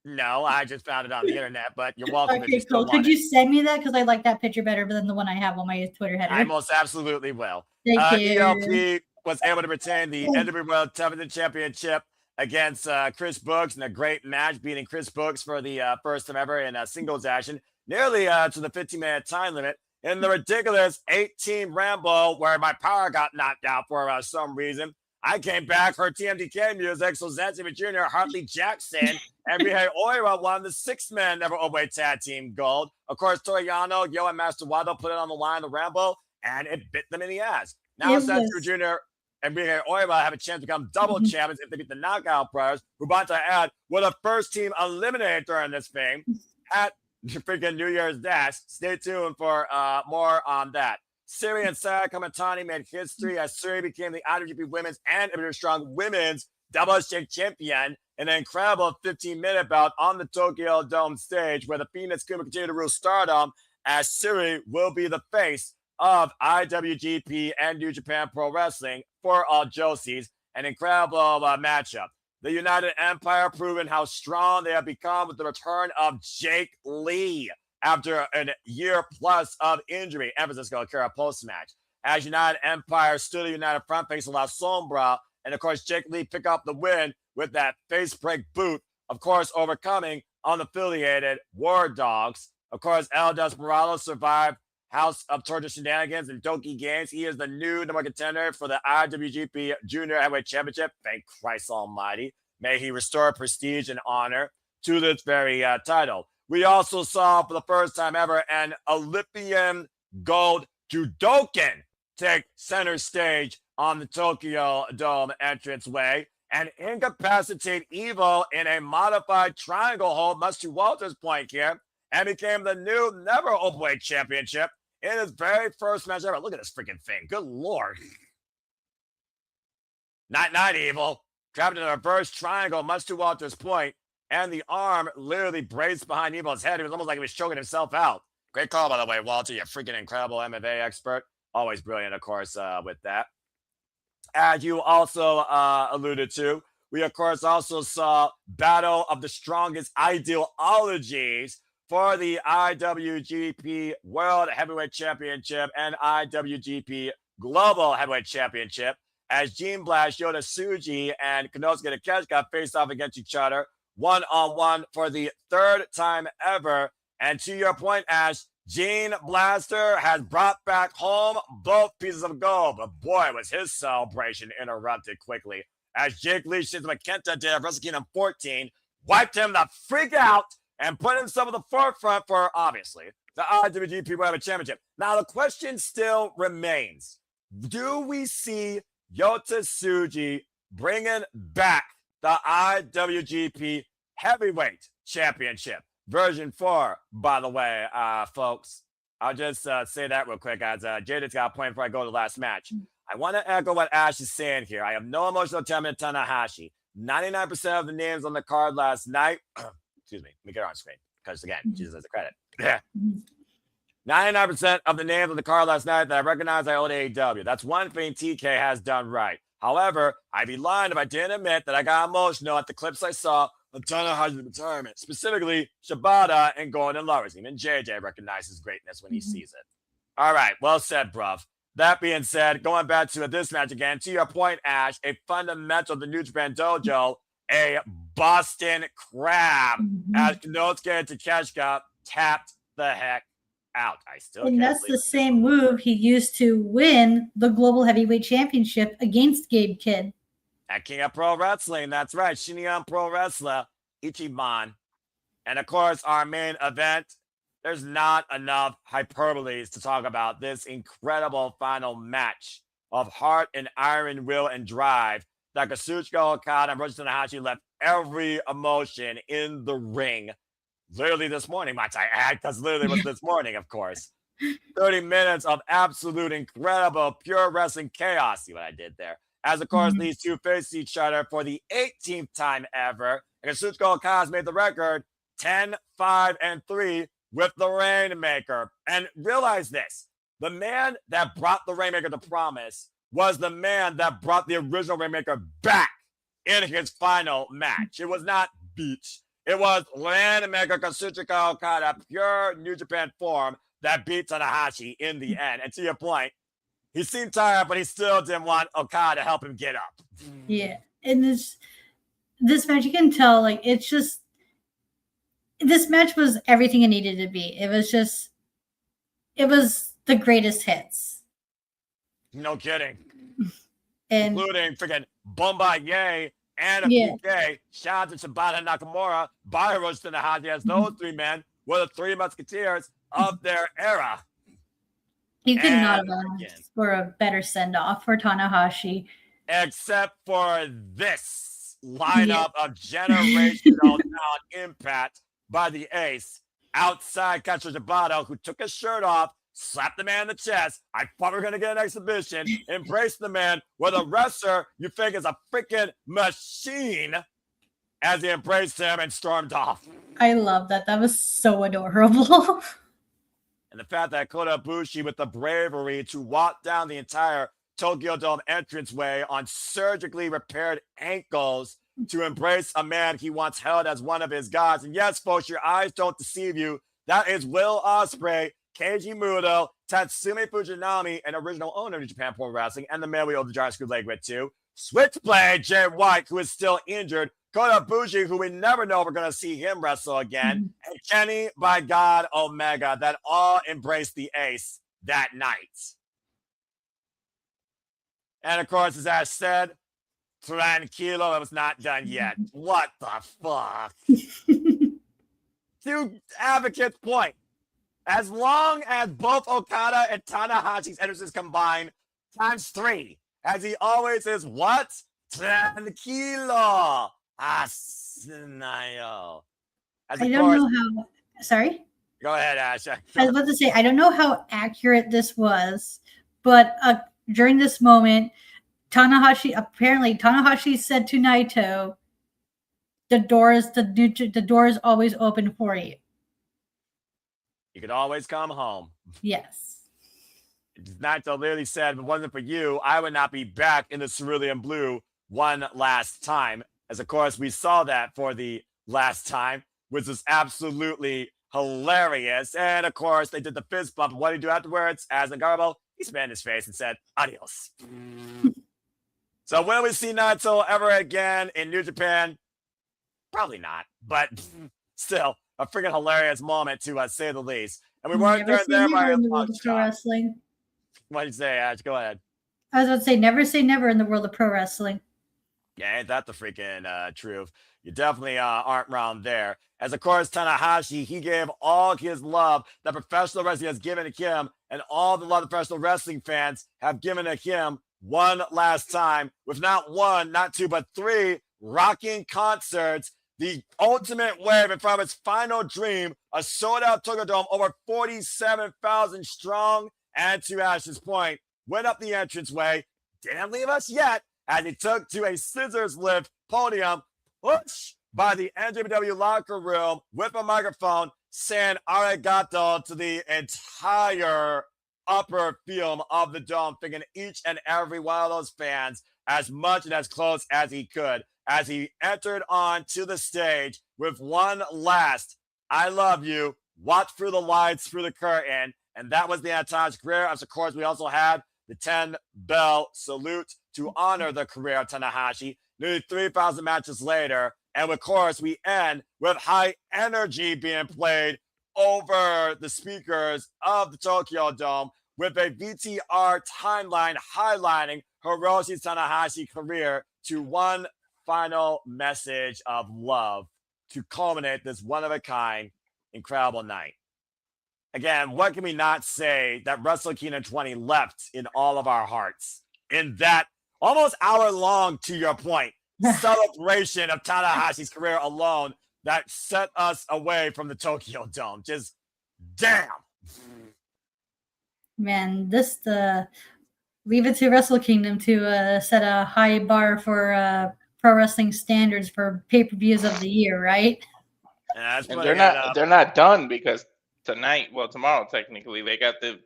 No, I just found it on the internet, but you're welcome. Okay, cool. Could you send me that? Because I like that picture better than the one I have on my Twitter header. I most absolutely will. Thank you. ELP was able to retain the NWA World Television Championship against Chris Brooks in a great match, beating Chris Brooks for the first time ever in a singles action, nearly to the 15-minute time limit. In the ridiculous 8-team Rambo, where my power got knocked out for some reason, I came back, heard TMDK music, so Zanzibar Jr., Hartley Jackson, and Rihei Oira won the 6-man Never Overweight Tag Team Gold. Of course, Toriano, Yo, and Master Wado put it on the line, the Rambo, and it bit them in the ass. Now Zanzibar Jr. and Rihei Oira have a chance to become double champions if they beat the Knockout Brothers, who, about to add, were the first team eliminated during this thing at freaking New Year's Dash. Stay tuned for more on that. Siri and Sarah Kamatani made history as Siri became the IWGP Women's and Ever Strong Women's Double Shake Champion in an incredible 15-minute bout on the Tokyo Dome stage, where the Phoenix Could continue to rule stardom, as Siri will be the face of IWGP and New Japan Pro Wrestling for all Josies. An incredible matchup. The United Empire proving how strong they have become with the return of Jake Lee after a year plus of injury. Emphasis going to occur post-match. As United Empire stood a united front facing La Sombra, and of course Jake Lee picked up the win with that face break boot, of course overcoming unaffiliated War Dogs. Of course, El Desperado survived House of Torture Shenanigans and Donkey Games. He is the new number one contender for the IWGP Junior Heavyweight Championship. Thank Christ Almighty. May he restore prestige and honor to this very title. We also saw for the first time ever an Olympian gold judokan take center stage on the Tokyo Dome entranceway and incapacitate Evil in a modified triangle hold, much to Walter's point here, and became the new Never Openweight Championship in his very first match ever. Look at this freaking thing. Good Lord. Night, Evil. Trapped in a reverse triangle, much to Walter's point, and the arm literally braced behind Evil's head. It was almost like he was choking himself out. Great call, by the way, Walter. You're a freaking incredible MMA expert. Always brilliant, of course, with that. As you also alluded to, we, of course, also saw Battle of the Strongest Ideologies for the IWGP World Heavyweight Championship and IWGP Global Heavyweight Championship, as Gene Blast, Yota Tsuji, and Konosuke Takeshita faced off against each other one-on-one for the third time ever. And to your point, Ash, Gene Blaster has brought back home both pieces of gold. But boy, was his celebration interrupted quickly, as Jake Lee, Shizuka Kenta did at Wrestle Kingdom 14, wiped him the freak out and put himself at the forefront for, obviously, the IWGP World Heavyweight Championship. Now, the question still remains, do we see Yota Tsuji bringing back the IWGP Heavyweight Championship? Version 4, by the way, folks. I'll just say that real quick, as Jada's got a point before I go to the last match. I want to echo what Ash is saying here. I have no emotional attachment to Tanahashi. 99% of the names on the card last night, excuse me, let me get it on screen, because again, Jesus has the credit. 99% of the names on the card last night that I recognize I owe to AEW. That's one thing TK has done right. However, I'd be lying if I didn't admit that I got emotional at the clips I saw of Tanahashi's retirement, specifically Shibata and Gordon Lovers. Even JJ recognizes greatness when he sees it. All right, well said, bruv. That being said, going back to this match again, to your point, Ash, a fundamental of the New Japan Dojo, a Boston Crab, as Konosuke Takeshita tapped the heck out. I still And can't that's believe the same move he used to win the Global Heavyweight Championship against Gabe Kidd. At King of Pro Wrestling, that's right, Shinyan Pro Wrestler, Ichiban. And of course, our main event, there's not enough hyperboles to talk about this incredible final match of heart and iron will and drive that Kazuchika Okada and Hiroshi Tanahashi left every emotion in the ring. Literally this morning, might I add, because literally it was this morning, of course. 30 minutes of absolute incredible pure wrestling chaos. See what I did there? As of course, these two face each other for the 18th time ever. And Kazuchika Okada's made the record 10-5-3 with the Rainmaker. And realize this, the man that brought the Rainmaker to Promise was the man that brought the original Rainmaker back in his final match. It was not Beach. It was Rainmaker Kazuchika Okada, pure New Japan form, that beat Tanahashi in the end. And to your point, he seemed tired, but he still didn't want Okada to help him get up. Yeah. And this match, you can tell, like, it's just, this match was everything it needed to be. It was the greatest hits. No kidding. And including freaking Bombardier and a PK. Shout out to Shibata Nakamura, by Hiroshi Tanahashi, as those three men were the three musketeers of their era. You could not have asked for a better send-off for Tanahashi. Except for this lineup of generational impact by the ace outside Kazuchika Shibata, who took his shirt off, slapped the man in the chest. I thought we were going to get an exhibition. Embraced the man with a wrestler you think is a freaking machine as he embraced him and stormed off. I love that. That was so adorable. And the fact that Kota Ibushi, with the bravery to walk down the entire Tokyo Dome entranceway on surgically repaired ankles to embrace a man he once held as one of his gods. And yes, folks, your eyes don't deceive you. That is Will Ospreay, Keiji Muto, Tatsumi Fujinami, an original owner of Japan Pro Wrestling, and the man we owe the giant screw leg with too. Switchblade Jay White, who is still injured. Kota Ibushi, who we never know if we're going to see him wrestle again. And Kenny, by God, Omega, that all embraced the ace that night. And of course, as I said, Tranquilo, it was not done yet. What the fuck? To Advocate's point, as long as both Okada and Tanahashi's entrances combine times 3, as he always is, what? Tranquilo. Asinayo. I don't know how. Sorry? Go ahead, Ash. I was about to say, I don't know how accurate this was, but during this moment, Tanahashi said to Naito, the door is always open for you. You could always come home. Yes. Naito literally said, if it wasn't for you, I would not be back in the cerulean blue one last time. As of course, we saw that for the last time, which was absolutely hilarious. And of course, they did the fist bump. What did he do afterwards? As Ngarbo, he spat in his face and said, adios. So will we see Naito ever again in New Japan? Probably not, but still a freaking hilarious moment to say the least. And we weren't Never there by a in the long world of pro shot. wrestling. What did you say, Ash? Go ahead. I was about to say never in the world of pro wrestling. Yeah, ain't that the freaking truth? You definitely aren't wrong there. As of course, Tanahashi, he gave all his love that professional wrestling has given to him, and all the love the professional wrestling fans have given to him one last time, with not one, not two, but 3 rocking concerts. The ultimate wave in front of its final dream, a sold-out Tokyo Dome, over 47,000 strong. And to Ash's point, went up the entranceway, didn't leave us yet, as he took to a scissors lift podium, pushed by the NJPW locker room with a microphone, saying arigato to the entire upper film of the dome, thinking each and every one of those fans as much and as close as he could as he entered onto the stage with one last "I love you, watch through the lights, through the curtain." And that was the Tanahashi career. As of course, we also had the 10-bell salute to honor the career of Tanahashi. Nearly 3,000 matches later. And of course, we end with high energy being played over the speakers of the Tokyo Dome with a VTR timeline highlighting Hiroshi Tanahashi's career to one final message of love to culminate this one-of-a-kind incredible night. Again, what can we not say that Wrestle Kingdom 20 left in all of our hearts in that almost hour-long, to your point, celebration of Tanahashi's career alone that set us away from the Tokyo Dome. Just damn. Man, leave it to Wrestle Kingdom to set a high bar for pro wrestling standards for pay-per-views of the year, right? Yeah, and they're not done because tomorrow technically they got the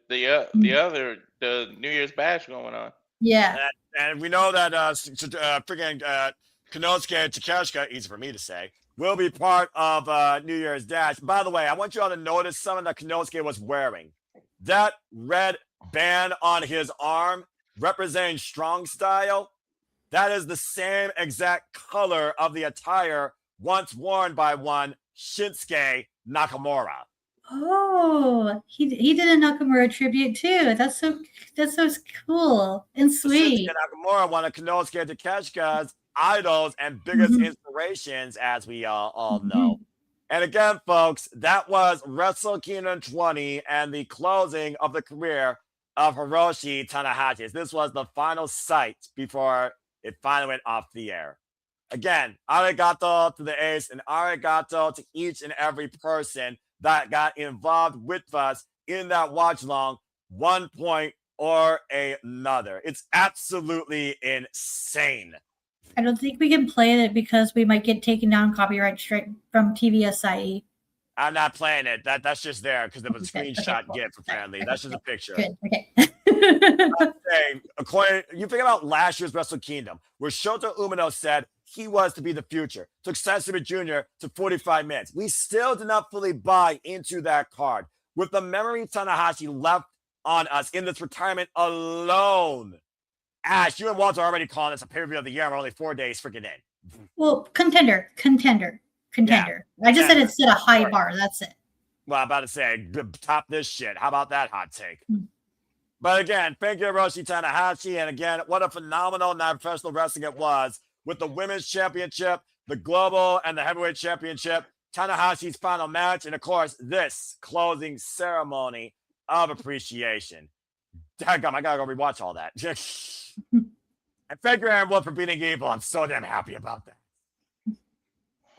New Year's Bash going on. Yeah. And we know that freaking Konosuke Takeshita, easy for me to say, will be part of New Year's Dash. By the way, I want you all to notice something that Konosuke was wearing. That red band on his arm representing strong style, that is the same exact color of the attire once worn by one Shinsuke Nakamura. Oh, he did a Nakamura tribute too. That's so cool and sweet. Shinsuke Nakamura, one of Konosuke Takeshita's idols and biggest inspirations, as we all know. And again, folks, that was Wrestle Kingdom 20 and the closing of the career of Hiroshi Tanahashi. This was the final sight before it finally went off the air. Again, arigato to the ace and arigato to each and every person that got involved with us in that watch long, one point or another. It's absolutely insane. I don't think we can play it because we might get taken down copyright straight from TVSIE. I'm not playing it. That's just there because of a screenshot GIF, apparently. That's just a picture. Good. Okay. You think about last year's Wrestle Kingdom, where Shota Umino said he was to be the future. Took Sensei Jr. to 45 minutes. We still did not fully buy into that card. With the memory Tanahashi left on us in this retirement alone. Ash, you and Walter are already calling this a pay-per-view of the year. We're only 4 days freaking in. Well, contender. Yeah. I just said it set a high bar. That's it. Well, I'm about to say, top this shit. How about that hot take? But again, thank you, Hiroshi Tanahashi. And again, what a phenomenal night of professional wrestling it was with the Women's Championship, the Global, and the Heavyweight Championship, Tanahashi's final match, and of course, this closing ceremony of appreciation. Daggum, I gotta go rewatch all that. And thank you, Aaron Wolf, for beating Evil. I'm so damn happy about that.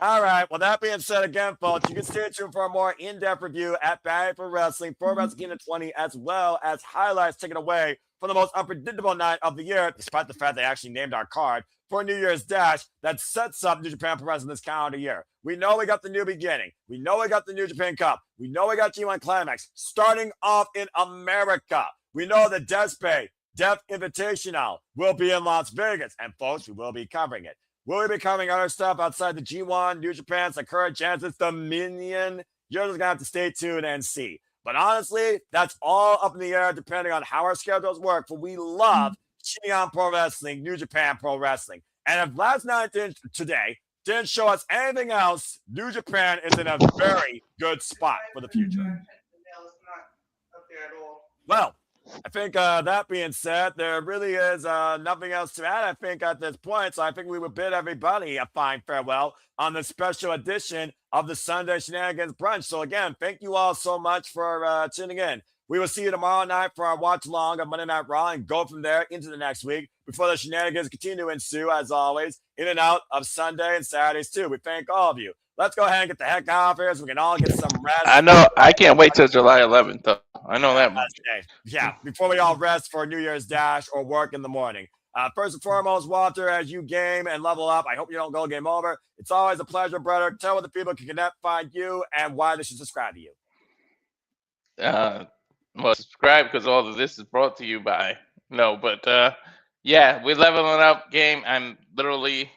All right. Well, that being said, again, folks, you can stay tuned for a more in-depth review at Bang for Wrestling, for Wrestle Kingdom 20, as well as highlights taken away from the most unpredictable night of the year, despite the fact they actually named our card for New Year's Dash that sets up New Japan Pro Wrestling this calendar year. We know we got the New Beginning. We know we got the New Japan Cup. We know we got G1 Climax starting off in America. We know the Death Invitational will be in Las Vegas. And, folks, we will be covering it. Will we be covering other stuff outside the G1, New Japan, Sakura Genesis, Dominion? You're just going to have to stay tuned and see. But honestly, that's all up in the air depending on how our schedules work. For we love Shinyan Pro Wrestling, New Japan Pro Wrestling. And if last night today didn't show us anything else, New Japan is in a very good spot for the future. Well, I think that being said, there really is nothing else to add, I think, at this point. So I think we would bid everybody a fine farewell on the special edition of the Sunday Shenanigans Brunch. So again, thank you all so much for tuning in. We will see you tomorrow night for our watch along of Monday Night Raw and go from there into the next week before the shenanigans continue to ensue, as always, in and out of Sunday and Saturdays too. We thank all of you. Let's go ahead and get the heck out of here so we can all get some rest. I know. I can't wait till July 11th, though. I know that much. Yeah, before we all rest for New Year's Dash or work in the morning. First and foremost, Walter, as you game and level up, I hope you don't go game over. It's always a pleasure, brother. Tell what the people can connect, find you, and why they should subscribe to you. Well, subscribe because all of this is brought to you by yeah, we're leveling up game. I'm literally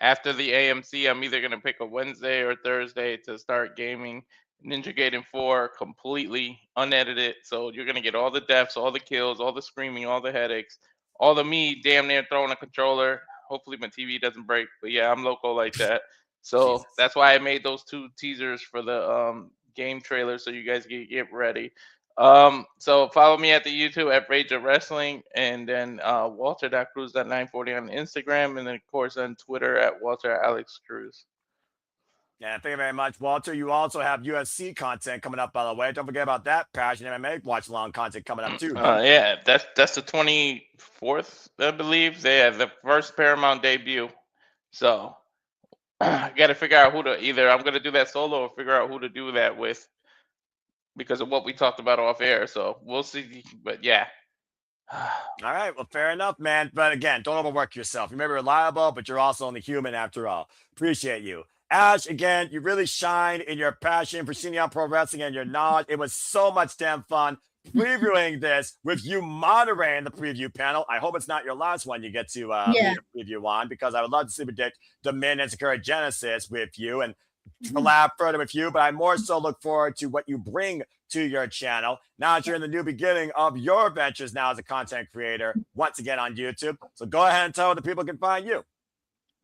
after the AMC. I'm either gonna pick a Wednesday or Thursday to start gaming Ninja Gaiden 4 completely unedited. So you're gonna get all the deaths, all the kills, all the screaming, all the headaches, all the me damn near throwing a controller. Hopefully my TV doesn't break. But yeah, I'm local like that. So that's why I made those 2 teasers for the game trailer so you guys can get ready. So follow me at the YouTube at Rage of Wrestling, and then Walter.Cruz.940 on Instagram, and then of course on Twitter at Walter Alex Cruz. Yeah, thank you very much, Walter. You also have UFC content coming up, by the way. Don't forget about that. Passion MMA watch along content coming up too. Yeah, that's the 24th, I believe. They have the first Paramount debut. So I got to figure out who to either. I'm gonna do that solo or figure out who to do that with, because of what we talked about off air. So we'll see. But yeah. All right. Well, fair enough, man. But again, don't overwork yourself. You may be reliable, but you're also only human after all. Appreciate you. Ash, again, you really shine in your passion for Senior Pro Wrestling and your knowledge. It was so much damn fun previewing this with you moderating the preview panel. I hope it's not your last one you get to lead a preview on, because I would love to see predict Dominion and Sakura Genesis with you and collab further with you. But I more so look forward to what you bring to your channel now that you're in the new beginning of your ventures now as a content creator once again on YouTube. So go ahead and tell where the people can find you.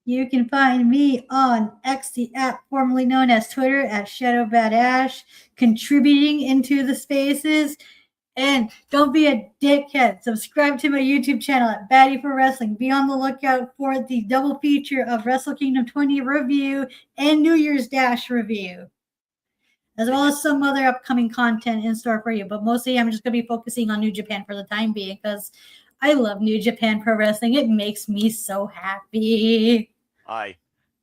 You can find me on X, the app formerly known as Twitter, at ShadowBadAsh, contributing into the spaces. And don't be a dickhead. Subscribe to my YouTube channel at Baddie for Wrestling. Be on the lookout for the double feature of Wrestle Kingdom 20 review and New Year's Dash review, as well as some other upcoming content in store for you. But mostly I'm just going to be focusing on New Japan for the time being, because I love New Japan Pro Wrestling. It makes me so happy. Aye.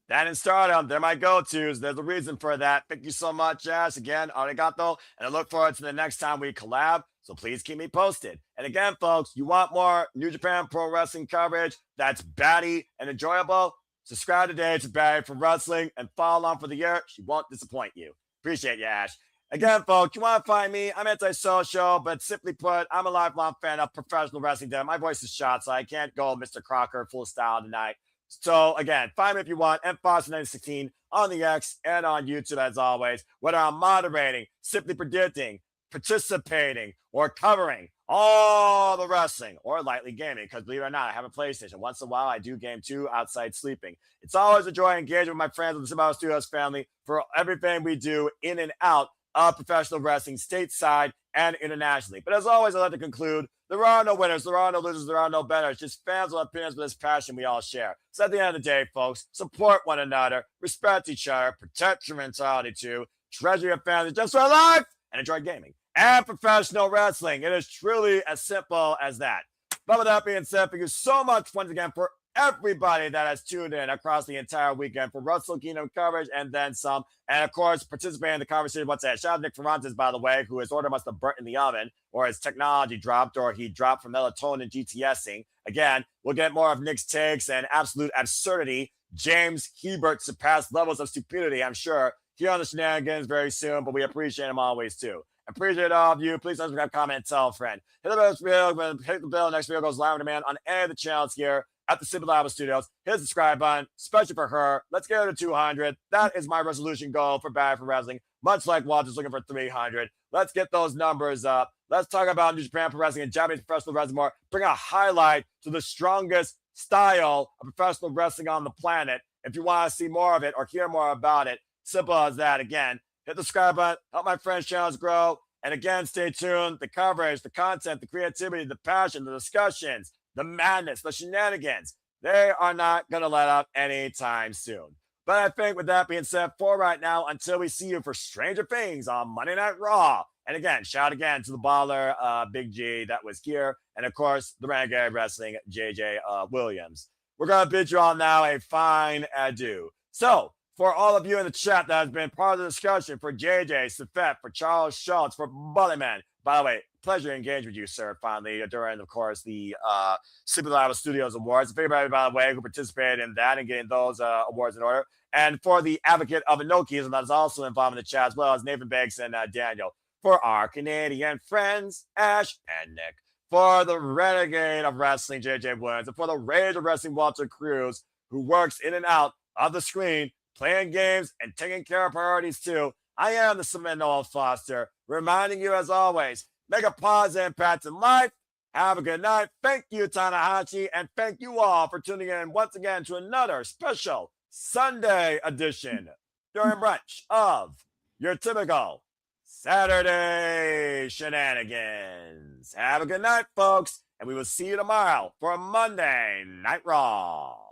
That and Stardom, they're my go-tos. There's a reason for that. Thank you so much, Ash. Again, arigato. And I look forward to the next time we collab. So please keep me posted. And again, folks, you want more New Japan Pro Wrestling coverage that's batty and enjoyable? Subscribe today to Baddie for Wrestling and follow along for the year. She won't disappoint you. Appreciate you, Ash. Again, folks, you want to find me? I'm anti-social, but simply put, I'm a lifelong fan of professional wrestling. My voice is shot, so I can't go Mr. Crocker full style tonight. So again, find me if you want, mfoster916 on the X and on YouTube as always, whether I'm moderating, simply predicting, participating, or covering all the wrestling, or lightly gaming, because believe it or not, I have a PlayStation. Once in a while, I do game too outside sleeping. It's always a joy engaging with my friends of the Symbiote Studios family for everything we do in and out of professional wrestling, stateside and internationally. But as always, I like to conclude, there are no winners, there are no losers, there are no betters, just fans with opinions with this passion we all share. So at the end of the day, folks, support one another, respect each other, protect your mentality too, treasure your family just for life, and enjoy gaming and professional wrestling. It is truly as simple as that. But with that being said, thank you so much once again for everybody that has tuned in across the entire weekend for Wrestle Kingdom coverage and then some. And of course, participating in the conversation. What's that? Shout out to Nick Ferrantes, by the way, who his order must have burnt in the oven, or his technology dropped, or he dropped from melatonin GTSing. Again, we'll get more of Nick's takes and absolute absurdity. James Hebert surpassed levels of stupidity, I'm sure, here on the Shenanigans very soon, but we appreciate him always too. Appreciate all of you. Please don't subscribe, comment, and tell a friend. Hit the bell. Next video goes live on demand on any of the channels here at the Symbiote Studios. Hit the subscribe button, especially for her. Let's get her to 200. That is my resolution goal for Baddie for Wrestling, much like Walter's looking for 300. Let's get those numbers up. Let's talk about New Japan Pro Wrestling and Japanese professional wrestling more. Bring a highlight to the strongest style of professional wrestling on the planet. If you want to see more of it or hear more about it, simple as that. Again, hit the subscribe button, help my friends' channels grow. And again, stay tuned. The coverage, the content, the creativity, the passion, the discussions, the madness, the shenanigans, they are not going to let up anytime soon. But I think with that being said, for right now, until we see you for Stranger Things on Monday Night Raw. And again, shout again to the baller, Big G, that was here. And of course, the Renegade Wrestling, JJ Williams. We're going to bid you all now a fine adieu. So, for all of you in the chat that has been part of the discussion, for JJ, Safet, for Charles Schultz, for Bullyman. By the way, pleasure to engage with you, sir, finally, during, of course, the Symbiote Studios Awards. For everybody, by the way, who participated in that and getting those awards in order. And for the advocate of Inokiism that is also involved in the chat, as well as Nathan Banks and Daniel. For our Canadian friends, Ash and Nick. For the renegade of wrestling, JJ Williams. And for the rage of wrestling, Walter Cruz, who works in and out of the screen, playing games and taking care of priorities too. I am the Cement Noel Foster, reminding you as always, make a positive impact in life. Have a good night. Thank you, Tanahashi, and thank you all for tuning in once again to another special Sunday edition during brunch of your typical Saturday Shenanigans. Have a good night, folks, and we will see you tomorrow for Monday Night Raw.